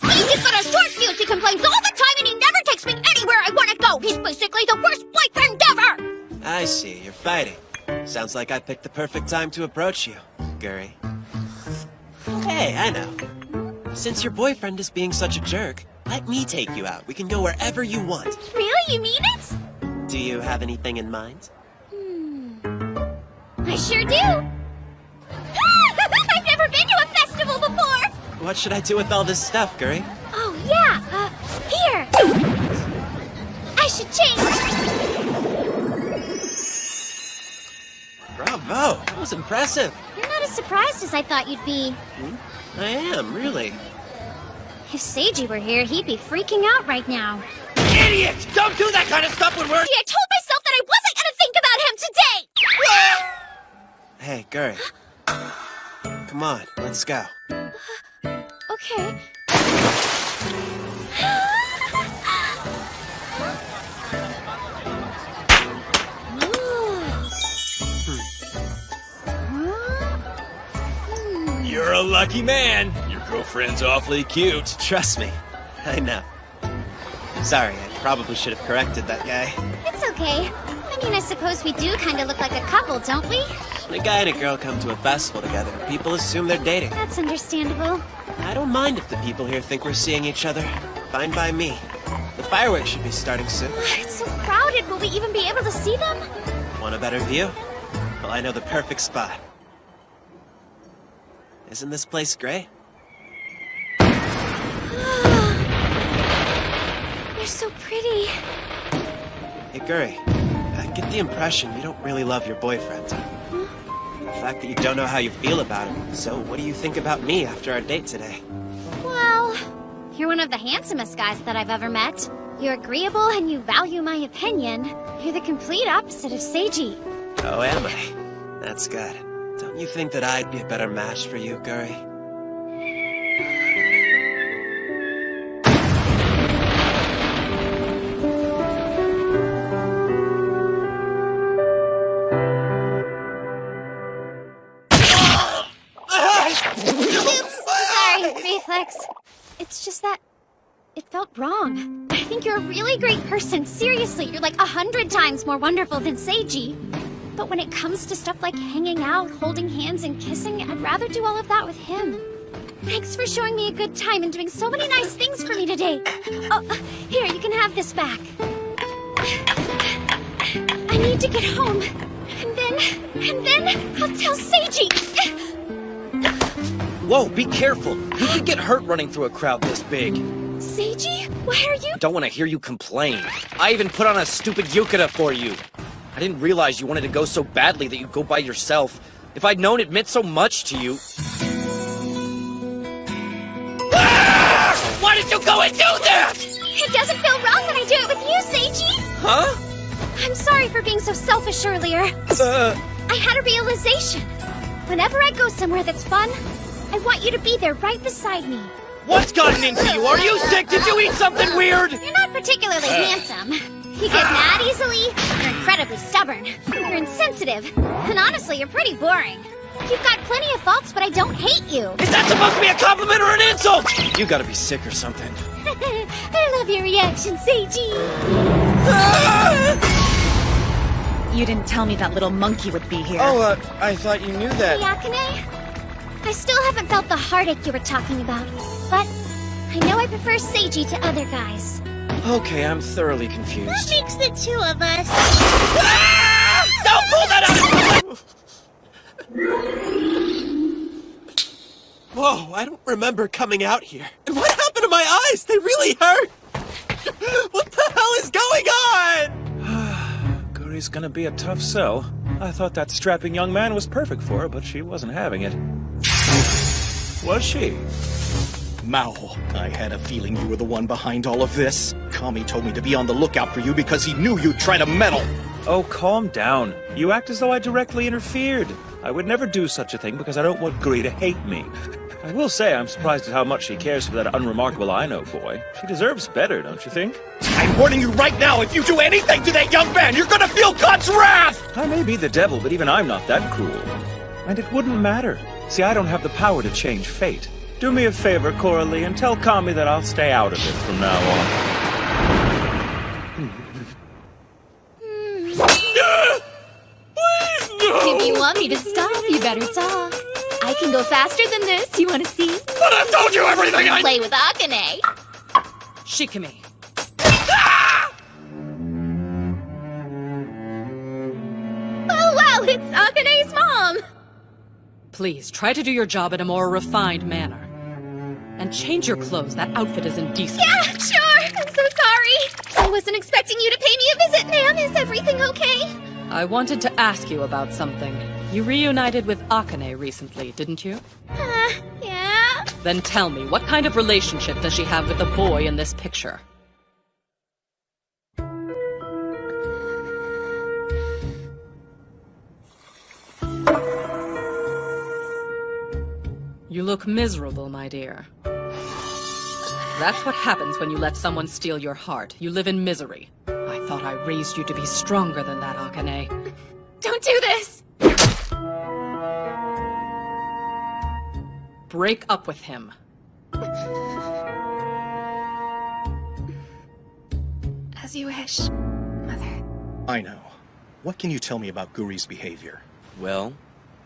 Seiji's got a short fuse. He complains all the time and he never takes me anywhere I want to go. He's basically the worst boyfriend ever. I see, you're fighting. Sounds like I picked the perfect time to approach you, Guri. Hey, I know. Since your boyfriend is being such a jerk, let me take you out. We can go wherever you want. Really? You mean it? Do you have anything in mind? I sure do. I've never been to a festival before. What should I do with all this stuff, Guri? Oh, yeah. Here. I should change. Bravo! That was impressive. You're not as surprised as I thought you'd be. I am, really. If Seiji were here, he'd be freaking out right now. Idiot! Don't do that kind of stuff when we're... See, I told myself that I wasn't gonna think about him today! Hey, Guri. Come on, let's go. Okay. You're a lucky man. Your girlfriend's awfully cute. Trust me, I know. Sorry, I probably should have corrected that guy. It's okay. I mean, I suppose we do kind of look like a couple, don't we? When a guy and a girl come to a festival together, people assume they're dating. That's understandable. I don't mind if the people here think we're seeing each other. Fine by me. The fireworks should be starting soon. It's so crowded. Will we even be able to see them? Want a better view? Well, I know the perfect spot. Isn't this place great? They're so pretty. Hey, Guri, I get the impression you don't really love your boyfriend. The fact that you don't know how you feel about him. So, what do you think about me after our date today? Well, you're one of the handsomest guys that I've ever met. You're agreeable and you value my opinion. You're the complete opposite of Seiji. Oh, am I? That's good. Don't you think that I'd be a better match for you, Guri? Sorry, reflex. It's just that it felt wrong. I think you're a really great person. Seriously, you're like 100 times more wonderful than Seiji. But when it comes to stuff like hanging out, holding hands, and kissing, I'd rather do all of that with him. Thanks for showing me a good time and doing so many nice things for me today. Oh, here, you can have this back. I need to get home. And then I'll tell Seiji. Whoa, be careful. You could get hurt running through a crowd this big. Seiji, why are you... I don't want to hear you complain. I even put on a stupid yukata for you. I didn't realize you wanted to go so badly that you'd go by yourself. If I'd known it meant so much to you... Ah! Why did you go and do that? It doesn't feel wrong that I do it with you, Seiji! Huh? I'm sorry for being so selfish earlier. I had a realization. Whenever I go somewhere that's fun, I want you to be there right beside me. What's gotten into you? Are you sick? Did you eat something weird? You're not particularly handsome. You get mad easily, you're incredibly stubborn, you're insensitive, and honestly, you're pretty boring. You've got plenty of faults, but I don't hate you. Is that supposed to be a compliment or an insult? You gotta be sick or something. I love your reaction, Seiji. You didn't tell me that little monkey would be here. Oh, I thought you knew that. Yakane, I still haven't felt the heartache you were talking about, but I know I prefer Seiji to other guys. Okay, I'm thoroughly confused. What makes the two of us? Ah! Don't pull that out! Whoa, I don't remember coming out here. And what happened to my eyes? They really hurt. What the hell is going on? Guri's gonna be a tough sell. I thought that strapping young man was perfect for her, but she wasn't having it. Was she? Mao, I had a feeling you were the one behind all of this. Kami told me to be on the lookout for you because he knew you'd try to meddle. Oh, calm down. You act as though I directly interfered. I would never do such a thing because I don't want Guri to hate me. I will say I'm surprised at how much she cares for that unremarkable Aino boy. She deserves better, don't you think? I'm warning you right now, if you do anything to that young man, you're gonna feel God's wrath! I may be the devil, but even I'm not that cruel. And it wouldn't matter. See, I don't have the power to change fate. Do me a favor, Coralie, and tell Kami that I'll stay out of it from now on. If you want me to stop, you better talk. I can go faster than this. You want to see? But I've told you everything I... Play with Akane. Shikimi. Oh, wow, it's Akane's mom. Please, try to do your job in a more refined manner. And change your clothes. That outfit is indecent. Yeah, sure. I'm so sorry. I wasn't expecting you to pay me a visit, ma'am. Is everything okay? I wanted to ask you about something. You reunited with Akane recently, didn't you? Yeah. Then tell me, what kind of relationship does she have with the boy in this picture? You look miserable, my dear. That's what happens when you let someone steal your heart. You live in misery. I thought I raised you to be stronger than that, Akane. Don't do this. Break up with him. As you wish, Mother. I know. What can you tell me about Guri's behavior? Well,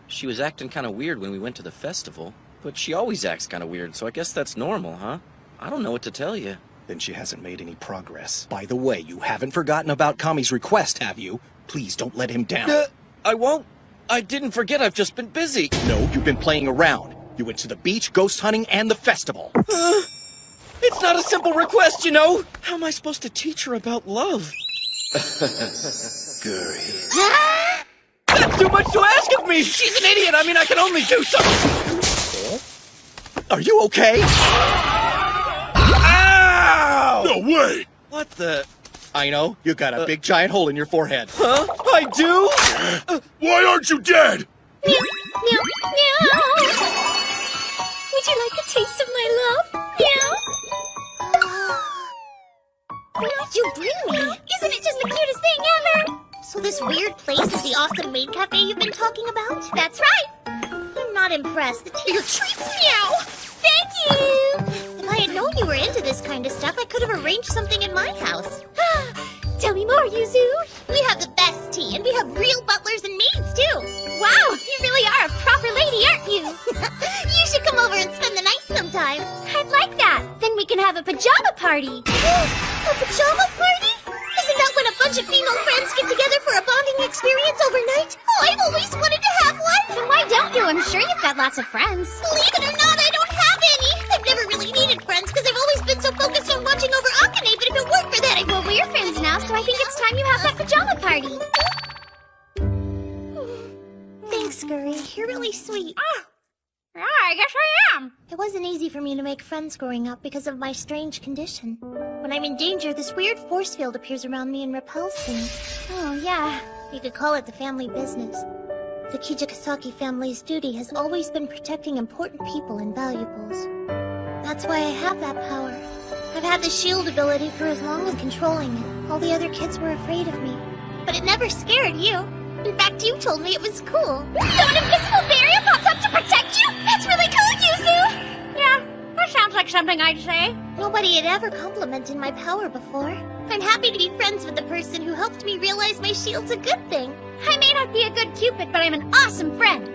She was acting kind of weird when we went to the festival. But she always acts kind of weird, so I guess that's normal, huh? I don't know what to tell you. Then she hasn't made any progress. By the way, you haven't forgotten about Kami's request, have you? Please don't let him down. I won't. I didn't forget, I've just been busy. No, you've been playing around. You went to the beach, ghost hunting, and the festival. It's not a simple request, you know. How am I supposed to teach her about love? Guri. That's too much to ask of me! She's an idiot! I mean, I can only do something! Are you okay? Ow! No way! What the... I know, you got a big giant hole in your forehead. Huh? I do? Why aren't you dead? Meow, meow, meow. Would you like a taste of my love? Meow. What did you bring me? Isn't it just the cutest thing ever? So this weird place is the awesome maid cafe you've been talking about? That's right. I'm not impressed. The tea treats Meow. Thank you. If I had known you were into this kind of stuff, I could have arranged something in my house. Tell me more, Yuzu. We have the best tea, and we have real butlers and maids, too. Wow, you really are a proper lady, aren't you? You should come over and spend the night sometime. I'd like that. Then we can have a pajama party. A pajama party? Isn't that when a bunch of female friends get together for a bonding experience overnight? Oh, I've always wanted to have one. Then why don't you? I'm sure you've got lots of friends. Believe it or not, I don't have any. I've never really needed friends because I've always been so focused on watching over Akane, but if it weren't for that, Well, we're friends now, so I think it's time you have that pajama party. Thanks, Guri. You're really sweet. Yeah, I guess I am. It wasn't easy for me to make friends growing up because of my strange condition. When I'm in danger, this weird force field appears around me and repels things. Oh, yeah. You could call it the family business. The Kijikasaki family's duty has always been protecting important people and valuables. That's why I have that power. I've had the shield ability for as long as controlling it. All the other kids were afraid of me. But it never scared you. In fact, you told me it was cool. So an invisible barrier pops up to protect you? That's really cool, Yuzu! Yeah, that sounds like something I'd say. Nobody had ever complimented my power before. I'm happy to be friends with the person who helped me realize my shield's a good thing. I may not be a good Cupid, but I'm an awesome friend.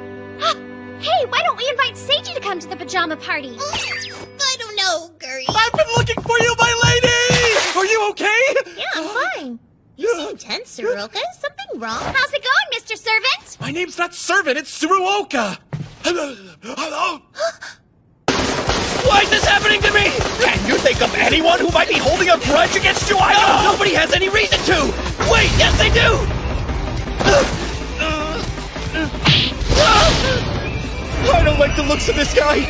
Hey, why don't we invite Seiji to come to the pajama party? I don't know, Guri. I've been looking for you, my lady! Are you okay? Yeah, I'm fine. You seem tense, Tsuruoka. Is something wrong? How's it going, Mr. Servant? My name's not Servant, it's Tsuruoka! Hello? Why is this happening to me? Can you think of anyone who might be holding a grudge against you? I don't. Nobody has any reason to! Wait, yes they do! I don't like the looks of this guy.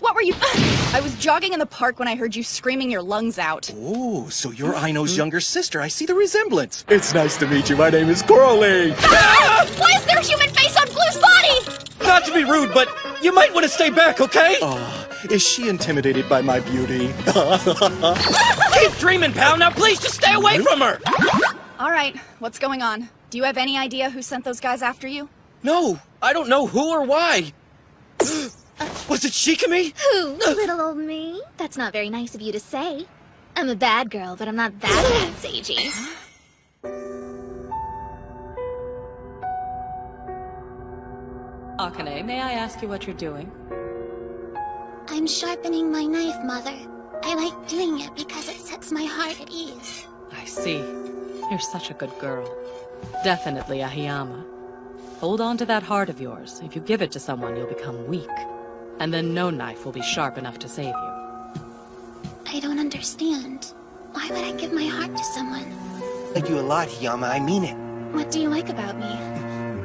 What were you? I was jogging in the park when I heard you screaming your lungs out. Oh, so you're Aino's younger sister. I see the resemblance. It's nice to meet you. My name is Coralie. Ah! Why is there a human face on Blue's body? Not to be rude, but you might want to stay back, okay? Oh, is she intimidated by my beauty? Keep dreaming, pal. Now please just stay away from her. All right, what's going on? Do you have any idea who sent those guys after you? No, I don't know who or why. Was it Shikami? Who? Little old me? That's not very nice of you to say. I'm a bad girl, but I'm not that bad, Seiji. Akane, may I ask you what you're doing? I'm sharpening my knife, Mother. I like doing it because it sets my heart at ease. I see. You're such a good girl. Definitely a Hiyama. Hold on to that heart of yours. If you give it to someone, you'll become weak. And then no knife will be sharp enough to save you. I don't understand. Why would I give my heart to someone? I do a lot, Hiyama. I mean it. What do you like about me?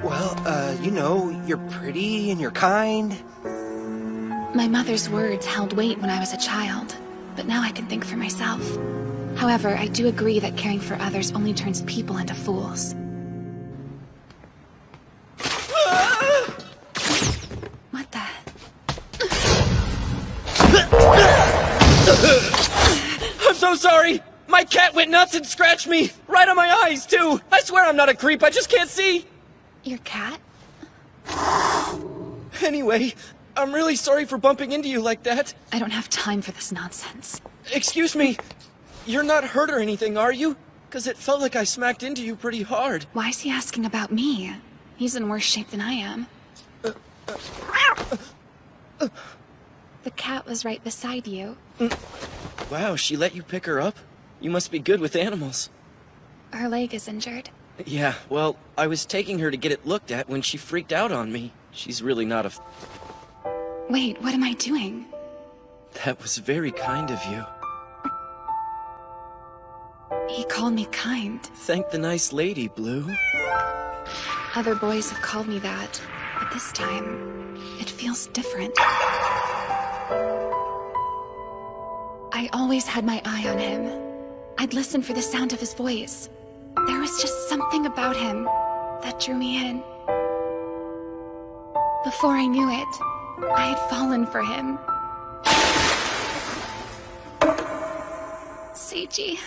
Well, you know, you're pretty and you're kind. My mother's words held weight when I was a child, but now I can think for myself. However, I do agree that caring for others only turns people into fools. What the? I'm so sorry! My cat went nuts and scratched me! Right on my eyes, too! I swear I'm not a creep, I just can't see! Your cat? Anyway, I'm really sorry for bumping into you like that. I don't have time for this nonsense. Excuse me. You're not hurt or anything, are you? Because it felt like I smacked into you pretty hard. Why is he asking about me? He's in worse shape than I am. The cat was right beside you. Wow, she let you pick her up? You must be good with animals. Her leg is injured. Yeah, well, I was taking her to get it looked at when she freaked out on me. She's really not a... Wait, what am I doing? That was very kind of you. He called me kind. Thank the nice lady, Blue. Other boys have called me that, but this time, it feels different. I always had my eye on him. I'd listen for the sound of his voice. There was just something about him that drew me in. Before I knew it, I had fallen for him. Seiji.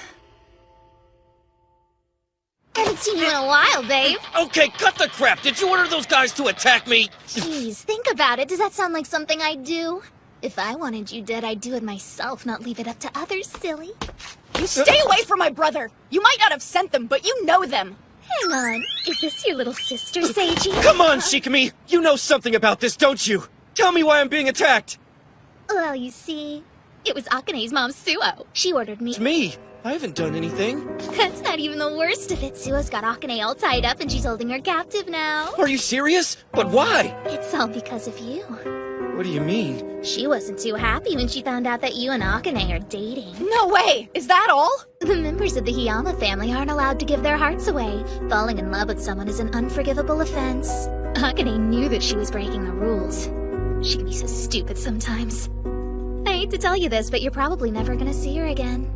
Haven't seen you in a while, babe. Okay, cut the crap! Did you order those guys to attack me? Jeez, think about it. Does that sound like something I'd do? If I wanted you dead, I'd do it myself, not leave it up to others, silly. You stay away from my brother! You might not have sent them, but you know them! Hang on. Is this your little sister, Seiji? Come on, Shikimi! You know something about this, don't you? Tell me why I'm being attacked! Well, you see, it was Akane's mom, Suo. She ordered me. It's me! I haven't done anything. That's not even the worst of it. Suo's got Akane all tied up and she's holding her captive now. Are you serious? But why? It's all because of you. What do you mean? She wasn't too happy when she found out that you and Akane are dating. No way! Is that all? The members of the Hiyama family aren't allowed to give their hearts away. Falling in love with someone is an unforgivable offense. Akane knew that she was breaking the rules. She can be so stupid sometimes. I hate to tell you this, but you're probably never gonna see her again.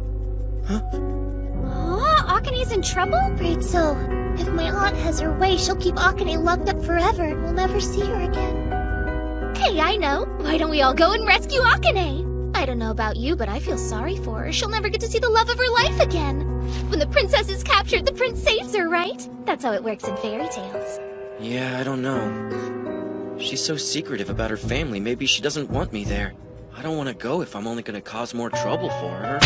Huh? Oh, Akane's in trouble? Afraid so. If my aunt has her way, she'll keep Akane locked up forever and we'll never see her again. Hey, I know. Why don't we all go and rescue Akane? I don't know about you, but I feel sorry for her. She'll never get to see the love of her life again. When the princess is captured, the prince saves her, right? That's how it works in fairy tales. Yeah, I don't know. She's so secretive about her family, maybe she doesn't want me there. I don't want to go if I'm only going to cause more trouble for her.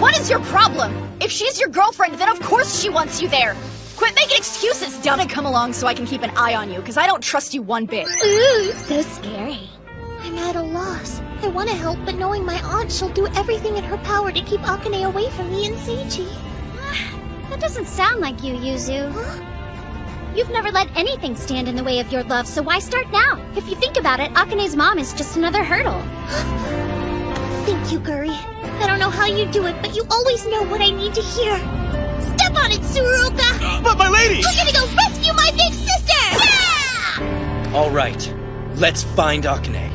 What is your problem? If she's your girlfriend, then of course she wants you there. Quit making excuses, dumb, and come along so I can keep an eye on you, because I don't trust you one bit. Ooh, so scary. I'm at a loss. I want to help, but knowing my aunt, she'll do everything in her power to keep Akane away from me and Seiji. That doesn't sound like you, Yuzu. Huh? You've never let anything stand in the way of your love, so why start now? If you think about it, Akane's mom is just another hurdle. Thank you, Guri. I don't know how you do it, but you always know what I need to hear. Step on it, Tsuruoka! But my lady! You're gonna go rescue my big sister! Yeah! All right, let's find Akane.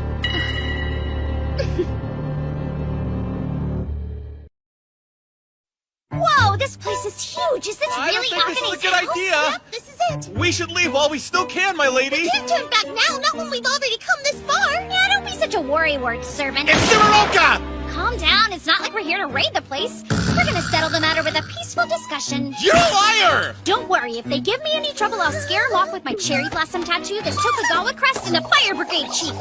Whoa, this place is huge! Is this I really don't think Akane's this is a good house? idea. Yep, this is it. We should leave while we still can, my lady. We can't turn back now, not when we've already come this far. Yeah, don't be such a worrywart, servant. It's Tsuruoka! Calm down, it's not like we're here to raid the place. We're gonna settle the matter with a peaceful discussion. You're a liar! Don't worry, if they give me any trouble, I'll scare them off with my cherry blossom tattoo, this Tokugawa crest, and a fire brigade chief.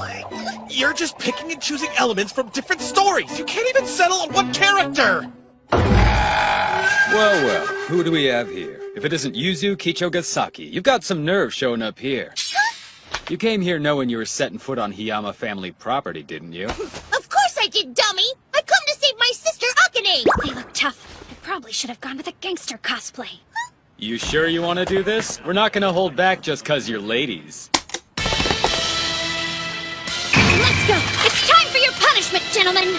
You're just picking and choosing elements from different stories. You can't even settle on one character. Well, well, who do we have here? If it isn't Yuzu Kichogasaki, you've got some nerve showing up here. You came here knowing you were setting foot on Hiyama family property, didn't you? Of course I did, dummy! I've come to save my sister, Akane! They look tough. I probably should have gone with a gangster cosplay. You sure you want to do this? We're not gonna hold back just 'cause you're ladies. Let's go! It's time for your punishment, gentlemen!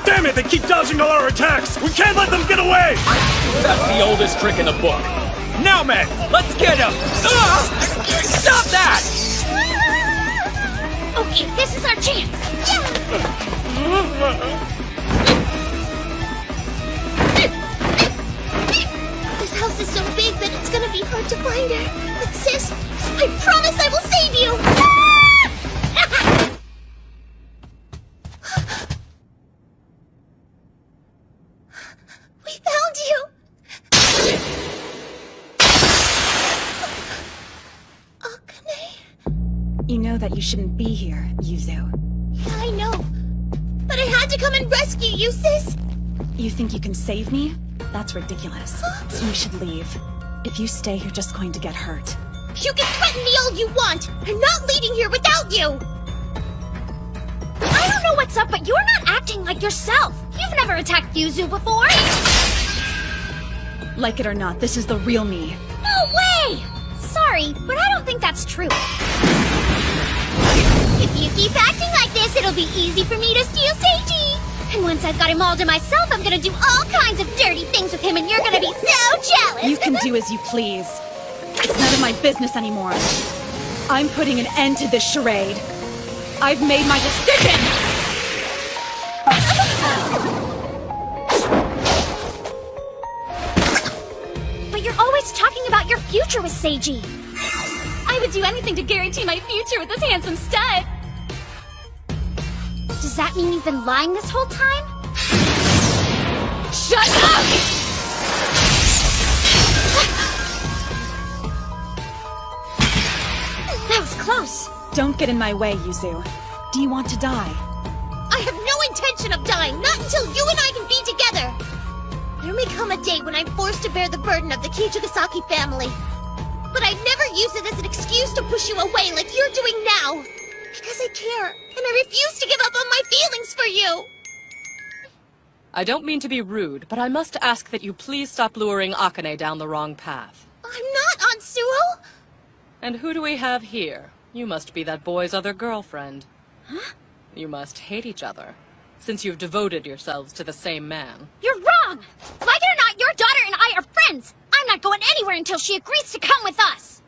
Damn it, they keep dodging all our attacks! We can't let them get away! That's the oldest trick in the book. Now, man! Let's get him! Stop that! Okay, this is our chance! This house is so big that it's gonna be hard to find her. But sis, I promise I will save you! We found you! You know that you shouldn't be here, Yuzu. Yeah, I know. But I had to come and rescue you, sis! You think you can save me? That's ridiculous. You should leave. If you stay, you're just going to get hurt. You can threaten me all you want! I'm not leaving here without you! I don't know what's up, but you're not acting like yourself. You've never attacked Yuzu before. Like it or not, this is the real me. No way! Sorry, but I don't think that's true. If you keep acting like this, it'll be easy for me to steal Seiji! And once I've got him all to myself, I'm gonna do all kinds of dirty things with him, and you're gonna be so jealous! You can do as you please. It's none of my business anymore. I'm putting an end to this charade. I've made my decision! But you're always talking about your future with Seiji. I would do anything to guarantee my future with this handsome stud. Does that mean you've been lying this whole time? Shut up! That was close. Don't get in my way, Yuzu. Do you want to die? I have no intention of dying, not until you and I can be together! There may come a day when I'm forced to bear the burden of the Kichigasaki family. But I'd never use it as an excuse to push you away like you're doing now. Because I care, and I refuse to give up on my feelings for you! I don't mean to be rude, but I must ask that you please stop luring Akane down the wrong path. I'm not, Ansuo! And who do we have here? You must be that boy's other girlfriend. Huh? You must hate each other, since you've devoted yourselves to the same man. You're wrong! Like it or not, your daughter and I are friends! I'm not going anywhere until she agrees to come with us!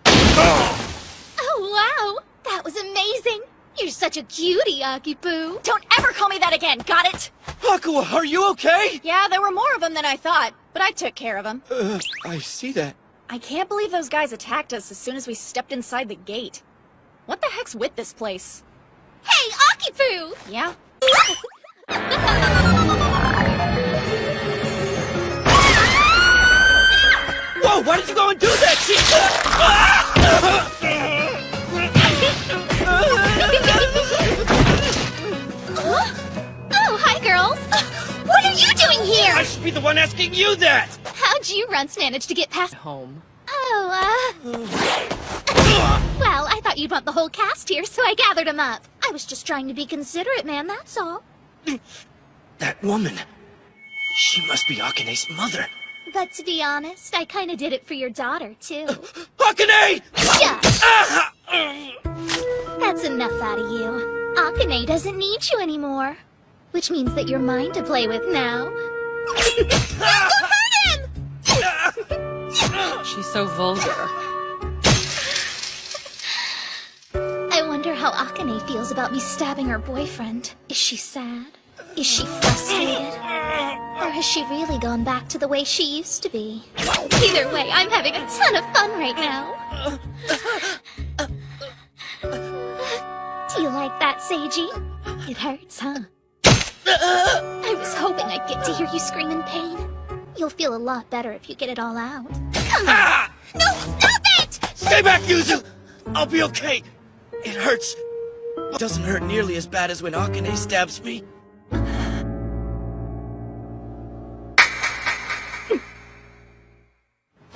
Oh, wow! That was amazing! You're such a cutie, Akipu! Don't ever call me that again, got it? Aqua, are you okay? Yeah, there were more of them than I thought, but I took care of them. I see that. I can't believe those guys attacked us as soon as we stepped inside the gate. What the heck's with this place? Hey, Akipu! Yeah? Whoa, why did you go and do that? Oh, hi, girls! What are you doing here? I should be the one asking you that! How'd you runts manage to get past home? Oh, well, I thought you'd want the whole cast here, so I gathered them up. I was just trying to be considerate, man, that's all. That woman. She must be Akane's mother. But to be honest, I kinda did it for your daughter, too. Akane! Shush! That's enough out of you. Akane doesn't need you anymore. Which means that you're mine to play with now. Don't hurt him! She's so vulgar. I wonder how Akane feels about me stabbing her boyfriend. Is she sad? Is she frustrated? Or has she really gone back to the way she used to be? Either way, I'm having a ton of fun right now. Do you like that, Seiji? It hurts, huh? I was hoping I'd get to hear you scream in pain. You'll feel a lot better if you get it all out. Come on! No, stop it! Stay back, Yuzu! I'll be okay. It hurts. It doesn't hurt nearly as bad as when Akane stabs me. Are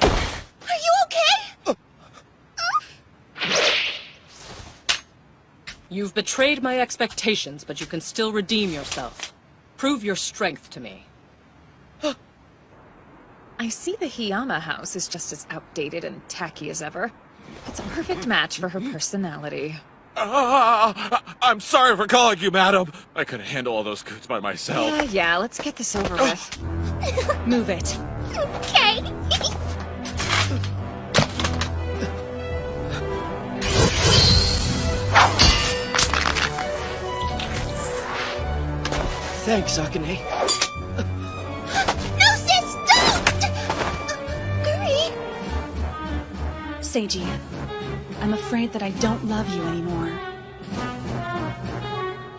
you okay? You've betrayed my expectations, but you can still redeem yourself. Prove your strength to me. I see the Hiyama house is just as outdated and tacky as ever. It's a perfect match for her personality. I'm sorry for calling you, madam. I couldn't handle all those goods by myself. Yeah, let's get this over with. Move it. Okay. Thanks, Akane. No, sis, don't! Guri! Seiji, I'm afraid that I don't love you anymore.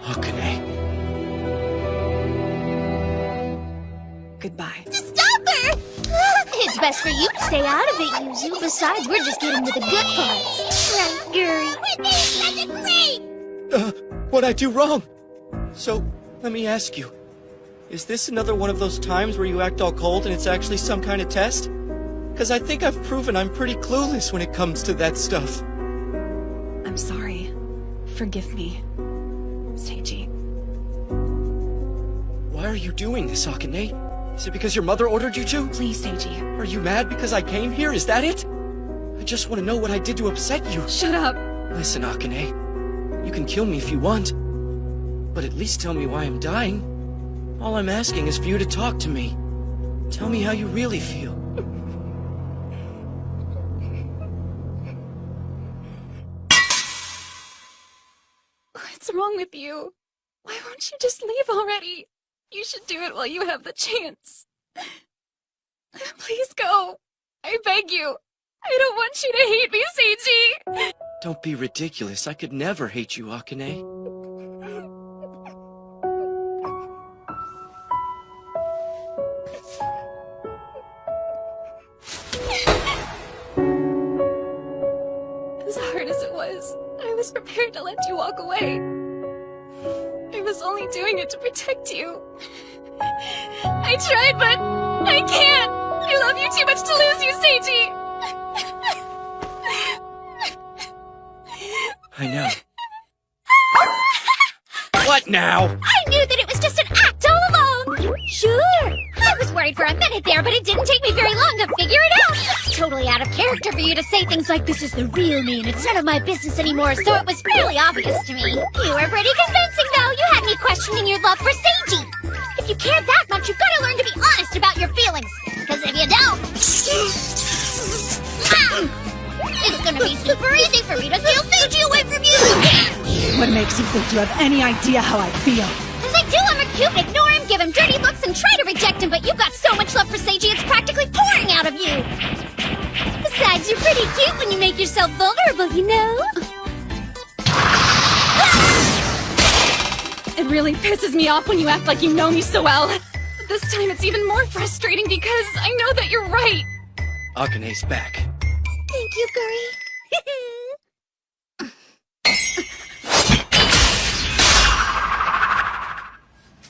Akane. Goodbye. Stop her! It's it's best for you to stay out of it, Yuzu. Besides, we're just getting to the good parts. Right, Guri? Whitney, such a great! What'd I do wrong? So, let me ask you. Is this another one of those times where you act all cold and it's actually some kind of test? Because I think I've proven I'm pretty clueless when it comes to that stuff. I'm sorry. Forgive me, Seiji. Why are you doing this, Akane? Is it because your mother ordered you to? Please, Seiji. Are you mad because I came here? Is that it? I just want to know what I did to upset you. Shut up. Listen, Akane. You can kill me if you want. But at least tell me why I'm dying. All I'm asking is for you to talk to me. Tell me how you really feel. What's wrong with you? Why won't you just leave already? You should do it while you have the chance. Please go. I beg you. I don't want you to hate me, Seiji. Don't be ridiculous. I could never hate you, Akane. As hard as it was, I was prepared to let you walk away. I was only doing it to protect you. I tried, but I can't. I love you too much to lose you, Seiji. I know. What now? I knew that it was just an act all along! Sure! I was worried for a minute there, but it didn't take me very long to figure it out! It's totally out of character for you to say things like, this is the real me and it's none of my business anymore, so it was fairly obvious to me. You were pretty convincing, though. You had me questioning your love for Seiji. If you care that much, you've got to learn to be honest about your feelings. Because if you don't... it's gonna be super easy for me to steal Seiji away from you! What makes you think you have any idea how I feel? Because I do, I'm a cute, ignore him, give him dirty looks, and try to reject him, but you've got so much love for Seiji, it's practically pouring out of you! Besides, you're pretty cute when you make yourself vulnerable, you know? It really pisses me off when you act like you know me so well. But this time it's even more frustrating because I know that you're right. Akane's back. Thank you, Guri.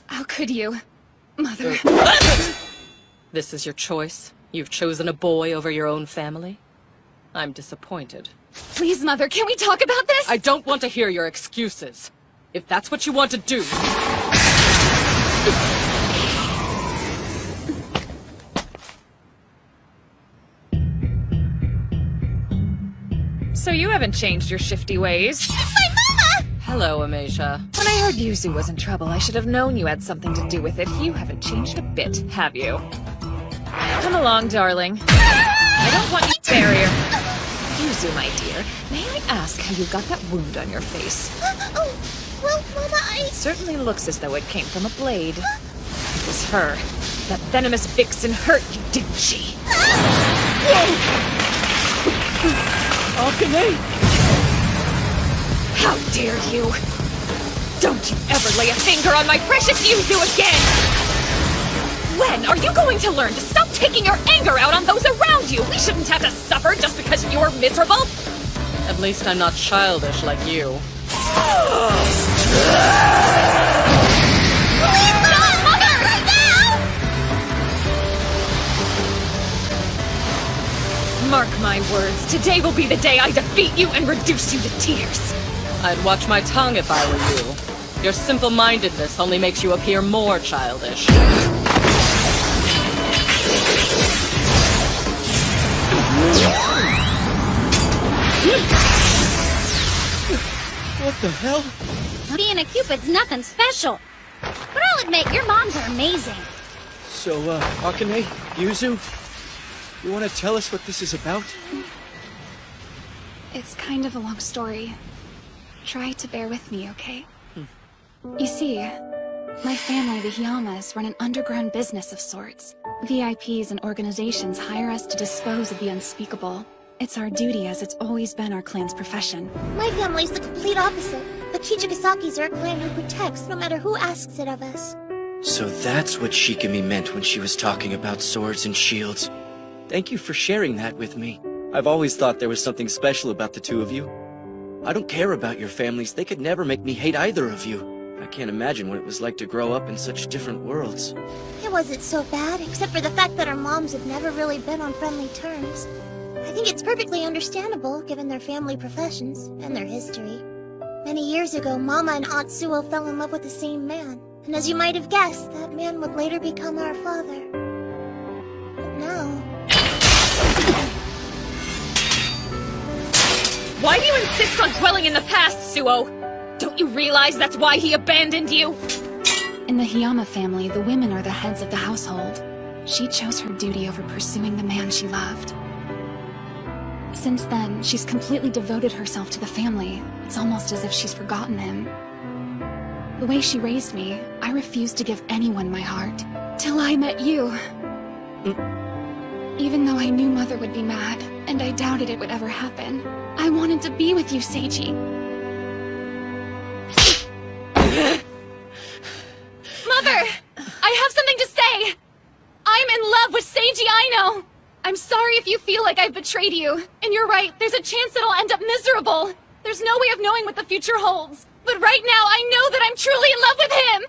How could you, Mother? This is your choice? You've chosen a boy over your own family? I'm disappointed. Please, Mother, can we talk about this? I don't want to hear your excuses. If that's what you want to do... So you haven't changed your shifty ways. It's my mama! Hello, Amasia. When I heard Yuzu was in trouble, I should have known you had something to do with it. You haven't changed a bit, have you? Come along, darling. I don't want you to barrier. Yuzu, my dear, may I ask how you got that wound on your face? Oh, well, Mama, It certainly looks as though it came from a blade. It was her. That venomous vixen hurt you, didn't she? Akane! How dare you! Don't you ever lay a finger on my precious Yuzu again! When are you going to learn to stop taking your anger out on those around you? We shouldn't have to suffer just because you're miserable! At least I'm not childish like you. Mark my words, today will be the day I defeat you and reduce you to tears. I'd watch my tongue if I were you. Your simple-mindedness only makes you appear more childish. What the hell? being a Cupid's nothing special. But I'll admit, your moms are amazing. So, Akane, Yuzu, you want to tell us what this is about? It's kind of a long story. Try to bear with me, okay? You see, my family, the Hiyamas, run an underground business of sorts. VIPs and organizations hire us to dispose of the unspeakable. It's our duty, as it's always been our clan's profession. My family's the complete opposite. The Kichigasakis are a clan who protects, no matter who asks it of us. So that's what Shikimi meant when she was talking about swords and shields. Thank you for sharing that with me. I've always thought there was something special about the two of you. I don't care about your families. They could never make me hate either of you. I can't imagine what it was like to grow up in such different worlds. It wasn't so bad, except for the fact that our moms have never really been on friendly terms. I think it's perfectly understandable, given their family professions and their history. Many years ago, Mama and Aunt Suo fell in love with the same man. And as you might have guessed, that man would later become our father. But now... Why do you insist on dwelling in the past, Suo? Don't you realize that's why he abandoned you? In the Hiyama family, the women are the heads of the household. She chose her duty over pursuing the man she loved. Since then, she's completely devoted herself to the family. It's almost as if she's forgotten him. The way she raised me, I refused to give anyone my heart. Till I met you. Even though I knew Mother would be mad, and I doubted it would ever happen, I wanted to be with you, Seiji. Mother! I have something to say! I'm in love with Seiji Aino! I'm sorry if you feel like I've betrayed you. And you're right, there's a chance it'll end up miserable. There's no way of knowing what the future holds. But right now, I know that I'm truly in love with him!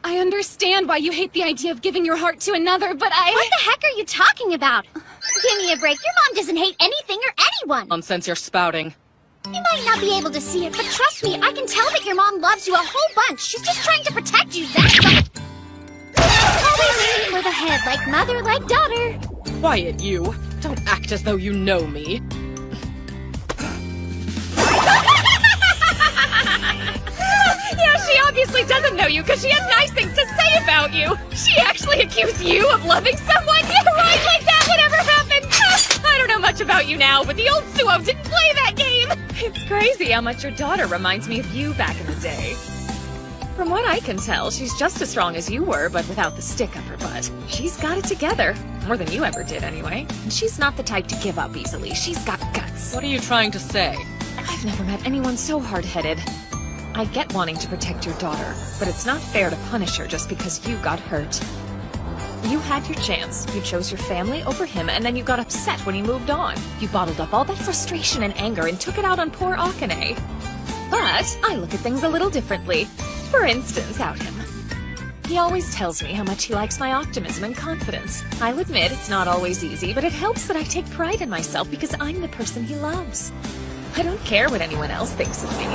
I understand why you hate the idea of giving your heart to another, but What the heck are you talking about? Give me a break. Your mom doesn't hate anything or anyone. Nonsense you're spouting. You might not be able to see it, but trust me, I can tell that your mom loves you a whole bunch. She's just trying to protect you, that's all. Always aiming for the head, like mother, like daughter. Quiet, you. Don't act as though you know me. Yeah, she obviously doesn't know you because she has nice things to say about you. She actually accused you of loving someone. Yeah, right, like that would ever happen. I don't know much about you now, but the old Suo didn't play that game. It's crazy how much your daughter reminds me of you back in the day. From what I can tell, she's just as strong as you were, but without the stick up her butt. She's got it together. More than you ever did, anyway. And she's not the type to give up easily. She's got guts. What are you trying to say? I've never met anyone so hard-headed. I get wanting to protect your daughter, but it's not fair to punish her just because you got hurt. You had your chance. You chose your family over him, and then you got upset when he moved on. You bottled up all that frustration and anger and took it out on poor Akane. But I look at things a little differently. For instance, out him. He always tells me how much he likes my optimism and confidence. I'll admit it's not always easy, but it helps that I take pride in myself because I'm the person he loves. I don't care what anyone else thinks of me.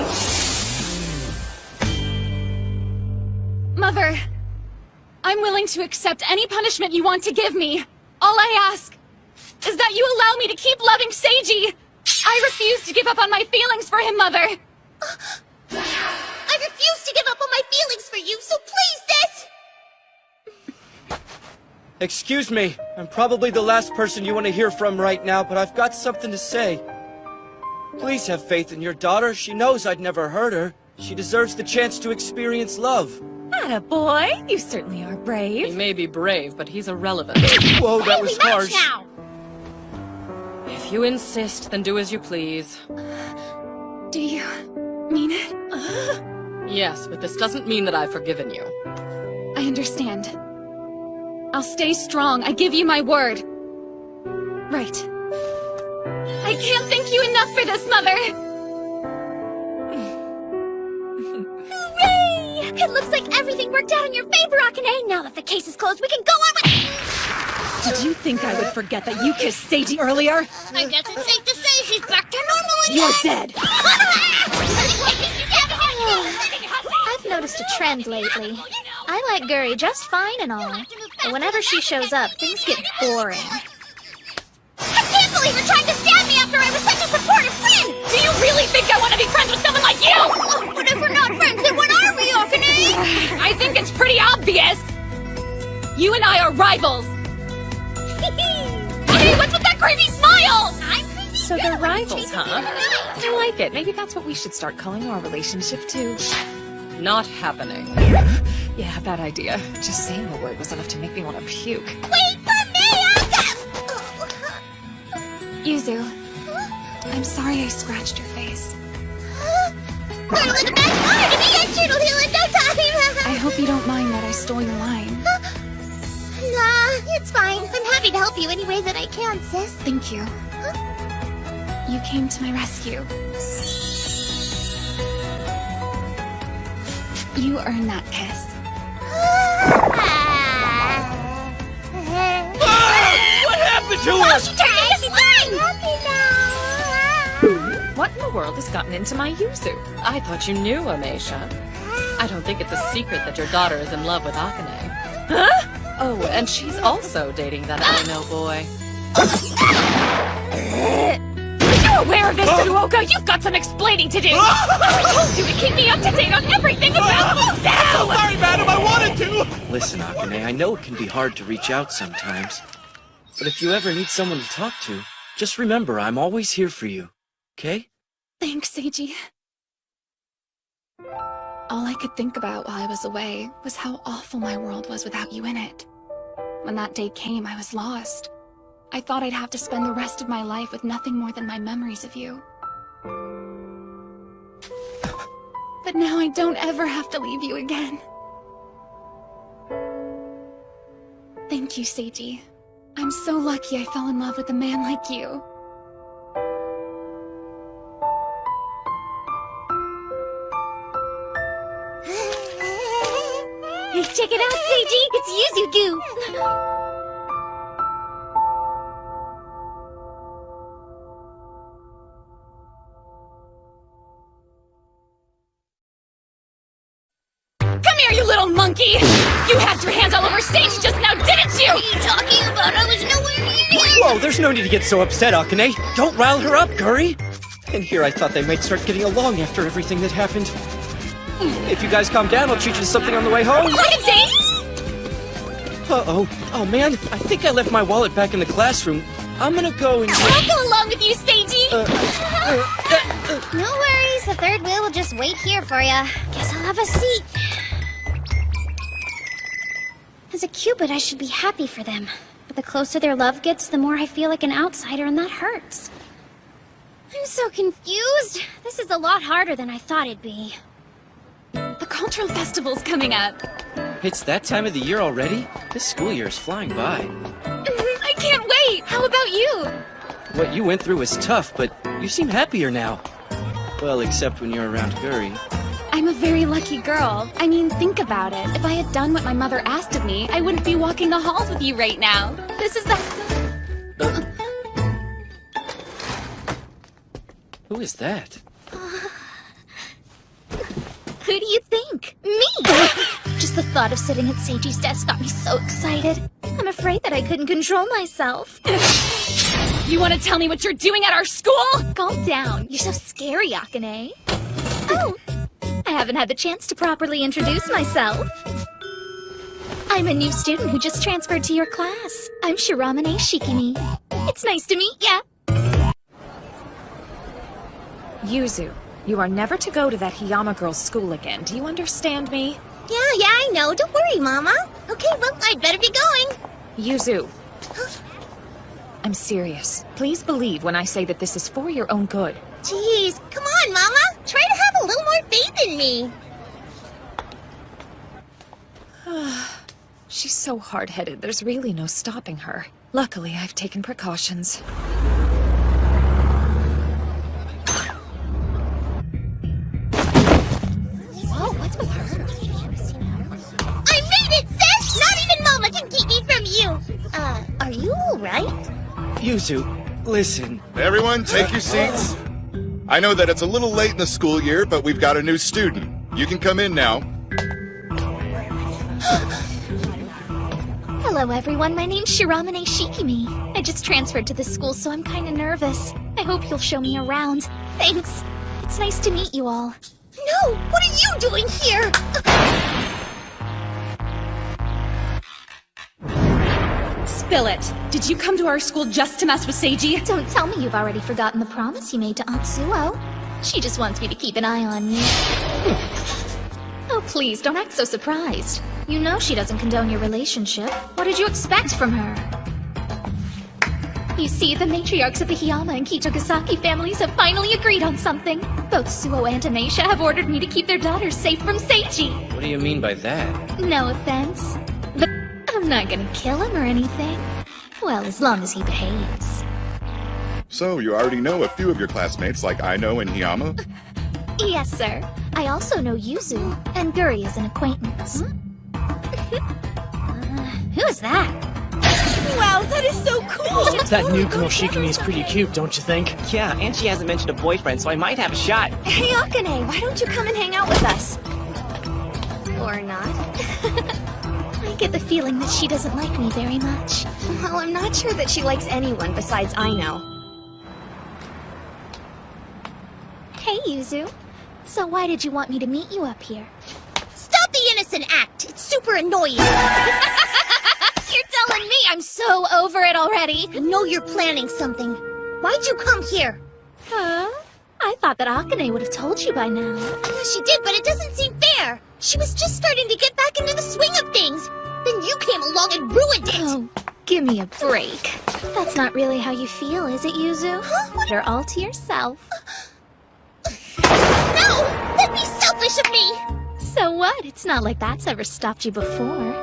Mother, I'm willing to accept any punishment you want to give me. All I ask is that you allow me to keep loving Seiji. I refuse to give up on my feelings for him, Mother. I refuse to give up on my feelings for you, so please, sis! Excuse me, I'm probably the last person you want to hear from right now, but I've got something to say. Please have faith in your daughter. She knows I'd never hurt her. She deserves the chance to experience love. Attaboy, you certainly are brave. He may be brave, but he's irrelevant. Whoa, that was harsh. Now. If you insist, then do as you please. Do you mean it? Yes, but this doesn't mean that I've forgiven you. I understand. I'll stay strong. I give you my word. Right. I can't thank you enough for this, Mother! Hooray! It looks like everything worked out in your favor, Akane. Now that the case is closed, we can go on with... Did you think I would forget that you kissed Seiji earlier? I guess it's safe to say she's back to normal again! You're dead! I've noticed a trend lately. I like Guri just fine and all, but whenever she shows up, things get boring. I can't believe you're trying to stab me after I was such a supportive friend! Do you really think I want to be friends with someone like you? Oh, but if we're not friends, then what are we, Akane? I think it's pretty obvious! You and I are rivals! Hey, what's with that creepy smile? So they're rivals, huh? I like it. Maybe that's what we should start calling our relationship, too. Not happening. Yeah, bad idea. Just saying the word was enough to make me want to puke. Wait for me, Yuzu, I'm sorry I scratched your face. Little in the best part to be a turtle heel in no time! I hope you don't mind that I stole your line. Nah, It's fine. I'm happy to help you any way that I can, sis. Thank you. You came to my rescue. You earned that kiss. What happened to her? She's happy now. What in the world has gotten into my Yuzu? I thought you knew, Ameisha. I don't think it's a secret that your daughter is in love with Akane. Huh? Oh, and she's also dating that Aino boy. Are you aware of this, Tsuruoka? You've got some explaining to do! I told you to keep me up to date on everything about this now! Sorry, madam, I wanted to! Listen, Akane, I know it can be hard to reach out sometimes. But if you ever need someone to talk to, just remember I'm always here for you. Okay? Thanks, Seiji. All I could think about while I was away was how awful my world was without you in it. When that day came, I was lost. I thought I'd have to spend the rest of my life with nothing more than my memories of you. But now I don't ever have to leave you again. Thank you, Seiji. I'm so lucky I fell in love with a man like you. Hey, check it out, Seiji! It's Yuzu Goo! Come here, you little monkey! You had your hands all over stage just now, didn't you? What are you talking about? I was nowhere near you! Whoa, there's no need to get so upset, Akane. Don't rile her up, Guri. And here I thought they might start getting along after everything that happened. If you guys calm down, I'll treat you to something on the way home. Like a date? Uh-oh. Oh, man. I think I left my wallet back in the classroom. I'm gonna go and... I'll go along with you, Seiji! No worries, the third wheel will just wait here for ya. Guess I'll have a seat. As a Cupid, I should be happy for them. But the closer their love gets, the more I feel like an outsider, and that hurts. I'm so confused. This is a lot harder than I thought it'd be. The cultural festival's coming up. It's that time of the year already? This school year is flying by. I can't wait! How about you? What you went through was tough, but you seem happier now. Well, except when you're around Guri. I'm a very lucky girl. I mean, think about it. If I had done what my mother asked of me, I wouldn't be walking the halls with you right now. This is the... Who is that? Who do you think? Me! Just the thought of sitting at Seiji's desk got me so excited. I'm afraid that I couldn't control myself. You want to tell me what you're doing at our school? Calm down. You're so scary, Akane. Oh, I haven't had the chance to properly introduce myself. I'm a new student who just transferred to your class. I'm Shiramane Shikimi. It's nice to meet ya. Yuzu, you are never to go to that Hiyama girl's school again. Do you understand me? Yeah, I know. Don't worry, Mama. Okay, well, I'd better be going. Yuzu. I'm serious. Please believe when I say that this is for your own good. Jeez, come on, Mama. Try to have a little more faith in me. She's so hard-headed, there's really no stopping her. Luckily, I've taken precautions. Whoa, what's with her? I made it, sis! Not even Mama can keep me from you. Are you alright? Yuzu, listen. Everyone, take your seats. I know that it's a little late in the school year, but we've got a new student. You can come in now. Hello, everyone. My name's Shiramane Shikimi. I just transferred to this school, so I'm kind of nervous. I hope you'll show me around. Thanks. It's nice to meet you all. No! What are you doing here? Spill it. Did you come to our school just to mess with Seiji? Don't tell me you've already forgotten the promise you made to Aunt Suo. She just wants me to keep an eye on you. Oh, please, don't act so surprised. You know she doesn't condone your relationship. What did you expect from her? You see, the matriarchs of the Hiyama and Kichogasaki families have finally agreed on something. Both Suo and Ameisha have ordered me to keep their daughters safe from Seiji. What do you mean by that? No offense. But I'm not gonna kill him or anything. Well, as long as he behaves. So, you already know a few of your classmates like Aino and Hiyama? Yes, sir. I also know Yuzu, and Guri is an acquaintance. Who is that? Wow, that is so cool! That new girl Shikimi is pretty cute, don't you think? Yeah, and she hasn't mentioned a boyfriend, so I might have a shot. Hey, Akane, why don't you come and hang out with us? Or not? I get the feeling that she doesn't like me very much. Well, I'm not sure that she likes anyone besides Aino. Hey, Yuzu. So why did you want me to meet you up here? Stop the innocent act! It's super annoying! You're telling me I'm so over it already. I know you're planning something. Why'd you come here? Huh? I thought that Akane would have told you by now. She did, but it doesn't seem fair. She was just starting to get back into the swing of things. Then you came along and ruined it. Oh, give me a break. That's not really how you feel, is it, Yuzu? Huh? You're all to yourself. No! That'd be selfish of me! So what? It's not like that's ever stopped you before.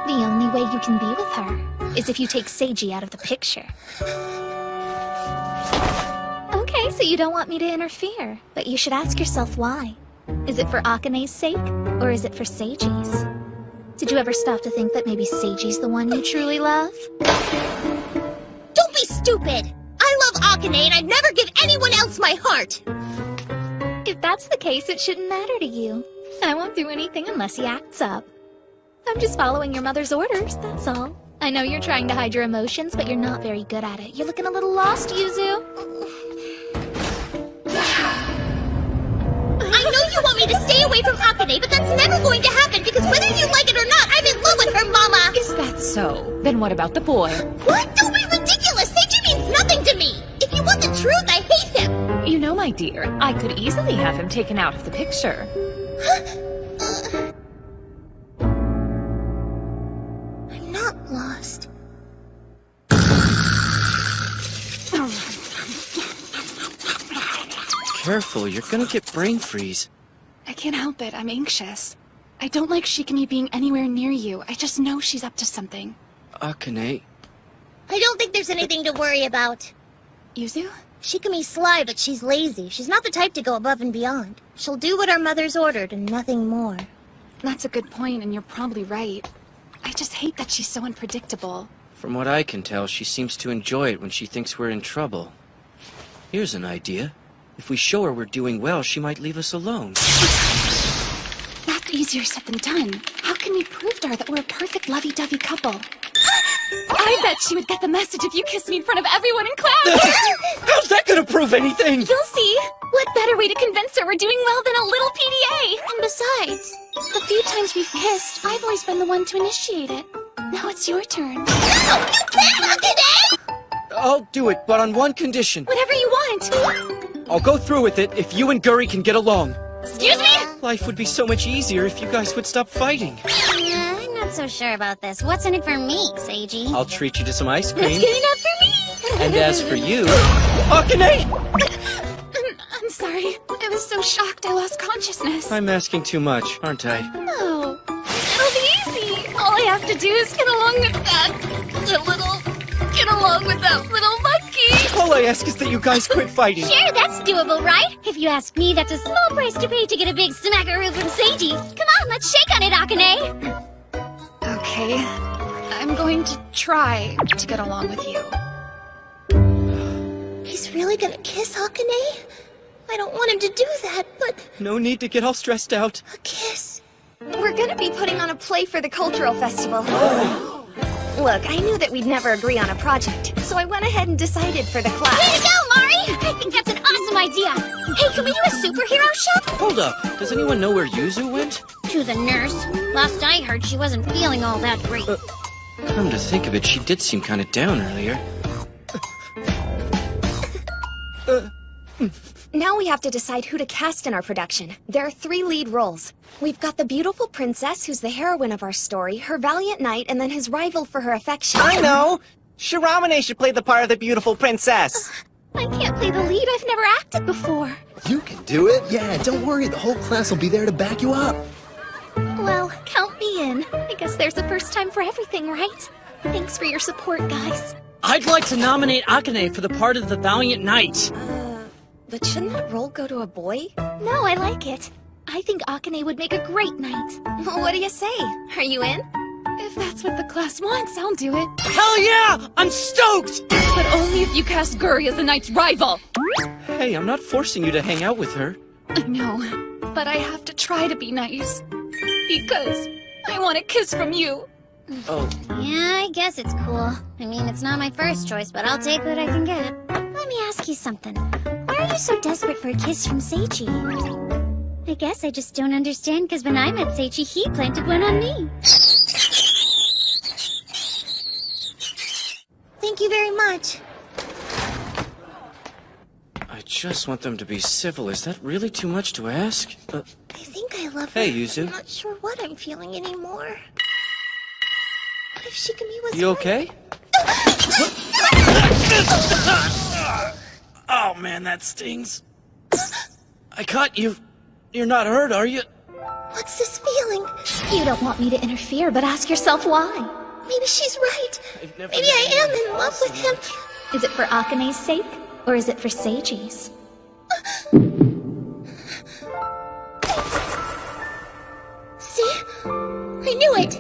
The only way you can be with her is if you take Seiji out of the picture. Okay, so you don't want me to interfere, but you should ask yourself why. Is it for Akane's sake, or is it for Seiji's? Did you ever stop to think that maybe Seiji's the one you truly love? Don't be stupid! I love Akane and I'd never give anyone else my heart! If that's the case, it shouldn't matter to you. I won't do anything unless he acts up. I'm just following your mother's orders, that's all. I know you're trying to hide your emotions, but you're not very good at it. You're looking a little lost, Yuzu. I know you want me to stay away from Akane, but that's never going to happen because whether you like it or not, I'm in love with her, Mama! Is that so? Then what about the boy? What? Don't be ridiculous! Seiji means nothing to me! If you want the truth, I hate him! You know, my dear, I could easily have him taken out of the picture. I'm not lost. Careful, you're gonna get brain freeze. I can't help it. I'm anxious. I don't like Shikimi being anywhere near you. I just know she's up to something. Akane. I don't think there's anything to worry about. Yuzu? Shikami's sly, but she's lazy. She's not the type to go above and beyond. She'll do what her mother's ordered and nothing more. That's a good point, and you're probably right. I just hate that she's so unpredictable. From what I can tell, she seems to enjoy it when she thinks we're in trouble. Here's an idea. If we show her we're doing well, she might leave us alone. That's easier said than done. How can we prove to her that we're a perfect lovey-dovey couple? I bet she would get the message if you kissed me in front of everyone in class! How's that gonna prove anything? You'll see! What better way to convince her we're doing well than a little PDA? And besides, the few times we've kissed, I've always been the one to initiate it. Now it's your turn. No! You can't, Akane! I'll do it, but on one condition. Whatever you want! I'll go through with it if you and Guri can get along. Excuse me? Life would be so much easier if you guys would stop fighting. Yeah, I'm not so sure about this. What's in it for me, Seiji? I'll treat you to some ice That's cream. good enough for me! And as for you... Akane! I'm sorry. I was so shocked I lost consciousness. I'm asking too much, aren't I? No. It'll be easy. All I have to do is get along with that little monkey. All I ask is that you guys quit fighting. Sure, that's doable, right? If you ask me, that's a small price to pay to get a big smackaroo from Seiji. Come on, let's shake on it, Akane! Okay. I'm going to try to get along with you. He's really gonna kiss Akane? I don't want him to do that, but... No need to get all stressed out. A kiss. We're gonna be putting on a play for the cultural festival. Look, I knew that we'd never agree on a project, so I went ahead and decided for the class. Way to go, Mari! I think that's an awesome idea! Hey, can we do a superhero show? Hold up. Does anyone know where Yuzu went? To the nurse. Last I heard, she wasn't feeling all that great. Come to think of it, she did seem kind of down earlier. Now we have to decide who to cast in our production. There are 3 lead roles. We've got the beautiful princess, who's the heroine of our story, her valiant knight, and then his rival for her affection. I know! Shiramune should play the part of the beautiful princess. I can't play the lead. I've never acted before. You can do it. Yeah, don't worry. The whole class will be there to back you up. Well, count me in. I guess there's a first time for everything, right? Thanks for your support, guys. I'd like to nominate Akane for the part of the Valiant Knight. But shouldn't that role go to a boy? No, I like it. I think Akane would make a great knight. What do you say? Are you in? If that's what the class wants, I'll do it. Hell yeah! I'm stoked! But only if you cast Guri as the knight's rival. Hey, I'm not forcing you to hang out with her. I know, but I have to try to be nice. Because I want a kiss from you. Oh. Yeah, I guess it's cool. I mean, it's not my first choice, but I'll take what I can get. Let me ask you something. Why are you so desperate for a kiss from Seiji? I guess I just don't understand, because when I met Seiji, he planted one on me. Thank you very much. I just want them to be civil. Is that really too much to ask? I think I love her. Hey, Yuzu. I'm not sure what I'm feeling anymore. What if Shikami was You okay? Oh man, that stings. I caught you. You're not hurt, are you? What's this feeling? You don't want me to interfere, but ask yourself why. Maybe she's right. Maybe I am in love with him. Is it for Akane's sake, or is it for Seiji's? See? I knew it.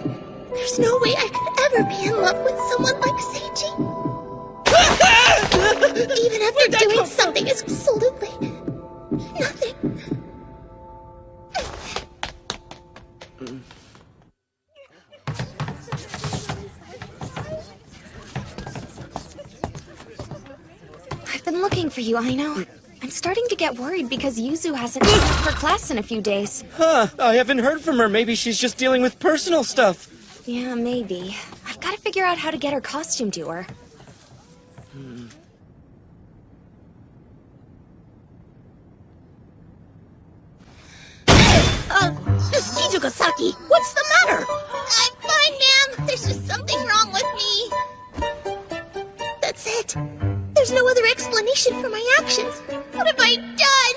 There's no way I could ever be in love with someone like Seiji. Even after doing something as absolutely nothing. I've been looking for you, Aino. I'm starting to get worried because Yuzu hasn't shown up for class in a few days. Huh, I haven't heard from her. Maybe she's just dealing with personal stuff. Yeah, maybe. I've got to figure out how to get her costume to her. Miss Nijugasaki, what's the matter? I'm fine, ma'am. There's just something wrong with me. That's it. There's no other explanation for my actions. What have I done?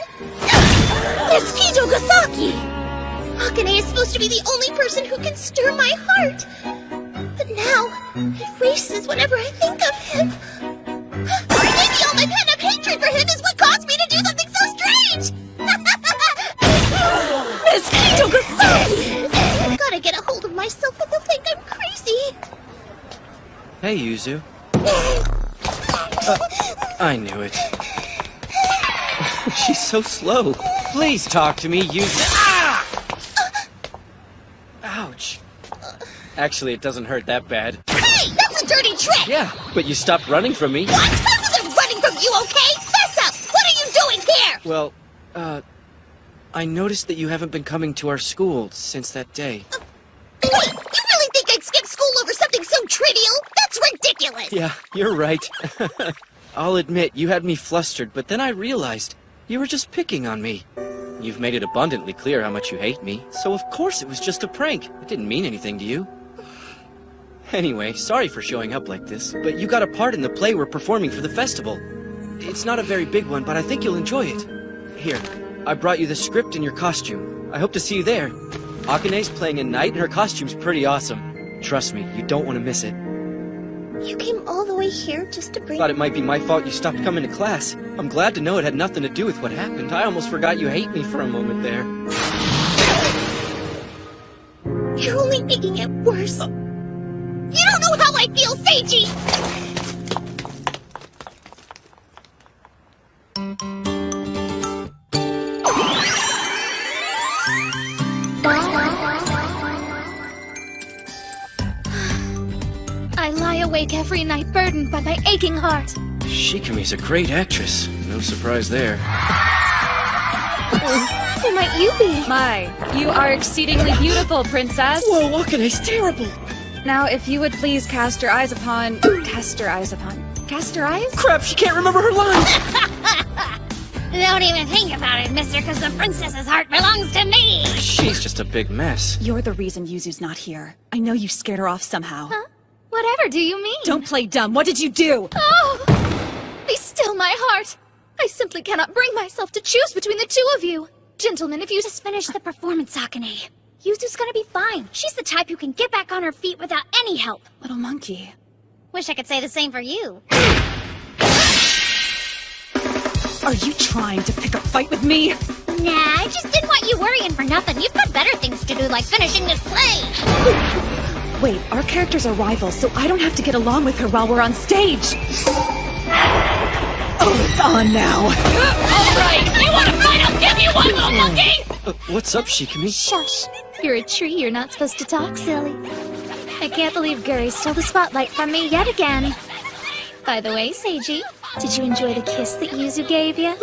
Miss Nijugasaki! Akane is supposed to be the only person who can stir my heart. But now, it races whenever I think of him. Maybe all my pent-up hatred for him is what caused me to do something so strange! Miss Nijugasaki! I've gotta get a hold of myself or they'll think I'm crazy. Hey, Yuzu. I knew it. She's so slow. Please talk to me, Yuzu. Ah! Ouch. Actually, it doesn't hurt that bad. Hey, that's a dirty trick! Yeah, but you stopped running from me. What? I wasn't running from you, okay? Fess up! What are you doing here? Well, I noticed that you haven't been coming to our school since that day. Wait, you really think I'd skip school over something so trivial? That's ridiculous! Yeah, you're right. I'll admit, you had me flustered, but then I realized you were just picking on me. You've made it abundantly clear how much you hate me, so of course it was just a prank. It didn't mean anything to you. Anyway, sorry for showing up like this, but you got a part in the play we're performing for the festival. It's not a very big one, but I think you'll enjoy it. Here, I brought you the script and your costume. I hope to see you there. Akane's playing a knight and her costume's pretty awesome. Trust me, you don't want to miss it. You came all the way here just to bring... Thought it might be my fault you stopped coming to class. I'm glad to know it had nothing to do with what happened. I almost forgot you hate me for a moment there. You're only making it worse. You don't know how I feel, Seiji! I lie awake every night burdened by my aching heart. Shikami's a great actress. No surprise there. Who might you be? My, you are exceedingly beautiful, princess. Whoa, Akane's terrible. Now, if you would please cast your eyes upon... Cast your eyes? Crap, she can't remember her lines. Don't even think about it, mister, because the princess's heart belongs to me! She's just a big mess. You're the reason Yuzu's not here. I know you scared her off somehow. Huh? Whatever do you mean? Don't play dumb. What did you do? Oh! Be still my heart. I simply cannot bring myself to choose between the two of you. Gentlemen, if you Just finish the performance, Akane. Yuzu's gonna be fine. She's the type who can get back on her feet without any help. Little monkey. Wish I could say the same for you. Are you trying to pick a fight with me? Nah, I just didn't want you worrying for nothing. You've got better things to do, like finishing this play. Wait, our characters are rivals, so I don't have to get along with her while we're on stage. Oh, it's on now. Alright, you wanna fight? I'll give you one, little monkey! What's up, Shikimi? Shush. You're a tree, you're not supposed to talk, silly. I can't believe Guri stole the spotlight from me yet again. By the way, Seiji, did you enjoy the kiss that Yuzu gave you?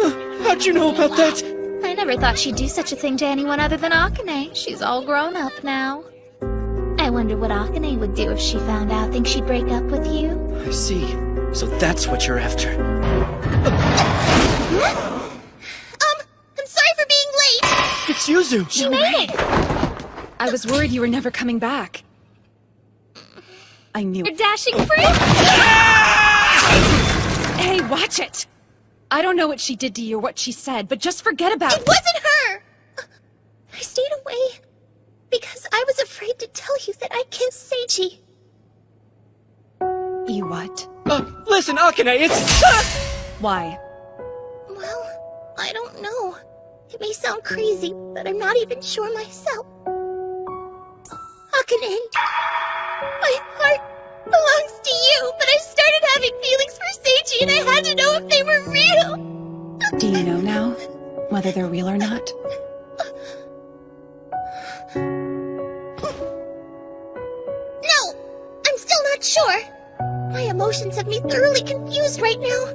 How'd you know about that? I never thought she'd do such a thing to anyone other than Akane. She's all grown up now. I wonder what Akane would do if she found out. Think she'd break up with you? I see. So that's what you're after. I'm sorry for being late. It's Yuzu. She made it. I was worried you were never coming back. I knew You're it. dashing free. Hey, watch it! I don't know what she did to you or what she said, but just forget about it. It wasn't her. I stayed away because I was afraid to tell you that I kissed Seiji. You what? Listen, Akane, it's... Why? Well, I don't know. It may sound crazy, but I'm not even sure myself. Akane, my heart belongs to you, but I started having feelings for Seiji and I had to know if they were real. Do you know now whether they're real or not? No, I'm still not sure. My emotions have me thoroughly confused right now.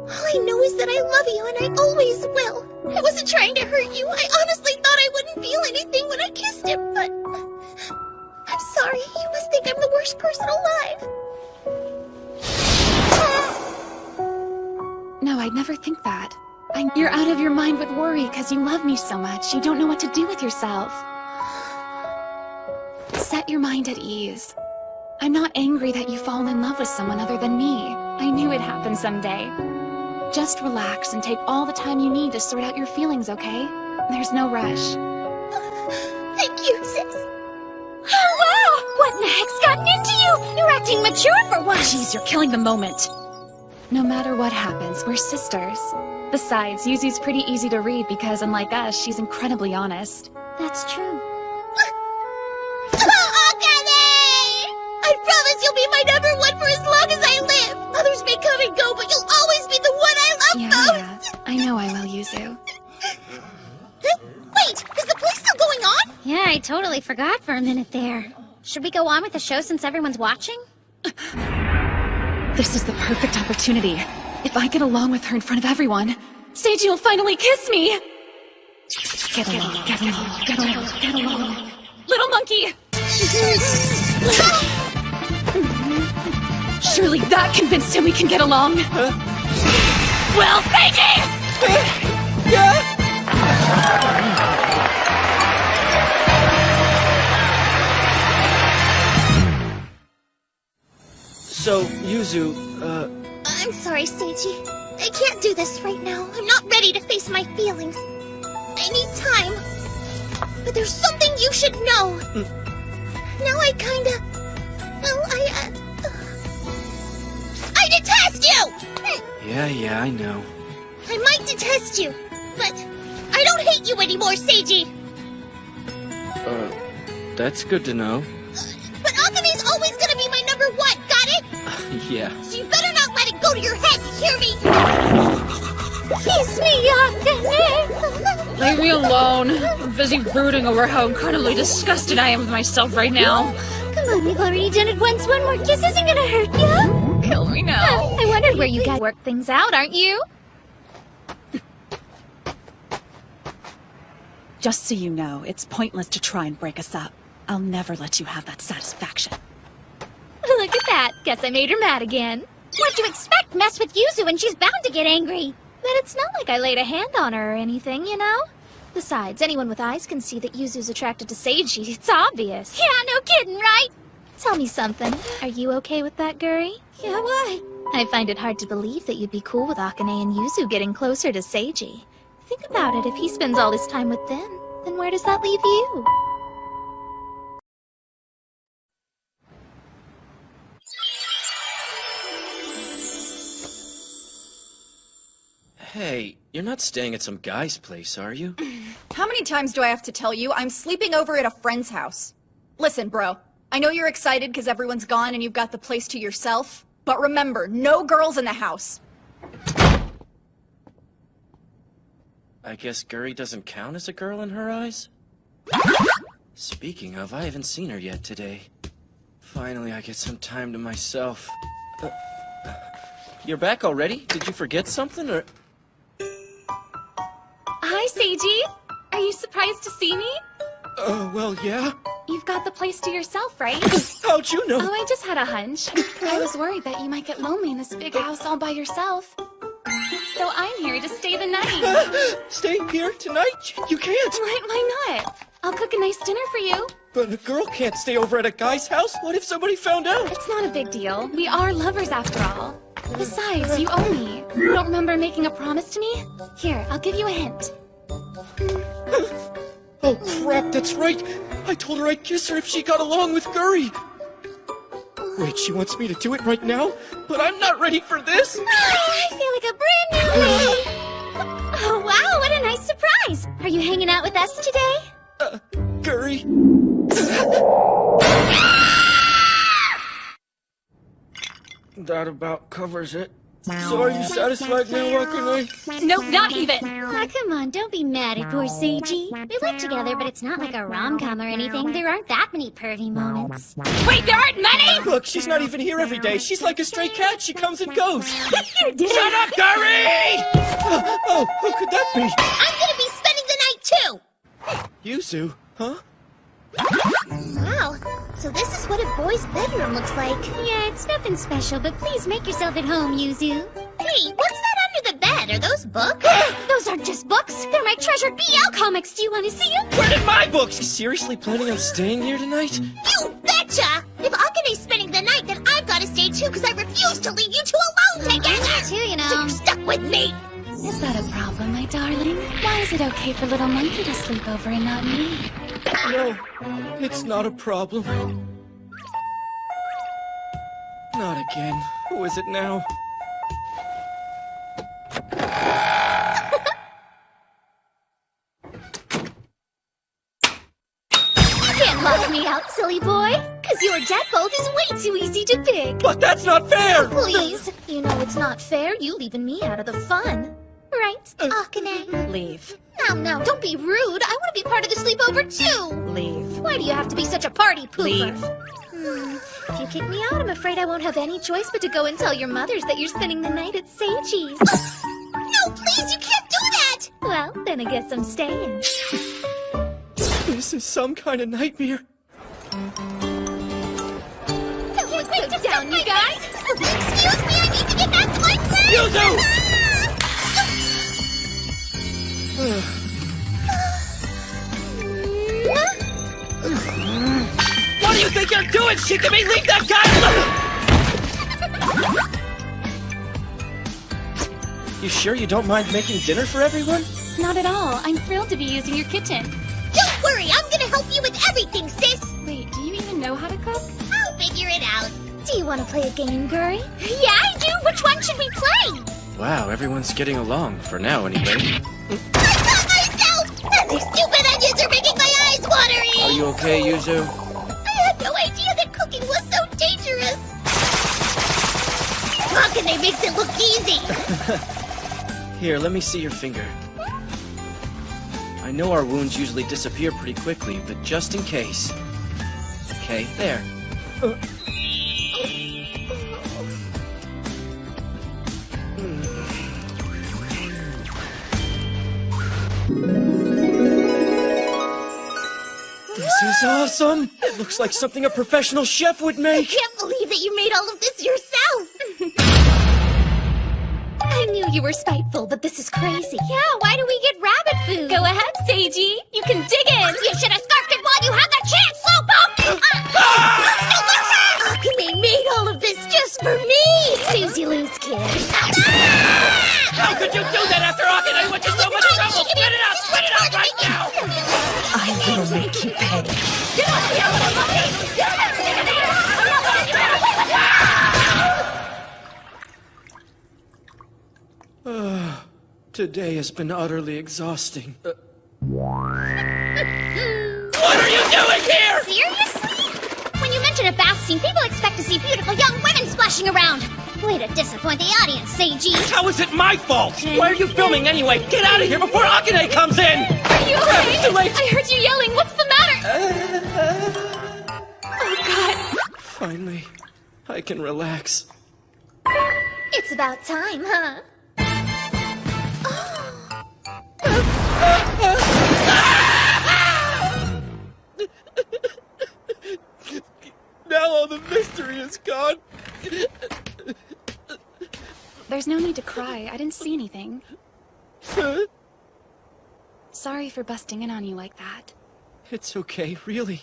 All I know is that I love you and I always will. I wasn't trying to hurt you. I honestly thought I wouldn't feel anything when I kissed him, but... I'm sorry. You must think I'm the worst person alive. No, I'd never think that. You're out of your mind with worry because you love me so much. You don't know what to do with yourself. Set your mind at ease. I'm not angry that you fall in love with someone other than me. I knew it'd happen someday. Just relax and take all the time you need to sort out your feelings, okay? There's no rush. Thank you, sis. Oh, wow! What in the heck's gotten into you? You're acting mature for once. Jeez, you're killing the moment. No matter what happens, we're sisters. Besides, Yuzu's pretty easy to read because, unlike us, she's incredibly honest. That's true. I promise you'll be my number one for as long as I live. Others may come and go, but you'll always be the one I love most. Yeah, I know I will, Yuzu. Wait, is the play still going on? Yeah, I totally forgot for a minute there. Should we go on with the show since everyone's watching? This is the perfect opportunity. If I get along with her in front of everyone, Seiji will finally kiss me! Get along, get along, get along, get along. Little monkey! Surely that convinced him we can get along. Well, Seiji! So, Yuzu, I'm sorry, Seiji. I can't do this right now. I'm not ready to face my feelings. I need time. But there's something you should know. Now I kinda... Well, I detest you! Yeah, I know. I might detest you, but I don't hate you anymore, Seiji. That's good to know. But Akane's always gonna be my number one, got it? Yeah. So you better not let it go to your head, you hear me? Kiss me, Akane! Leave me alone. I'm busy brooding over how incredibly disgusted I am with myself right now. Come on, we've already done it once. One more kiss isn't gonna hurt you. Kill me now. I wondered where you guys work things out, aren't you? Just so you know, it's pointless to try and break us up. I'll never let you have that satisfaction. Look at that. Guess I made her mad again. What'd you expect? Mess with Yuzu and she's bound to get angry. But it's not like I laid a hand on her or anything, you know? Besides, anyone with eyes can see that Yuzu's attracted to Seiji. It's obvious. Yeah, no kidding, right? Tell me something. Are you okay with that, Guri? Yeah, why? I find it hard to believe that you'd be cool with Akane and Yuzu getting closer to Seiji. Think about it. If he spends all his time with them, then where does that leave you? Hey, you're not staying at some guy's place, are you? How many times do I have to tell you I'm sleeping over at a friend's house? Listen, bro. I know you're excited because everyone's gone and you've got the place to yourself. But remember, no girls in the house. I guess Guri doesn't count as a girl in her eyes? Speaking of, I haven't seen her yet today. Finally, I get some time to myself. You're back already? Did you forget something, or...? Hi, Seiji. Are you surprised to see me? Well, yeah. You've got the place to yourself, right? How'd you know? Oh, I just had a hunch. I was worried that you might get lonely in this big house all by yourself. So I'm here to stay the night. Stay here tonight? You can't. Why not? I'll cook a nice dinner for you. But a girl can't stay over at a guy's house. What if somebody found out? It's not a big deal. We are lovers after all. Besides, you owe me. You don't remember making a promise to me? Here, I'll give you a hint. Oh, crap, that's right. I told her I'd kiss her if she got along with Guri. Wait, she wants me to do it right now? But I'm not ready for this. I feel like a brand new lady. Oh, wow, what a nice surprise. Are you hanging out with us today? Guri. That about covers it. So are you satisfied now, Akane? Nope, not even. Oh, come on, don't be mad at poor Seiji. We live together, but it's not like a rom-com or anything. There aren't that many pervy moments. Wait, there aren't many? Look, she's not even here every day. She's like a stray cat. She comes and goes. You did Shut up, Guri! Oh, who could that be? I'm gonna be spending the night too! Yuzu, huh? Wow, so this is what a boy's bedroom looks like. Yeah, it's nothing special, but please make yourself at home, Yuzu. Hey, what's that under the bed? Are those books? Those aren't just books. They're my treasured BL comics. Do you want to see them? Where did my books? Seriously planning on staying here tonight? You betcha! If Akane's spending the night, then I've gotta stay too, because I refuse to leave you two alone together! Me too, you know. So you're stuck with me! Is that a problem, my darling? Why is it okay for little monkey to sleep over and not me? No, it's not a problem. Not again. Who is it now? You can't lock me out, silly boy. Because your deadbolt is way too easy to pick. But that's not fair! Please. You know it's not fair. You leaving me out of the fun. Right, Akane? Leave. No, don't be rude. I want to be part of the sleepover too. Leave. Why do you have to be such a party pooper? Leave. If you kick me out, I'm afraid I won't have any choice but to go and tell your mothers that you're spending the night at Seiji's. No, please, you can't do that! Well, then I guess I'm staying. This is some kind of nightmare. Sit down, you guys. Excuse me, I need to get back to my place! Yuzu! What do you think you're doing, Shikami? Leave that guy alone! You sure you don't mind making dinner for everyone? Not at all. I'm thrilled to be using your kitchen. Don't worry, I'm gonna help you with everything, sis! Wait, do you even know how to cook? I'll figure it out. Do you want to play a game, Guri? Yeah, I do. Which one should we play? Wow, everyone's getting along, for now anyway. I got myself! And these stupid onions are making my eyes watery! Are you okay, Yuzu? I had no idea that cooking was so dangerous! Akane makes it look easy! Here, let me see your finger. I know our wounds usually disappear pretty quickly, but just in case. Okay, there. This is awesome! It looks like something a professional chef would I make! can't believe that you made all of this yourself! I knew you were spiteful, but this is crazy. Yeah, why do we get rabbit food? Go ahead, Seiji. You can dig in. You should have scarfed it while you had the chance, Slowpoke! Akane made all of this just for me! Susie Lou's kid. How could you do that after Akane went to so much trouble? Spit it out! Spit it out right now! I will make you pay. Today has been utterly exhausting. What are you doing here? Seriously? When you mention a bath scene, people expect to see beautiful young women splashing around. Way to disappoint the audience, Seiji. How is it my fault? Why are you filming anyway? Get out of here before Akane comes in! Are you okay? It's too late! I heard you yelling. What's the matter? Oh, God. Finally, I can relax. It's about time, huh? Now all the mystery is gone. There's no need to cry. I didn't see anything. Sorry for busting in on you like that. It's okay, really.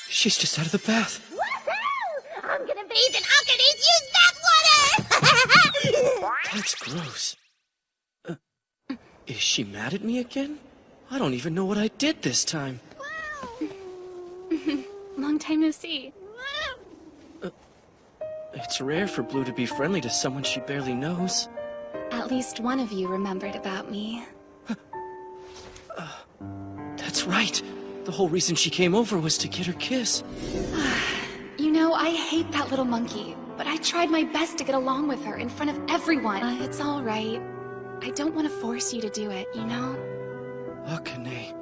She's just out of the bath. Woohoo! I'm gonna bathe in Akane's used bath water! That's gross. Is she mad at me again? I don't even know what I did this time. Long time no see. It's rare for Blue to be friendly to someone she barely knows. At least one of you remembered about me. That's right. The whole reason she came over was to get her kiss. You know, I hate that little monkey, but I tried my best to get along with her in front of everyone. It's all right. I don't want to force you to do it, you know? Akane.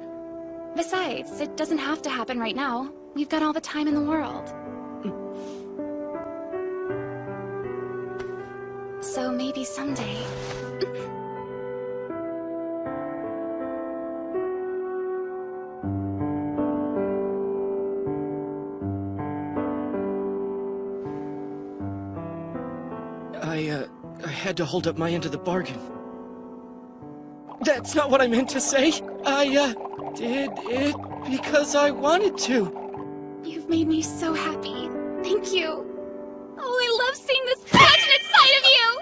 Besides, it doesn't have to happen right now. We've got all the time in the world. So maybe someday. I had to hold up my end of the bargain. That's not what I meant to say. I did it because I wanted to. You've made me so happy. Thank you. Oh, I love seeing this passionate side of you!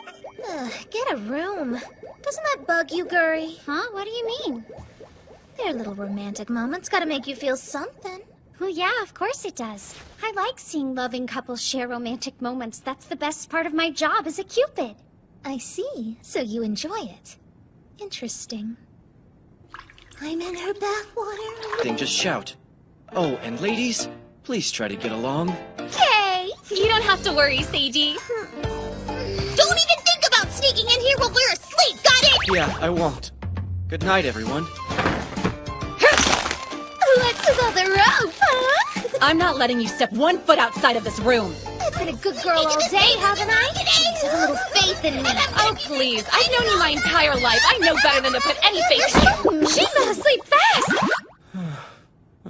Ugh, get a room. Doesn't that bug you, Guri? Huh? What do you mean? Their little romantic moments gotta make you feel something. Well, yeah, of course it does. I like seeing loving couples share romantic moments. That's the best part of my job as a Cupid. I see. So you enjoy it. Interesting. I'm in her bathwater. Then just shout. Oh, and ladies, please try to get along. Okay. You don't have to worry, Seiji. Don't even think about sneaking in here while we're asleep, got it? Yeah, I won't. Good night, everyone. Let's go the rope, huh? I'm not letting you step 1 foot outside of this room. I've been a good girl all day, haven't I? Jeez, have a little faith in me. Oh, please. I've known you my entire life. I know better than to put any faith in you. She fell asleep fast.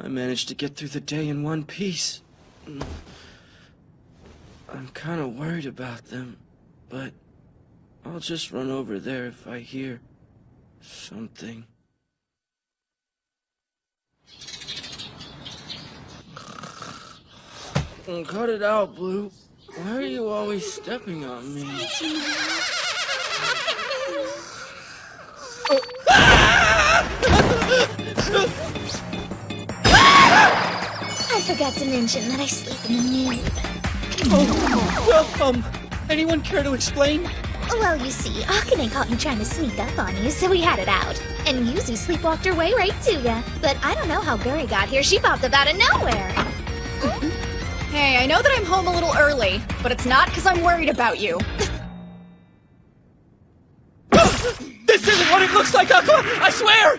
I managed to get through the day in one piece. I'm kind of worried about them, but I'll just run over there if I hear something. Cut it out, Blue. Why are you always stepping on me? I forgot to mention that I sleep in the nude. Oh, well, anyone care to explain? Well, you see, Akane caught me trying to sneak up on you, so we had it out. And Yuzu sleepwalked her way right to ya. But I don't know how Guri got here. She popped up out of nowhere. Hey, I know that I'm home a little early, but it's not because I'm worried about you. This isn't what it looks like, Aqua! I swear!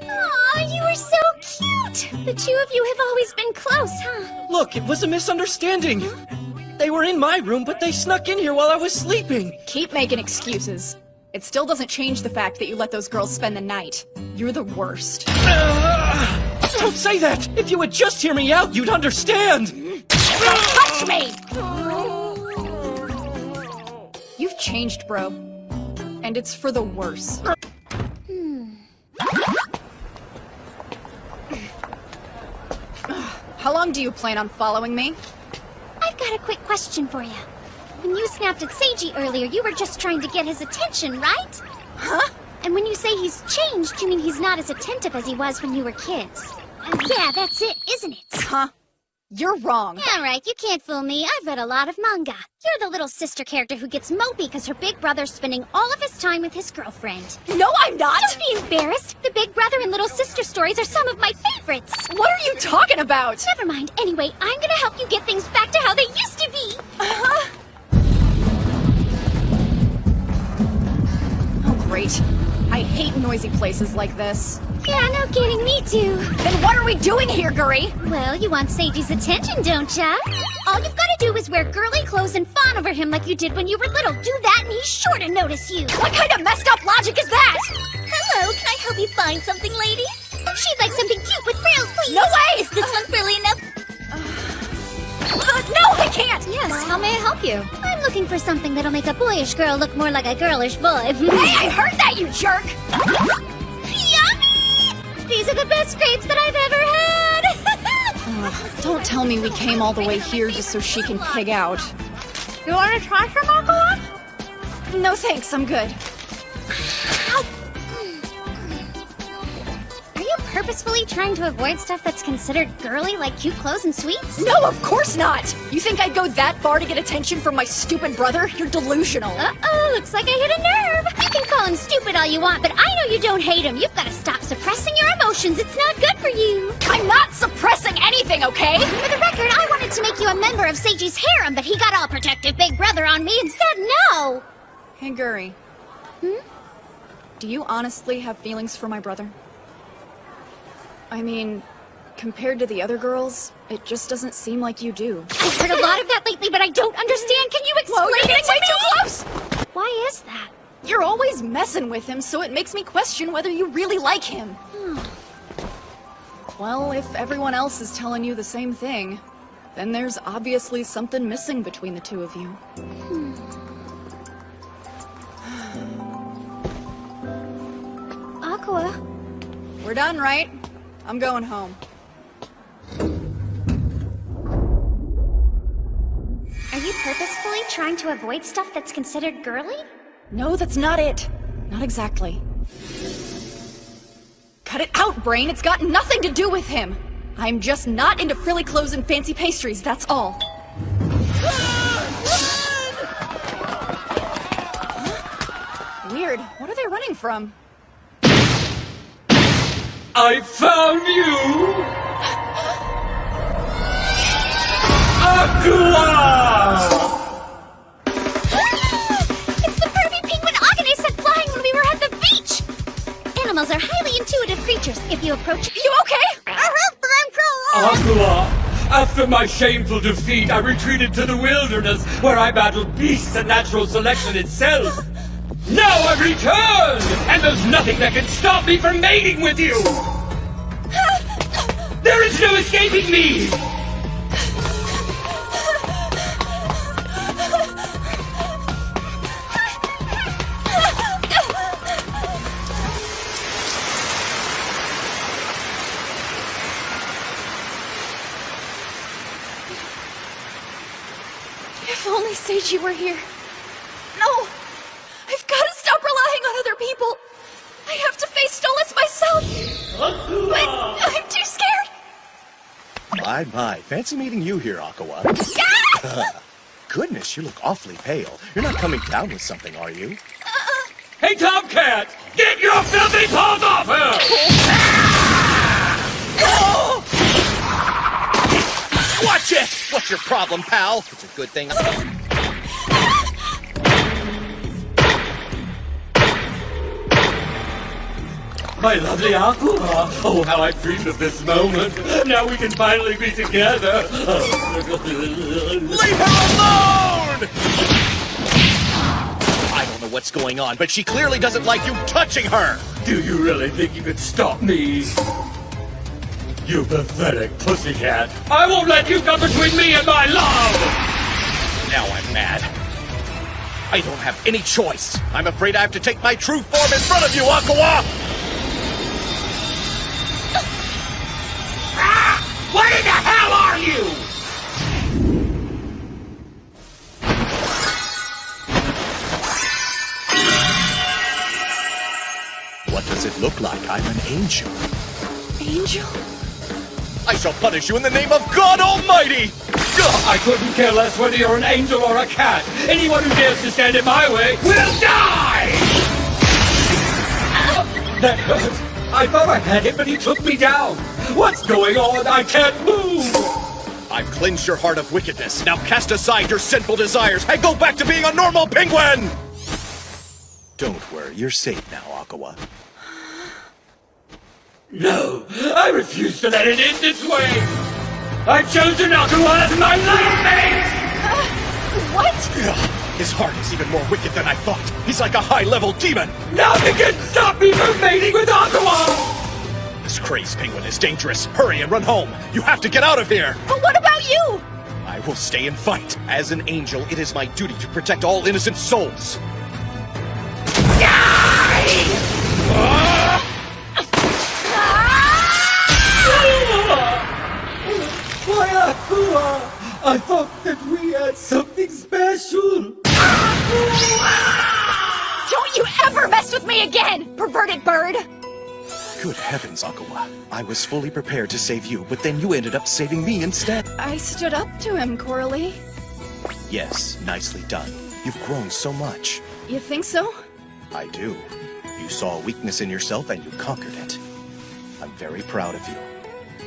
Aw, you were so cute! The two of you have always been close, huh? Look, it was a misunderstanding. They were in my room, but they snuck in here while I was sleeping. Keep making excuses. It still doesn't change the fact that you let those girls spend the night. You're the worst. Don't say that! If you would just hear me out, you'd understand! Don't touch me! You've changed, bro. And it's for the worse. How long do you plan on following me? I've got a quick question for you. When you snapped at Seiji earlier, you were just trying to get his attention, right? Huh? And when you say he's changed, you mean he's not as attentive as he was when you were kids. Yeah, that's it, isn't it? Huh? You're wrong. Alright, you can't fool me. I've read a lot of manga. You're the little sister character who gets mopey because her big brother's spending all of his time with his girlfriend. No, I'm not! Don't be embarrassed. The big brother and little sister stories are some of my favorites. What are you talking about? Never mind. Anyway, I'm gonna help you get things back to how they used to be. Oh, great. I hate noisy places like this. Yeah, no kidding, me too. Then what are we doing here, Guri? Well, you want Seiji's attention, don't ya? All you've gotta do is wear girly clothes and fawn over him like you did when you were little. Do that and he's sure to notice you. What kind of messed up logic is that? Hello, can I help you find something, ladies? She'd like something cute with frills, please. No way! Is this one frilly enough? No, I can't! Yes, how may I help you? I'm looking for something that'll make a boyish girl look more like a girlish boy. Hey, I heard that, you jerk! Yummy! These are the best grapes that I've ever had! Don't tell me we came all the way here just so she can pig out. You want to try some, Aqua? No thanks, I'm good. Are you purposefully trying to avoid stuff that's considered girly, like cute clothes and sweets? No, of course not! You think I'd go that far to get attention from my stupid brother? You're delusional. Uh-oh, looks like I hit a nerve. You can call him stupid all you want, but I know you don't hate him. You've got to stop suppressing your emotions. It's not good for you. I'm not suppressing anything, okay? For the record, I wanted to make you a member of Seiji's harem, but he got all protective big brother on me and said no. Hey, Guri. Do you honestly have feelings for my brother? I mean, compared to the other girls, it just doesn't seem like you do. I've heard a lot of that lately, but I don't understand. Can you explain you're getting it to way me? too close! Why is that? You're always messing with him, so it makes me question whether you really like him. Well, if everyone else is telling you the same thing, then there's obviously something missing between the two of you. Aqua. We're done, right? I'm going home. Are you purposefully trying to avoid stuff that's considered girly? No, that's not it. Not exactly. Cut it out, Brain. It's got nothing to do with him. I'm just not into frilly clothes and fancy pastries, that's all. Weird. What are they running from? I found you! Aqua! It's the pervy penguin Agane sent flying when we were at the beach! Animals are highly intuitive creatures. If you approach... You okay? Aqua! After my shameful defeat, I retreated to the wilderness, where I battled beasts and natural selection itself. Now I've returned, and there's nothing that can stop me from mating with you! There is no escaping me! If only Seiji were here. No! I've got to stop relying on other people! I have to face Stolas myself! But I'm too scared! My, fancy meeting you here, Aqua. Goodness, you look awfully pale. You're not coming down with something, are you? Hey, Tomcat! Get your filthy paws off her! Watch it! What's your problem, pal? It's a good thing. My lovely Aqua! Oh, how I dreamed of this moment! Now we can finally be together! Leave her alone! I don't know what's going on, but she clearly doesn't like you touching her! Do you really think you could stop me? You pathetic pussycat! I won't let you come between me and my love! Now I'm mad. I don't have any choice. I'm afraid I have to take my true form in front of you, Aqua! What in the hell are you? What does it look like? I'm an angel. Angel? I shall punish you in the name of God Almighty! I couldn't care less whether you're an angel or a cat. Anyone who dares to stand in my way will die! That hurt. I thought I had him, but he took me down. What's going on? I can't move! I've cleansed your heart of wickedness. Now cast aside your sinful desires and go back to being a normal penguin! Don't worry, you're safe now, Aqua. No, I refuse to let it end this way! I've chosen Aqua as my life mate! What? His heart is even more wicked than I thought. He's like a high-level demon! Nothing can stop me from mating with Aqua! This crazed penguin is dangerous. Hurry and run home. You have to get out of here! But what about you? I will stay and fight. As an angel, it is my duty to protect all innocent souls. Why, Aqua? I thought that we had something special. Don't you ever mess with me again, perverted bird! Good heavens, Aqua. I was fully prepared to save you, but then you ended up saving me instead. I stood up to him, Coralie. Yes, nicely done. You've grown so much. You think so? I do. You saw a weakness in yourself and you conquered it. I'm very proud of you.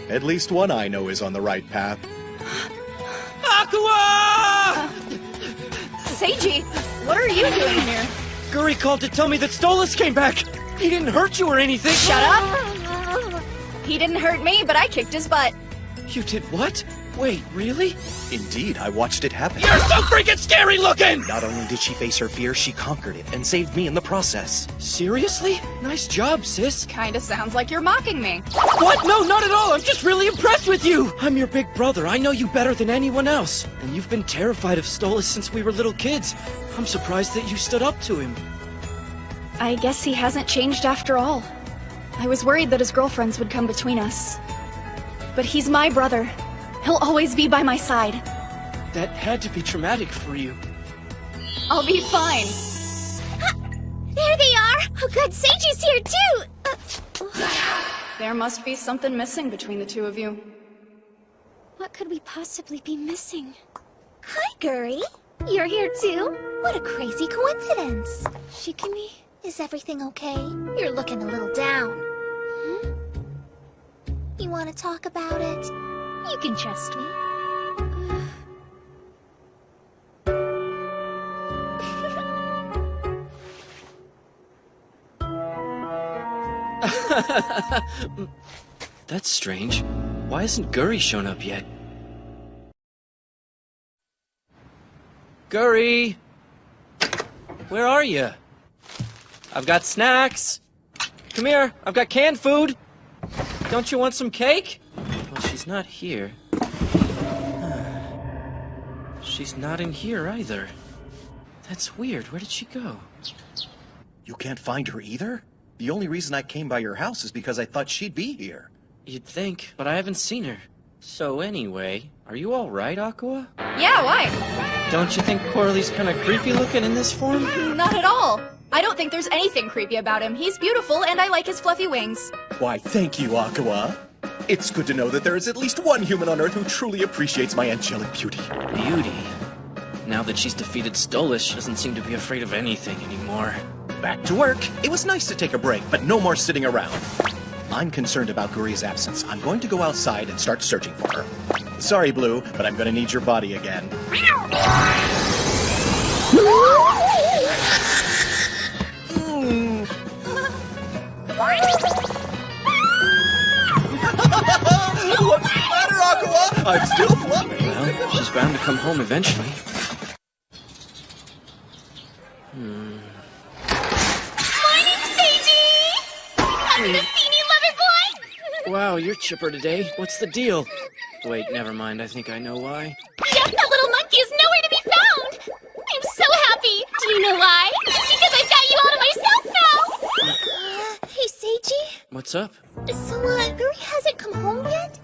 At least one I know is on the right path. Aqua! Seiji, what are you doing here? Guri called to tell me that Stolas came back. He didn't hurt you or anything. Shut up! He didn't hurt me, but I kicked his butt. You did what? Wait, really? Indeed, I watched it happen. You're so freaking scary looking! Not only did she face her fear, she conquered it and saved me in the process. Seriously? Nice job, sis. Kinda sounds like you're mocking me. What? No, not at all. I'm just really impressed with you. I'm your big brother. I know you better than anyone else. And you've been terrified of Stolas since we were little kids. I'm surprised that you stood up to him. I guess he hasn't changed after all. I was worried that his girlfriends would come between us. But he's my brother. He'll always be by my side. That had to be traumatic for you. I'll be fine. There they are! Oh good, Seiji's here too! There must be something missing between the two of you. What could we possibly be missing? Hi, Guri. You're here too? What a crazy coincidence. Shikimi, is everything okay? You're looking a little down. You want to talk about it? You can trust me. That's strange. Why hasn't Guri shown up yet? Guri! Where are you? I've got snacks. Come here, I've got canned food. Don't you want some cake? Well, she's not here. She's not in here either. That's weird. Where did she go? You can't find her either? The only reason I came by your house is because I thought she'd be here. You'd think, but I haven't seen her. So anyway, are you all right, Aqua? Yeah, why? Don't you think Coralie's kind of creepy looking in this form? Not at all. I don't think there's anything creepy about him. He's beautiful, and I like his fluffy wings. Why, thank you, Aqua. It's good to know that there is at least one human on Earth who truly appreciates my angelic beauty. Beauty? Now that she's defeated Stolas, she doesn't seem to be afraid of anything anymore. Back to work. It was nice to take a break, but no more sitting around. I'm concerned about Guri's absence. I'm going to go outside and start searching for her. Sorry, Blue, but I'm going to need your body again. What's the matter, Aqua? I'm still fluffy. Well, she's bound to come home eventually. Morning, Seiji! Come to see me, lover boy! Wow, you're chipper today. What's the deal? Wait, never mind. I think I know why. Yep, that little monkey is nowhere to be found! I'm so happy! Do you know why? Because I've got you all to myself now! Hey, Seiji? What's up? So, Guri hasn't come home yet?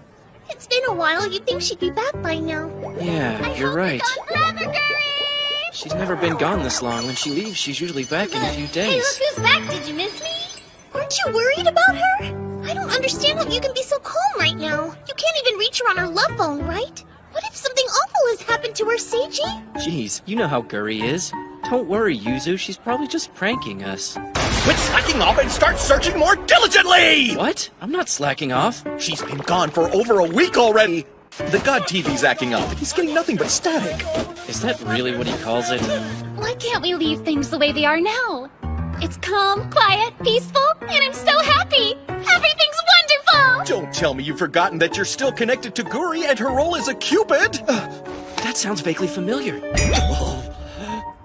It's been a while. You'd think she'd be back by now. Yeah, you're right. Gone forever, Guri! She's never been gone this long. When she leaves, she's usually back in a few Hey, days. look who's back! Did you miss me? Aren't you worried about her? I don't understand how you can be so calm right now. You can't even reach her on her love phone, right? What if something awful has happened to her, Seiji? Jeez, you know how Guri is. Don't worry, Yuzu. She's probably just pranking us. Quit slacking off and start searching more diligently! What? I'm not slacking off. She's been gone for over a week already. The God TV's acting up. He's getting nothing but static. Is that really what he calls it? Why can't we leave things the way they are now? It's calm, quiet, peaceful, and I'm so happy! Everything's wonderful! Don't tell me you've forgotten that you're still connected to Guri and her role as a Cupid. That sounds vaguely familiar.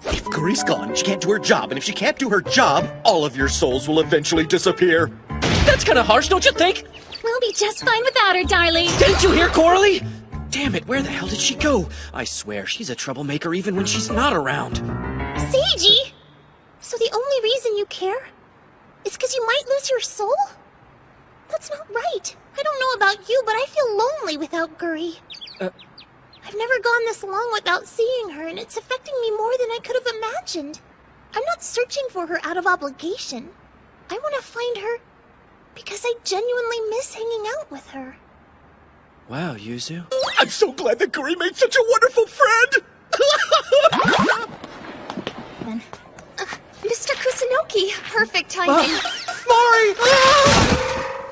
If Guri's gone, she can't do her job, and if she can't do her job, all of your souls will eventually disappear. That's kind of harsh, don't you think? We'll be just fine without her, darling! Didn't you hear Coralie? Damn it, where the hell did she go? I swear, she's a troublemaker even when she's not around. Seiji! So the only reason you care is because you might lose your soul? That's not right. I don't know about you, but I feel lonely without Guri. I've never gone this long without seeing her, and it's affecting me more than I could have imagined. I'm not searching for her out of obligation. I want to find her because I genuinely miss hanging out with her. Wow, Yuzu. I'm so glad that Guri made such a wonderful friend! Then, Mr. Kusunoki, perfect timing. Mari!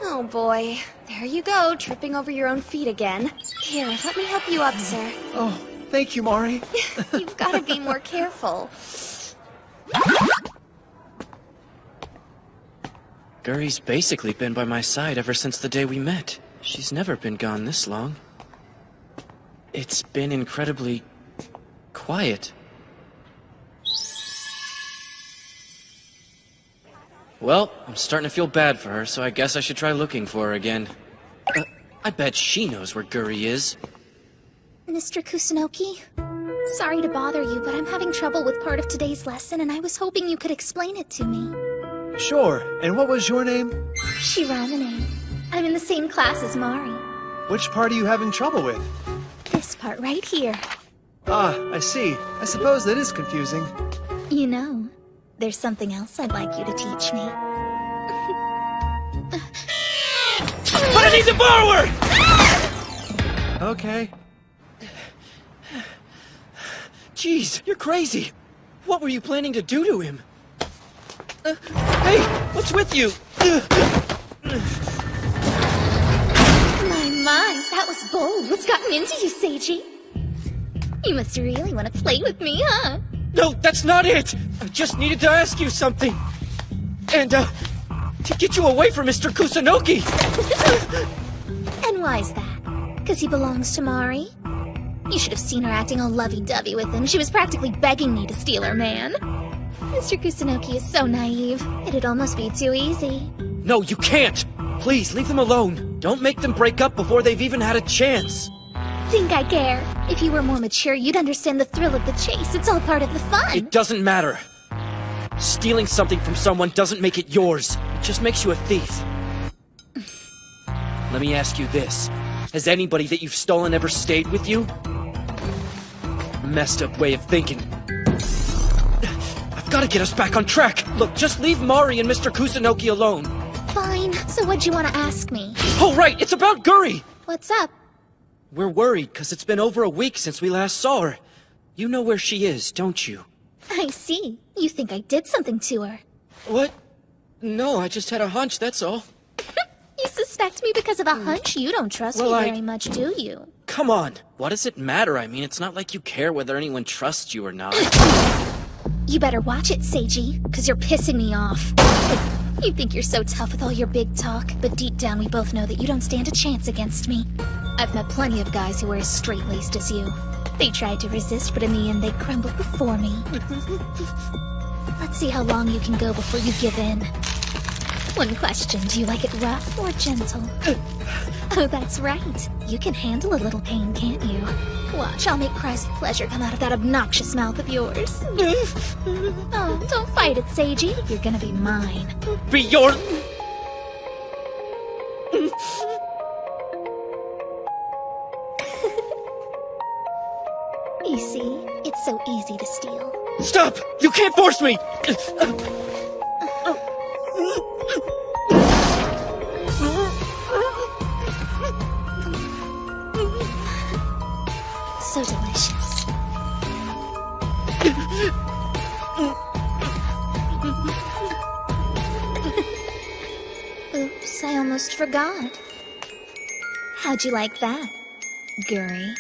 Oh boy, there you go, tripping over your own feet again. Here, let me help you up, sir. Oh, thank you, Mari. You've got to be more careful. Guri's basically been by my side ever since the day we met. She's never been gone this long. It's been incredibly quiet. Well, I'm starting to feel bad for her, so I guess I should try looking for her again. I bet she knows where Guri is. Mr. Kusunoki, sorry to bother you, but I'm having trouble with part of today's lesson, and I was hoping you could explain it to me. Sure, and what was your name? Shiramune. I'm in the same class as Mari. Which part are you having trouble with? This part right here. Ah, I see. I suppose that is confusing. You know, there's something else I'd like you to teach me. But I need to borrow her! Okay. Jeez, you're crazy. What were you planning to do to him? Hey, what's with you? My, that was bold. What's gotten into you, Seiji? You must really want to play with me, huh? No, that's not it! I just needed to ask you something. And, to get you away from Mr. Kusunoki! And why's that? Because he belongs to Mari? You should have seen her acting all lovey-dovey with him. She was practically begging me to steal her man. Mr. Kusunoki is so naive. It'd almost be too easy. No, you can't! Please, leave them alone. Don't make them break up before they've even had a chance. Think I care? If you were more mature, you'd understand the thrill of the chase. It's all part of the fun. It doesn't matter. Stealing something from someone doesn't make it yours. It just makes you a thief. Let me ask you this. Has anybody that you've stolen ever stayed with you? Messed up way of thinking. I've got to get us back on track. Look, just leave Mari and Mr. Kusunoki alone. Fine. So what'd you want to ask me? Oh, right. It's about Guri. What's up? We're worried because it's been over a week since we last saw her. You know where she is, don't you? I see. You think I did something to her. What? No, I just had a hunch, that's all. You suspect me because of a hunch? You don't trust me very much, do you? Come on. What does it matter? I mean, it's not like you care whether anyone trusts you or not. You better watch it, Seiji, because you're pissing me off. You think you're so tough with all your big talk, but deep down we both know that you don't stand a chance against me. I've met plenty of guys who are as straight-laced as you. They tried to resist, but in the end they crumbled before me. Let's see how long you can go before you give in. One question, do you like it rough or gentle? Oh, that's right. You can handle a little pain, can't you? Watch, I'll make cries of pleasure come out of that obnoxious mouth of yours. Oh, don't fight it, Seiji. You're gonna be mine. Be yours? You see, it's so easy to steal. Stop! You can't force me! Guess I almost forgot. How'd you like that, Guri?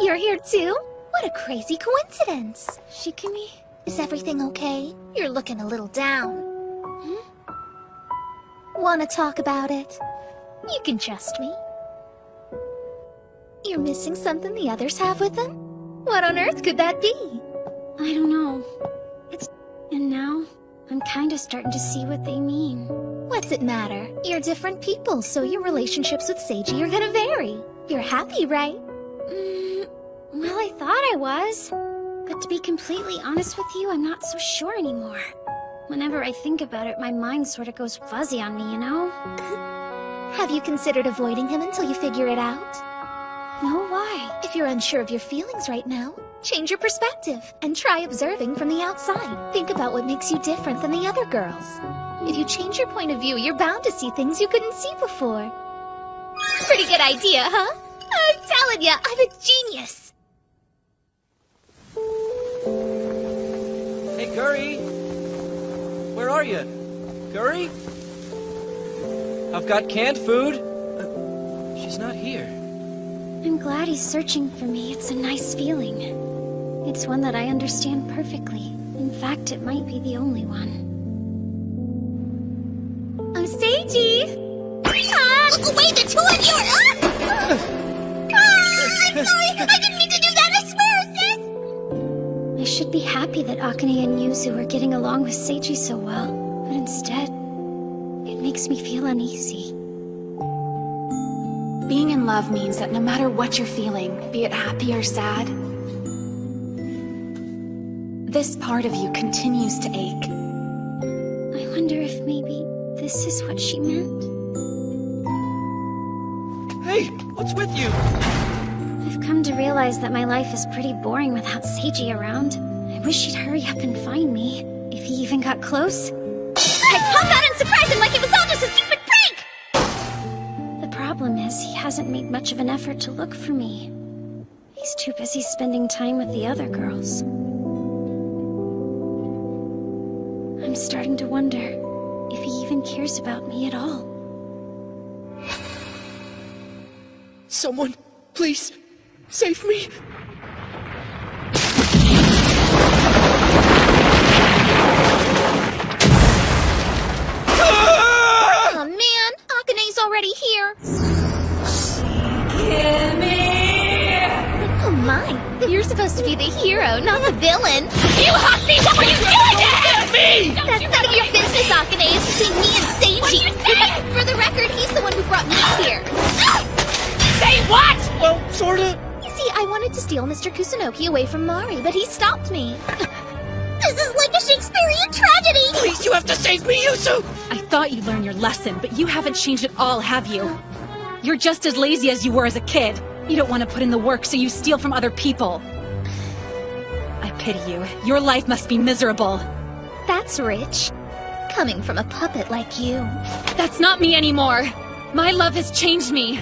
You're here too? What a crazy coincidence. Shikimi, is everything okay? You're looking a little down. Wanna talk about it? You can trust me. You're missing something the others have with them? What on earth could that be? I don't know. And now, I'm kinda starting to see what they mean. What's it matter? You're different people, so your relationships with Seiji are gonna vary. You're happy, right? Well, I thought I was. But to be completely honest with you, I'm not so sure anymore. Whenever I think about it, my mind sort of goes fuzzy on me, you know? Have you considered avoiding him until you figure it out? No, why? If you're unsure of your feelings right now, change your perspective and try observing from the outside. Think about what makes you different than the other girls. If you change your point of view, you're bound to see things you couldn't see before. Pretty good idea, huh? I'm telling ya, I'm a genius. Hey, Guri! Where are you? Guri? I've got canned food. She's not here. I'm glad he's searching for me. It's a nice feeling. It's one that I understand perfectly. In fact, it might be the only one. I'm Seiji! Look away, the two of you are I'm sorry! I didn't mean to do that, I swear, sis! I should be happy that Akane and Yuzu are getting along with Seiji so well, but instead, it makes me feel uneasy. Being in love means that no matter what you're feeling, be it happy or sad, this part of you continues to ache. I wonder if maybe this is what she meant. Hey, what's with you? I've come to realize that my life is pretty boring without Seiji around. I wish he'd hurry up and find me, if he even got close. I'd pop out and surprise him like it was all just a stupid prank! The problem is, he hasn't made much of an effort to look for me. He's too busy spending time with the other girls. I'm starting to wonder if he even cares about me at all. Someone, please, save me. Oh man, Akane's already here. Oh my, you're supposed to be the hero, not the villain. You hussy, what were you doing to me? That's none of your business, Akane. It's between me and Seiji. What did you say? For the record, he's the one who brought me here. Say what? Well, sorta. You see, I wanted to steal Mr. Kusunoki away from Mari, but he stopped me. This is like a Shakespearean tragedy! Please, you have to save me, Yuzu! I thought you'd learn your lesson, but you haven't changed at all, have you? You're just as lazy as you were as a kid. You don't want to put in the work, so you steal from other people. I pity you. Your life must be miserable. That's rich. Coming from a puppet like you. That's not me anymore. My love has changed me.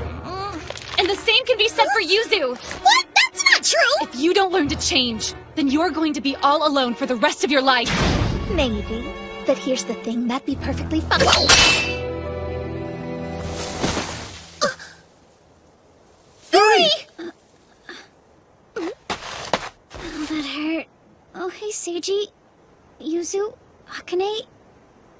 And the same can be said for Yuzu. What? That's not true! If you don't learn to change, then you're going to be all alone for the rest of your life. Maybe. But here's the thing, that'd be perfectly fine. Hurry! Oh, that hurt. Oh, hey, Seiji. Yuzu? Akane?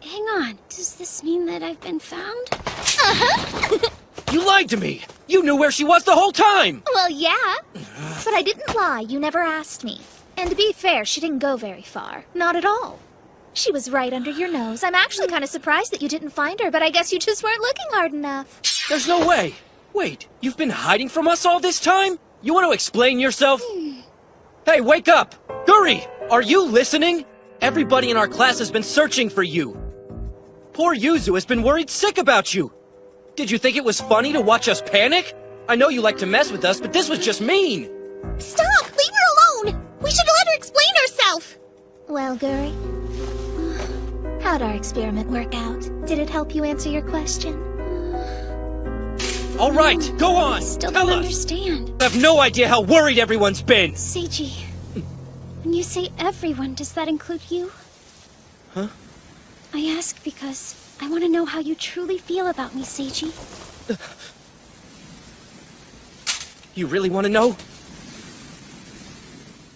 Hang on. Does this mean that I've been found? Uh-huh! You lied to me! You knew where she was the whole time! Well, yeah. But I didn't lie, you never asked me. And to be fair, she didn't go very far. Not at all. She was right under your nose. I'm actually kind of surprised that you didn't find her, but I guess you just weren't looking hard enough. There's no way! Wait, you've been hiding from us all this time? You want to explain yourself? Hey, wake up! Guri! Are you listening? Everybody in our class has been searching for you. Poor Yuzu has been worried sick about you. Did you think it was funny to watch us panic? I know you like to mess with us, but this was just mean. Stop! Leave her alone! We should let her explain herself! Well, Guri, how'd our experiment work out? Did it help you answer your question? All right, go on. Still Tell don't us. understand. I have no idea how worried everyone's been. Seiji, when you say everyone, does that include you? Huh? I ask because I want to know how you truly feel about me, Seiji. You really want to know?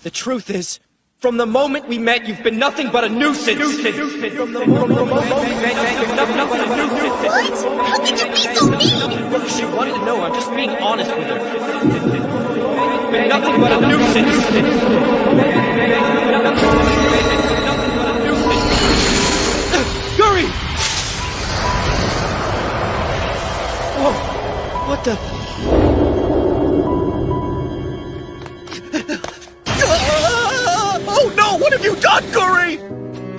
The truth is, from the moment we met, you've been nothing but a nuisance. From the moment we met, you've been nothing but a nuisance. What? How could you be so mean? Look, she wanted to know. I'm just being honest with her. Been nothing but a nuisance. Guri! Oh, what the? Oh no! What have you done, Guri?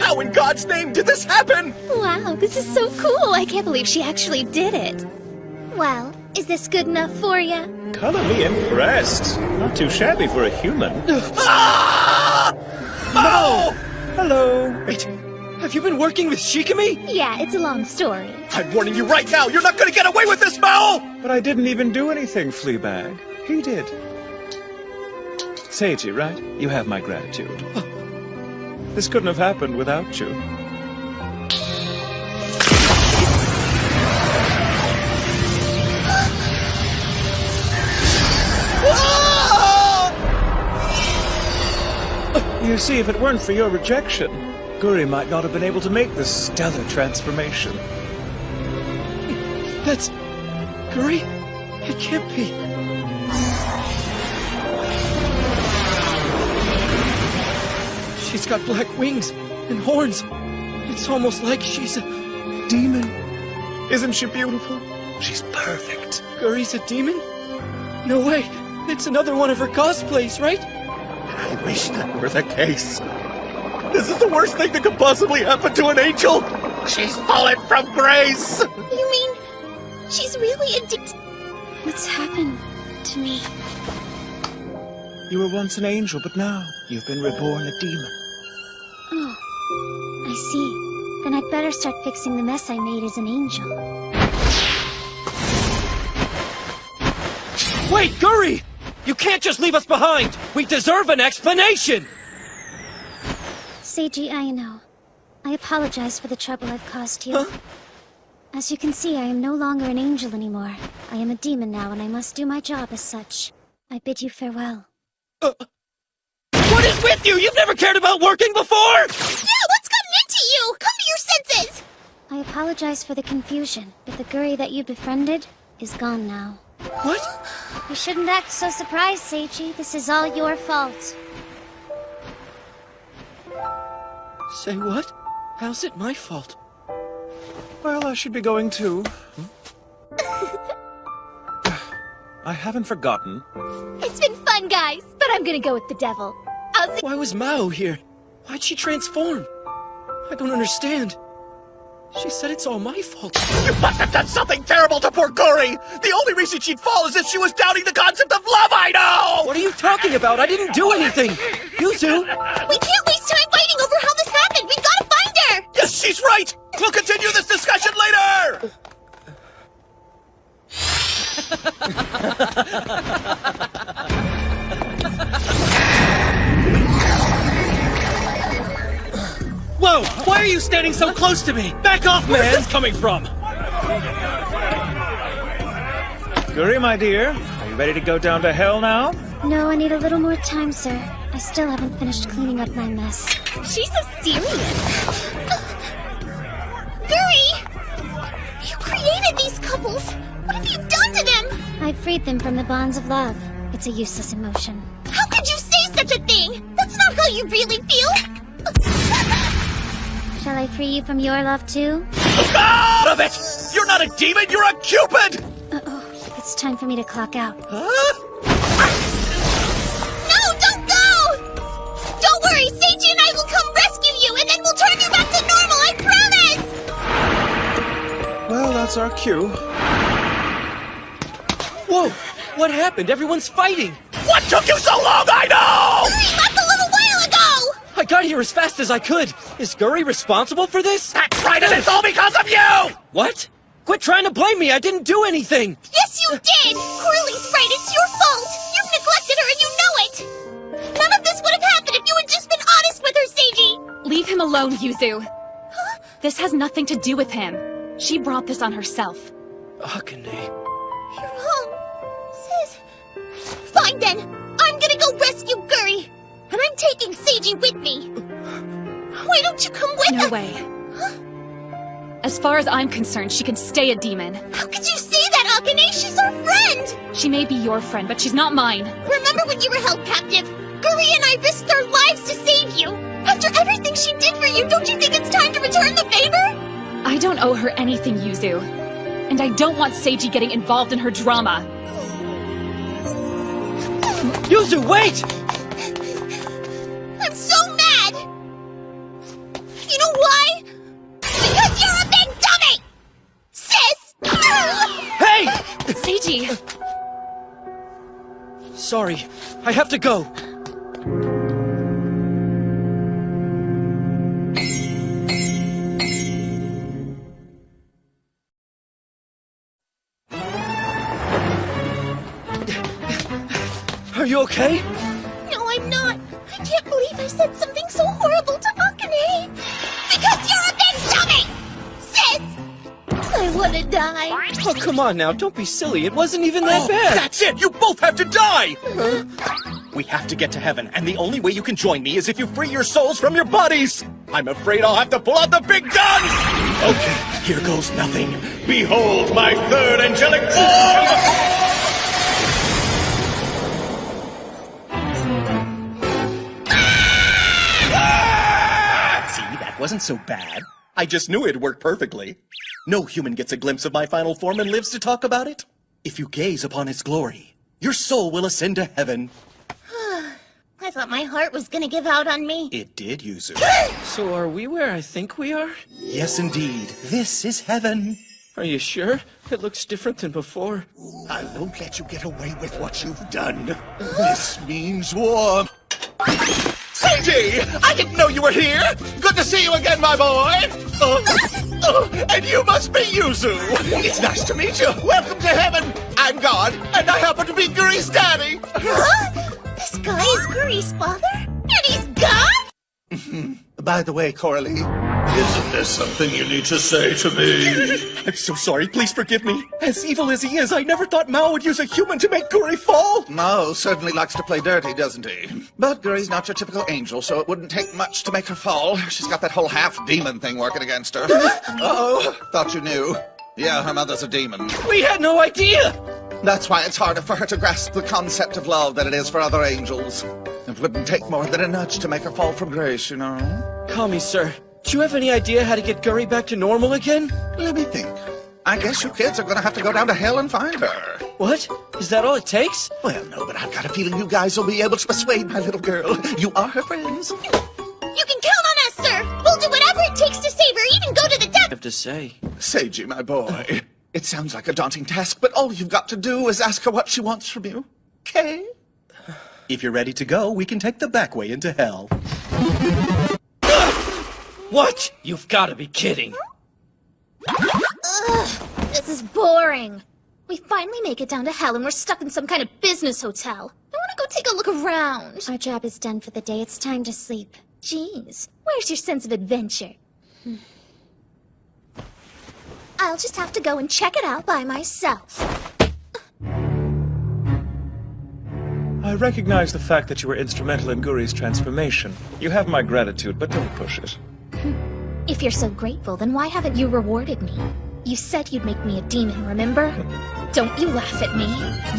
How in God's name did this happen? Wow, this is so cool. I can't believe she actually did it. Well, is this good enough for you? Color me impressed. Not too shabby for a human. Ah! Oh! Hello. Wait, have you been working with Shikimi? Yeah, it's a long story. I'm warning you right now, you're not gonna get away with this, Mao! But I didn't even do anything, Fleabag. He did. Seiji, right? You have my gratitude. This couldn't have happened without you. You see, if it weren't for your rejection, Guri might not have been able to make this stellar transformation. That's... Guri? It can't be. She's got black wings and horns. It's almost like she's a demon. Isn't she beautiful? She's perfect. Guri's a demon? No way. It's another one of her cosplays, right? I wish that were the case. This is the worst thing that could possibly happen to an angel. She's fallen from grace. You mean she's really addicted? What's happened to me? You were once an angel, but now you've been reborn a demon. Oh, I see. Then I'd better start fixing the mess I made as an angel. Wait, Guri! You can't just leave us behind! We deserve an explanation! Seiji, I know. I apologize for the trouble I've caused you. Huh? As you can see, I am no longer an angel anymore. I am a demon now, and I must do my job as such. I bid you farewell. What is with you? You've never cared about working before? Yeah, what's gotten into you? Come to your senses! I apologize for the confusion, but the Guri that you befriended is gone now. What? You shouldn't act so surprised, Seiji. This is all your fault. Say what? How's it my fault? Well, I should be going too. I haven't forgotten. It's been fun, guys, but I'm gonna go with the devil. Why was Mao here? Why'd she transform? I don't understand. She said it's all my fault. You must have done something terrible to poor Guri! The only reason she'd fall is if she was doubting the concept of love, I know! What are you talking about? I didn't do anything! Yuzu! We can't waste time fighting over how this happened! We've gotta find her! Yes, she's right! We'll continue this discussion later! Whoa! Why are you standing so close to me? Back off, man! Where's this coming from? Guri, my dear, are you ready to go down to hell now? No, I need a little more time, sir. I still haven't finished cleaning up my mess. She's so serious. Guri! You created these couples! What have you done to them? I freed them from the bonds of love. It's a useless emotion. How could you say such a thing? That's not how you really feel! Shall I free you from your love, too? Out of it! You're not a demon, you're a Cupid! Uh-oh. It's time for me to clock out. Huh? No, don't go! Don't worry, Seiji and I will come rescue you, and then we'll turn you back to normal, I promise! Well, that's our cue. Whoa! What happened? Everyone's fighting! What took you so long, I know! Guri left a little while ago! I got here as fast as I could. Is Guri responsible for this? That's right, and it's all because of you! What? Quit trying to blame me! I didn't do anything! Yes, you did! Corley's right, it's your fault! You've neglected her and you know it! None of this would have happened if you had just been honest with her, Seiji! Leave him alone, Yuzu. This has nothing to do with him. She brought this on herself. Akane. You're wrong, sis. Fine then, I'm gonna go rescue Guri! And I'm taking Seiji with me! Why don't you come with us? No way. As far as I'm concerned, she can stay a demon. How could you say that, Akane? She's our friend! She may be your friend, but she's not mine. Remember when you were held captive? Guri and I risked our lives to save you! After everything she did for you, don't you think it's time to return the favor? I don't owe her anything, Yuzu. And I don't want Seiji getting involved in her drama. Yuzu, wait! I'm so mad! You know why? Because you're a big dummy! Sis! Hey! Seiji! Sorry, I have to go. Are you okay? No, I'm not. I can't believe I said something so horrible to Akane. Because you're a big dummy! Sis! I wanna die. Oh, come on now, don't be silly. It wasn't even that bad. That's it! You both have to die! We have to get to heaven, and the only way you can join me is if you free your souls from your bodies! I'm afraid I'll have to pull out the big gun! Okay, here goes nothing. Behold my third angelic form! Wasn't so bad. I just knew it'd work perfectly. No human gets a glimpse of my final form and lives to talk about it. If you gaze upon its glory, your soul will ascend to heaven. I thought my heart was gonna give out on me. It did, Yuzu. So are we where I think we are? Yes, indeed. This is heaven. Are you sure? It looks different than before. I won't let you get away with what you've done. This means war. Seiji! I didn't know you were here! Good to see you again, my boy! And you must be Yuzu! It's nice to meet you! Welcome to heaven! I'm God, and I happen to be Guri's daddy! Huh? This guy is Guri's father? And he's God? By the way, Coralie, isn't there something you need to say to me? I'm so sorry, please forgive me. As evil as he is, I never thought Mao would use a human to make Guri fall. Mao certainly likes to play dirty, doesn't he? But Guri's not your typical angel, so it wouldn't take much to make her fall. She's got that whole half-demon thing working against her. Uh-oh, thought you knew. Yeah, her mother's a demon. We had no idea! That's why it's harder for her to grasp the concept of love than it is for other angels. It wouldn't take more than a nudge to make her fall from grace, you know? Call me, sir. Do you have any idea how to get Guri back to normal again? Let me think. I guess you kids are gonna have to go down to hell and find her. What? Is that all it takes? Well, no, but I've got a feeling you guys will be able to persuade my little girl. You are her friends. You can count on us, sir! We'll do whatever it takes to save her, even go to the death! I have to say. Seiji, my boy. It sounds like a daunting task, but all you've got to do is ask her what she wants from you. Okay? If you're ready to go, we can take the back way into hell. What? You've got to be kidding. Ugh, this is boring. We finally make it down to hell and we're stuck in some kind of business hotel. I want to go take a look around. Our job is done for the day. It's time to sleep. Jeez, where's your sense of adventure? I'll just have to go and check it out by myself. I recognize the fact that you were instrumental in Guri's transformation. You have my gratitude, but don't push it. If you're so grateful, then why haven't you rewarded me? You said you'd make me a demon, remember? Don't you laugh at me.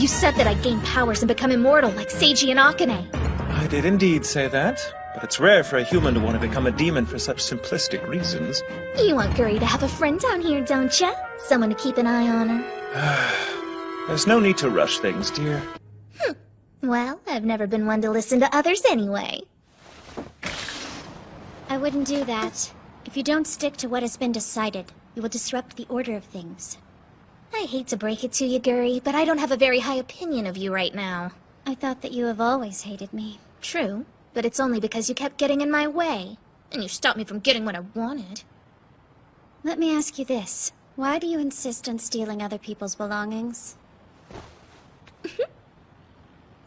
You said that I'd gain powers and become immortal like Seiji and Akane. I did indeed say that, but it's rare for a human to want to become a demon for such simplistic reasons. You want Guri to have a friend down here, don't ya? Someone to keep an eye on her. There's no need to rush things, dear. Well, I've never been one to listen to others anyway. I wouldn't do that. If you don't stick to what has been decided, you will disrupt the order of things. I hate to break it to you, Guri, but I don't have a very high opinion of you right now. I thought that you have always hated me. True, but it's only because you kept getting in my way. And you stopped me from getting what I wanted. Let me ask you this. Why do you insist on stealing other people's belongings?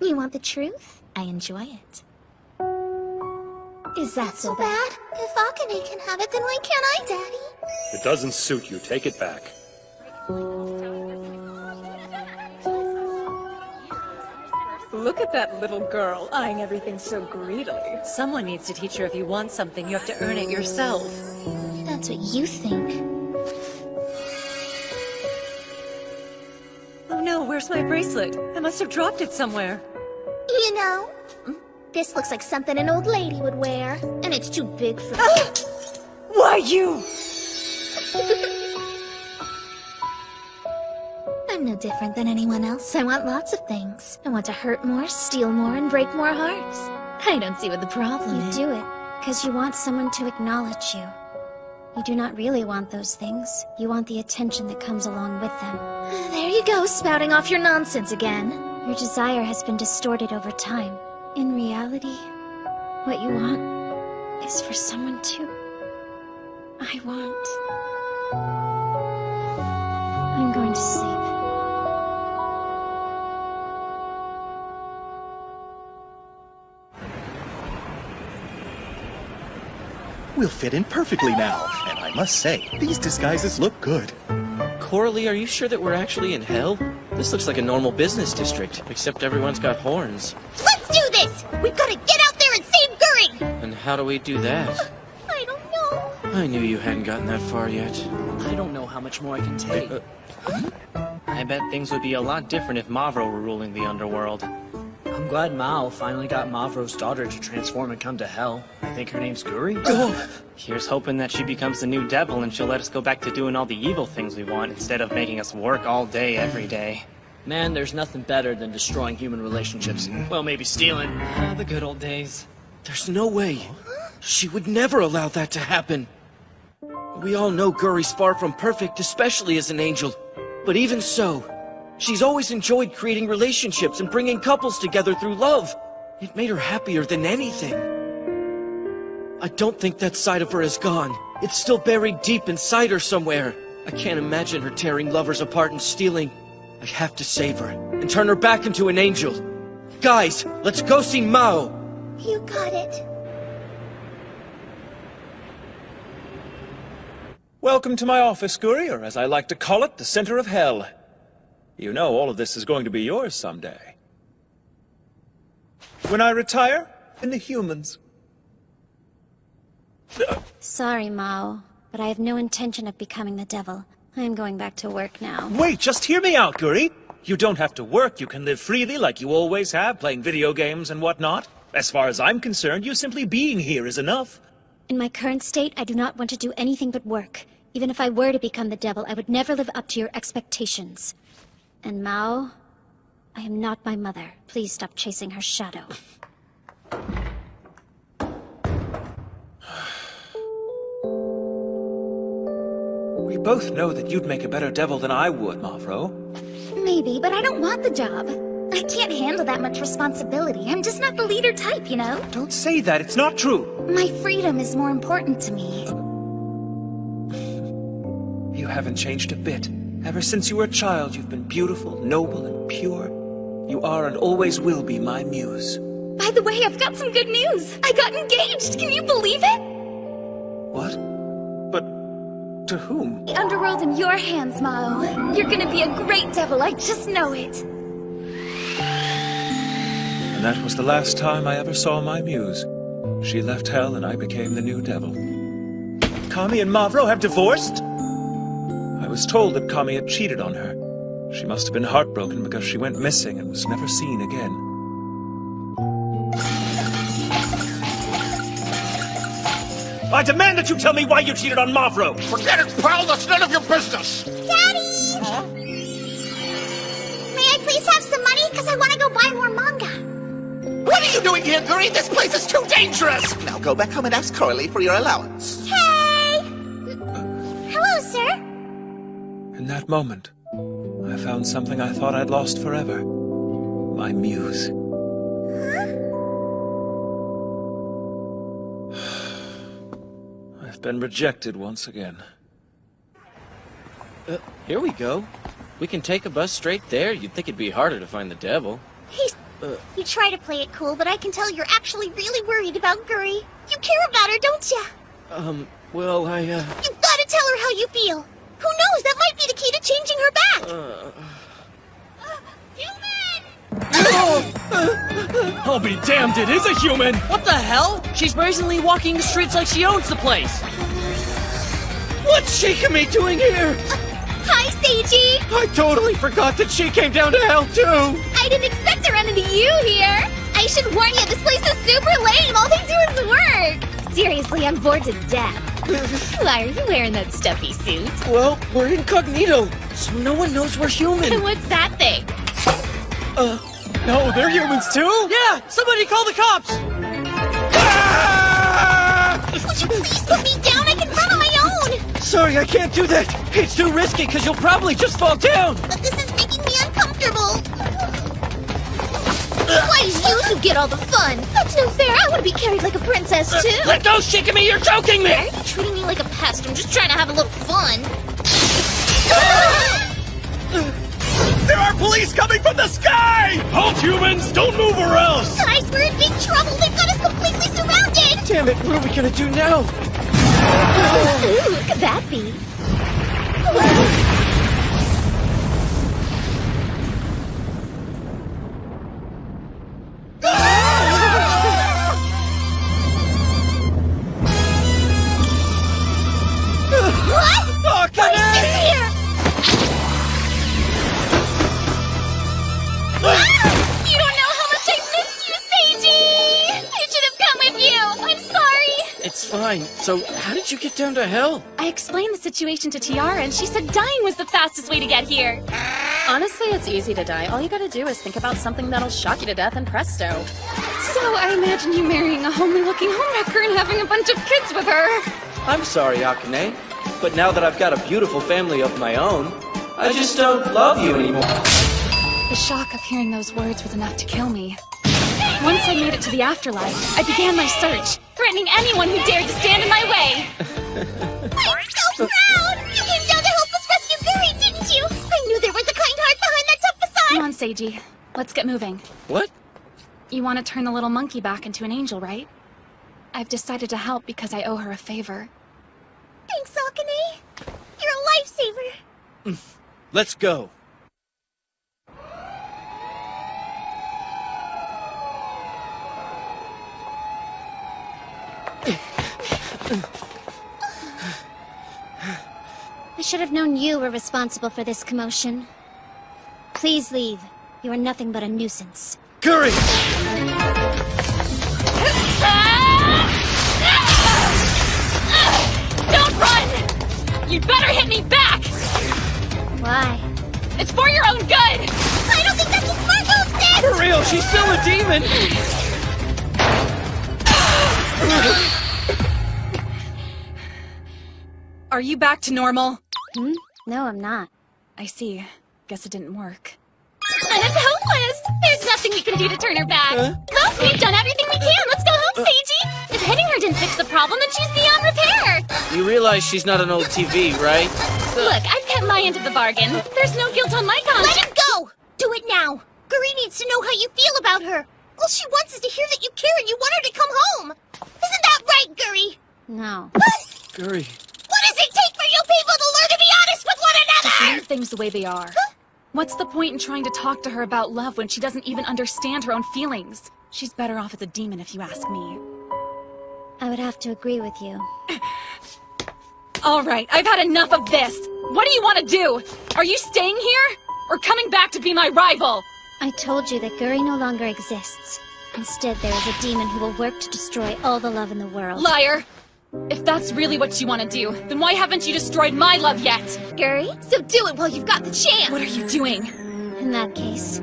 You want the truth? I enjoy it. Is that so bad? If Akane can have it, then why can't I, Daddy? It doesn't suit you. Take it back. Look at that little girl, eyeing everything so greedily. Someone needs to teach her if you want something, you have to earn it yourself. That's what you think. Oh no, where's my bracelet? I must have dropped it somewhere. You know, this looks like something an old lady would wear, and it's too big for me. Why you? I'm no different than anyone else. I want lots of things. I want to hurt more, steal more, and break more hearts. I don't see what the problem You is. do it because you want someone to acknowledge you. You do not really want those things. You want the attention that comes along with them. There you go, spouting off your nonsense again. Your desire has been distorted over time. In reality, what you want is for someone to... I want. I'm going to sleep. We'll fit in perfectly now, and I must say, these disguises look good. Coralie, are you sure that we're actually in hell? This looks like a normal business district, except everyone's got horns. Let's do this! We've got to get out there and save Guri! And how do we do that? I don't know. I knew you hadn't gotten that far yet. I don't know how much more I can take. I bet things would be a lot different if Mavro were ruling the underworld. I'm glad Mao finally got Mavro's daughter to transform and come to hell. I think her name's Guri. Here's hoping that she becomes the new devil and she'll let us go back to doing all the evil things we want instead of making us work all day every day. Man, there's nothing better than destroying human relationships. Well, maybe stealing. The good old days. There's no way. She would never allow that to happen. We all know Guri's far from perfect, especially as an angel. But even so, she's always enjoyed creating relationships and bringing couples together through love. It made her happier than anything. I don't think that side of her is gone. It's still buried deep inside her somewhere. I can't imagine her tearing lovers apart and stealing. I have to save her and turn her back into an angel. Guys, let's go see Mao. You got it. Welcome to my office, Guri, or as I like to call it, the center of hell. You know all of this is going to be yours someday. When I retire, in the humans. Sorry, Mao, but I have no intention of becoming the devil. I am going back to work now. Wait, just hear me out, Guri. You don't have to work. You can live freely like you always have, playing video games and whatnot. As far as I'm concerned, you simply being here is enough. In my current state, I do not want to do anything but work. Even if I were to become the devil, I would never live up to your expectations. And Mao, I am not my mother. Please stop chasing her shadow. We both know that you'd make a better devil than I would, Mavro. Maybe, but I don't want the job. I can't handle that much responsibility. I'm just not the leader type, you know? Don't say that, it's not true. My freedom is more important to me. You haven't changed a bit. Ever since you were a child, you've been beautiful, noble, and pure. You are and always will be my muse. By the way, I've got some good news. I got engaged. Can you believe it? What? But to whom? The underworld's in your hands, Mao. You're gonna be a great devil. I just know it. And that was the last time I ever saw my muse. She left hell and I became the new devil. Kami and Mavro have divorced? I was told that Kami had cheated on her. She must have been heartbroken because she went missing and was never seen again. I demand that you tell me why you cheated on Mavro! Forget it, pal! That's none of your business! Daddy! May I please have some money? Because I want to go buy more manga. What are you doing here, Guri? This place is too dangerous! Now go back home and ask Coralie for your allowance. Hey! Hello, sir. In that moment, I found something I thought I'd lost forever. My muse. I've been rejected once again. Here we go. We can take a bus straight there. You'd think it'd be harder to find the devil. Hey, you try to play it cool, but I can tell you're actually really worried about Guri. You care about her, don't ya? Well, You've gotta tell her how you feel. Who knows, that might be the key to changing her back. I'll be damned, it is a human! What the hell? She's brazenly walking the streets like she owns the place! What's Shikami doing here? Hi, Seiji! I totally forgot that she came down to hell, too! I didn't expect to run into you here! I should warn you, this place is super lame! All they do is work! Seriously, I'm bored to death. Why are you wearing that stuffy suit? Well, we're incognito, so no one knows we're human. What's that thing? No, they're humans too? Yeah! Somebody call the cops! Would you please put me down? I can run on my own! Sorry, I can't do that. It's too risky, because you'll probably just fall down. But this is making me uncomfortable. Why is you who get all the fun? That's no fair. I want to be carried like a princess, too. Let go, Shikami! You're choking me! Why are you treating me like a pest? I'm just trying to have a little fun. There are police coming from the sky! Halt, humans! Don't move or else! Guys, we're in big trouble. They've got us completely surrounded. Damn it, what are we gonna do now? Who could that be? What? Oh, Why is this here? You don't know how much I missed you, Seiji! I should have come with you! I'm sorry! It's fine. So, how did you get down to hell? I explained the situation to Tiara, and she said dying was the fastest way to get here. Honestly, it's easy to die. All you gotta do is think about something that'll shock you to death and presto. So I imagine you marrying a homely-looking homewrecker and having a bunch of kids with her. I'm sorry, Akane. But now that I've got a beautiful family of my own, I just don't love you anymore. The shock of hearing those words was enough to kill me. Once I made it to the afterlife, I began my search, threatening anyone who dared to stand in my way. I'm so proud! You came down to help us rescue Guri, didn't you? I knew there was a kind heart behind that tough facade! Come on, Seiji. Let's get moving. What? You want to turn the little monkey back into an angel, right? I've decided to help because I owe her a favor. Thanks, Akane. You're a lifesaver. Let's go. I should have known you were responsible for this commotion. Please leave. You are nothing but a nuisance. Guri! Don't run! You'd better hit me back! Why? It's for your own good! I don't think that's a smart move, Sid! For real, she's still a demon! Are you back to normal? No, I'm not. I see. Guess it didn't work. And it's hopeless! There's nothing we can do to turn her back. Well, we've done everything we can. Let's go home, Seiji! If hitting her didn't fix the problem, then she's beyond repair! You realize she's not an old TV, right? Look, I've kept my end of the bargain. There's no guilt on my conscience. Let him go! Do it now! Guri needs to know how you feel about her. All she wants is to hear that you care and you want her to come home. Isn't that right, Guri? No. Guri. What does it take for you people to learn to be honest with one Just another? leave things the way they are. What's the point in trying to talk to her about love when she doesn't even understand her own feelings? She's better off as a demon if you ask me. I would have to agree with you. All right, I've had enough of this. What do you want to do? Are you staying here? Or coming back to be my rival? I told you that Guri no longer exists. Instead, there is a demon who will work to destroy all the love in the world. Liar! If that's really what you want to do, then why haven't you destroyed my love yet? Guri, so do it while you've got the chance. What are you doing? In that case,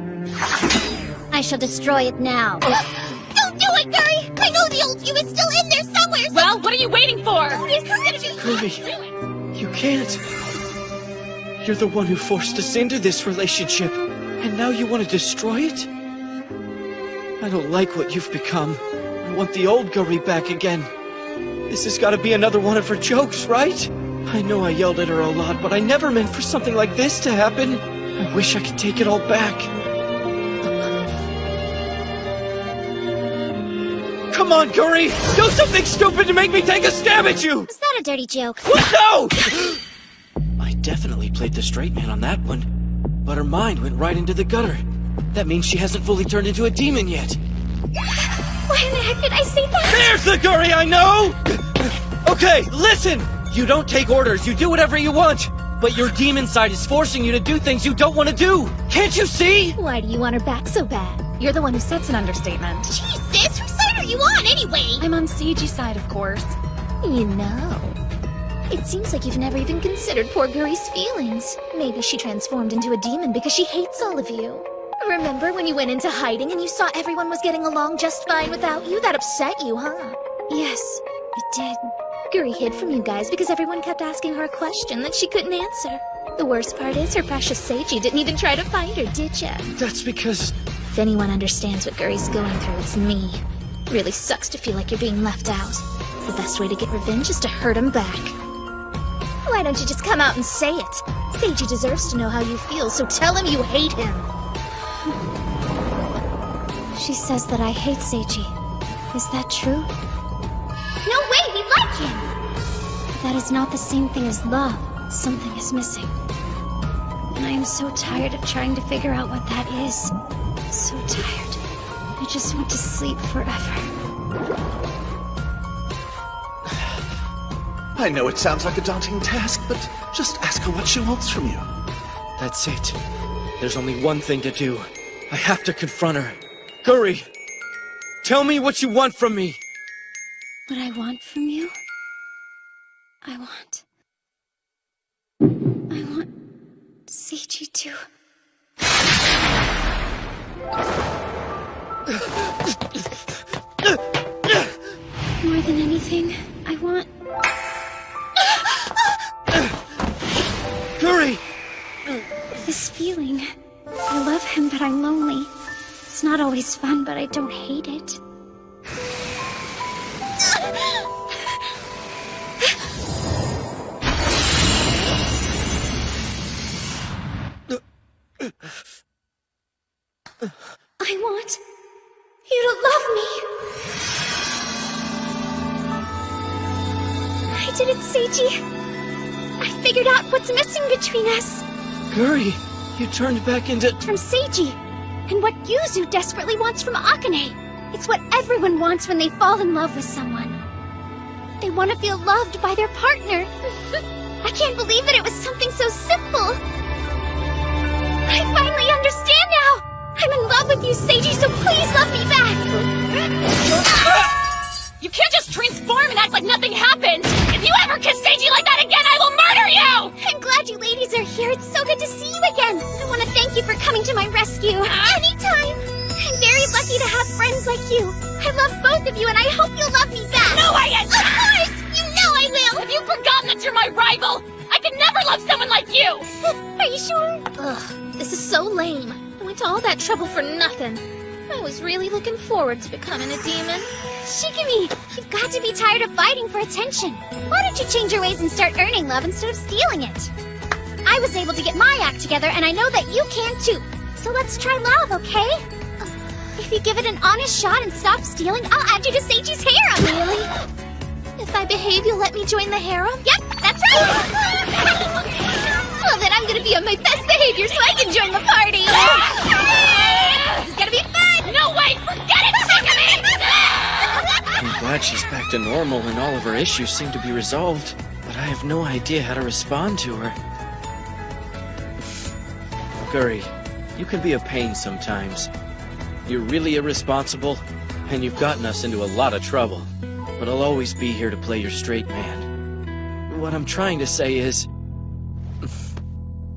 I shall destroy it now. Don't do it, Guri! I know the old you is still in there somewhere. So Well, what are you waiting for? Guri, you can't. You're the one who forced us into this relationship, and now you want to destroy it? I don't like what you've become. I want the old Guri back again. This has got to be another one of her jokes, right? I know I yelled at her a lot, but I never meant for something like this to happen. I wish I could take it all back. Come on, Guri! Do something stupid to make me take a stab at you! Was that a dirty joke? What? No! I definitely played the straight man on that one. But her mind went right into the gutter. That means she hasn't fully turned into a demon yet. Why in the heck did I say that? There's the Guri I know! Okay, listen! You don't take orders, you do whatever you want! But your demon side is forcing you to do things you don't want to do! Can't you see? Why do you want her back so bad? You're the one who said's an understatement. Jesus, whose side are you on anyway? I'm on Seiji's side, of course. You know, it seems like you've never even considered poor Guri's feelings. Maybe she transformed into a demon because she hates all of you. Remember when you went into hiding and you saw everyone was getting along just fine without you? That upset you, huh? Yes, it did. Guri hid from you guys because everyone kept asking her a question that she couldn't answer. The worst part is her precious Seiji didn't even try to find her, did ya? That's because... If anyone understands what Guri's going through, it's me. Really sucks to feel like you're being left out. The best way to get revenge is to hurt him back. Why don't you just come out and say it? Seiji deserves to know how you feel, so tell him you hate him. She says that I hate Seiji. Is that true? No way, we like him! That is not the same thing as love. Something is missing. And I am so tired of trying to figure out what that is. So tired. I just want to sleep forever. I know it sounds like a daunting task, but just ask her what she wants from you. That's it. There's only one thing to do. I have to confront her. Guri! Tell me what you want from me! What I want from you? I want Seiji to... More than anything, I want... Guri! This feeling. I love him, but I'm lonely. It's not always fun, but I don't hate it. I want you to love me. I did it, Seiji. I figured out what's missing between us. Guri, you turned back into... From Seiji. And what Yuzu desperately wants from Akane. It's what everyone wants when they fall in love with someone. They want to feel loved by their partner. I can't believe that it was something so simple. I finally understand now. I'm in love with you, Seiji, so please love me back. You can't just transform and act like nothing happened! If you ever kiss Seiji like that again, I will murder you! I'm glad you ladies are here. It's so good to see you again. I want to thank you for coming to my rescue. Anytime. I'm very lucky to have friends like you. I love both of you, and I hope you'll love me back. No, I ain't! Of course! You know I will! Have you forgotten that you're my rival? I could never love someone like you! Are you sure? Ugh, this is so lame. I went to all that trouble for nothing. I was really looking forward to becoming a demon. Shikimi, you've got to be tired of fighting for attention. Why don't you change your ways and start earning love instead of stealing it? I was able to get my act together, and I know that you can too. So let's try love, okay? If you give it an honest shot and stop stealing, I'll add you to Seiji's harem. Really? If I behave, you'll let me join the harem? Yep, that's right! Well, then I'm gonna be on my best behavior so I can join the party! This is gonna be fun! No way! Forget it, Shikimi! I'm glad she's back to normal and all of her issues seem to be resolved, but I have no idea how to respond to her. Guri, you can be a pain sometimes. You're really irresponsible, and you've gotten us into a lot of trouble. But I'll always be here to play your straight man. What I'm trying to say is...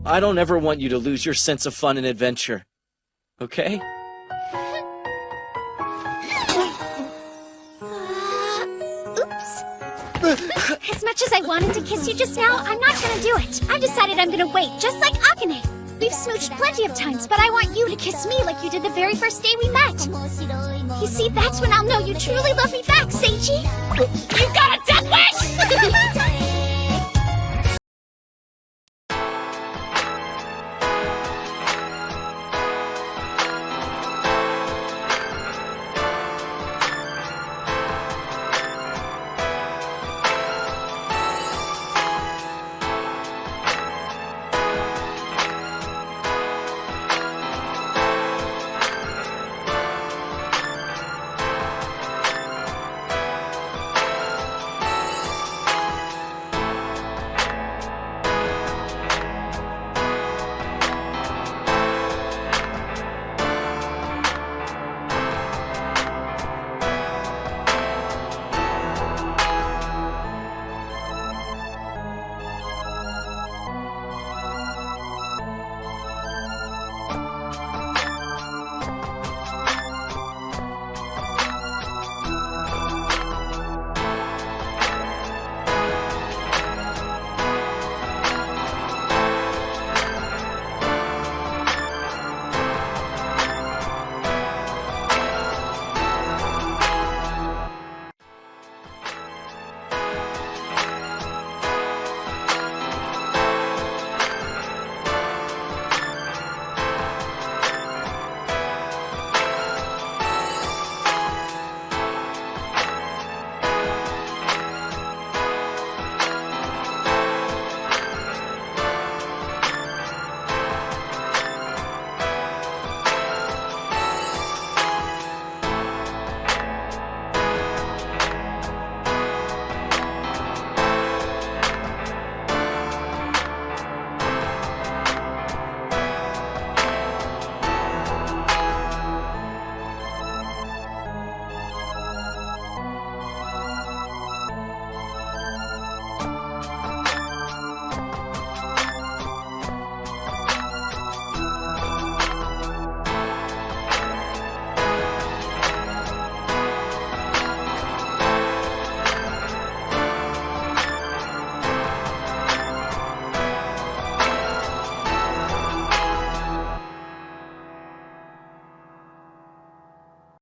I don't ever want you to lose your sense of fun and adventure. Okay? Oops. As much as I wanted to kiss you just now, I'm not gonna do it. I've decided I'm gonna wait, just like Akane. We've smooched plenty of times, but I want you to kiss me like you did the very first day we met. You see, that's when I'll know you truly love me back, Seiji. You got a death wish!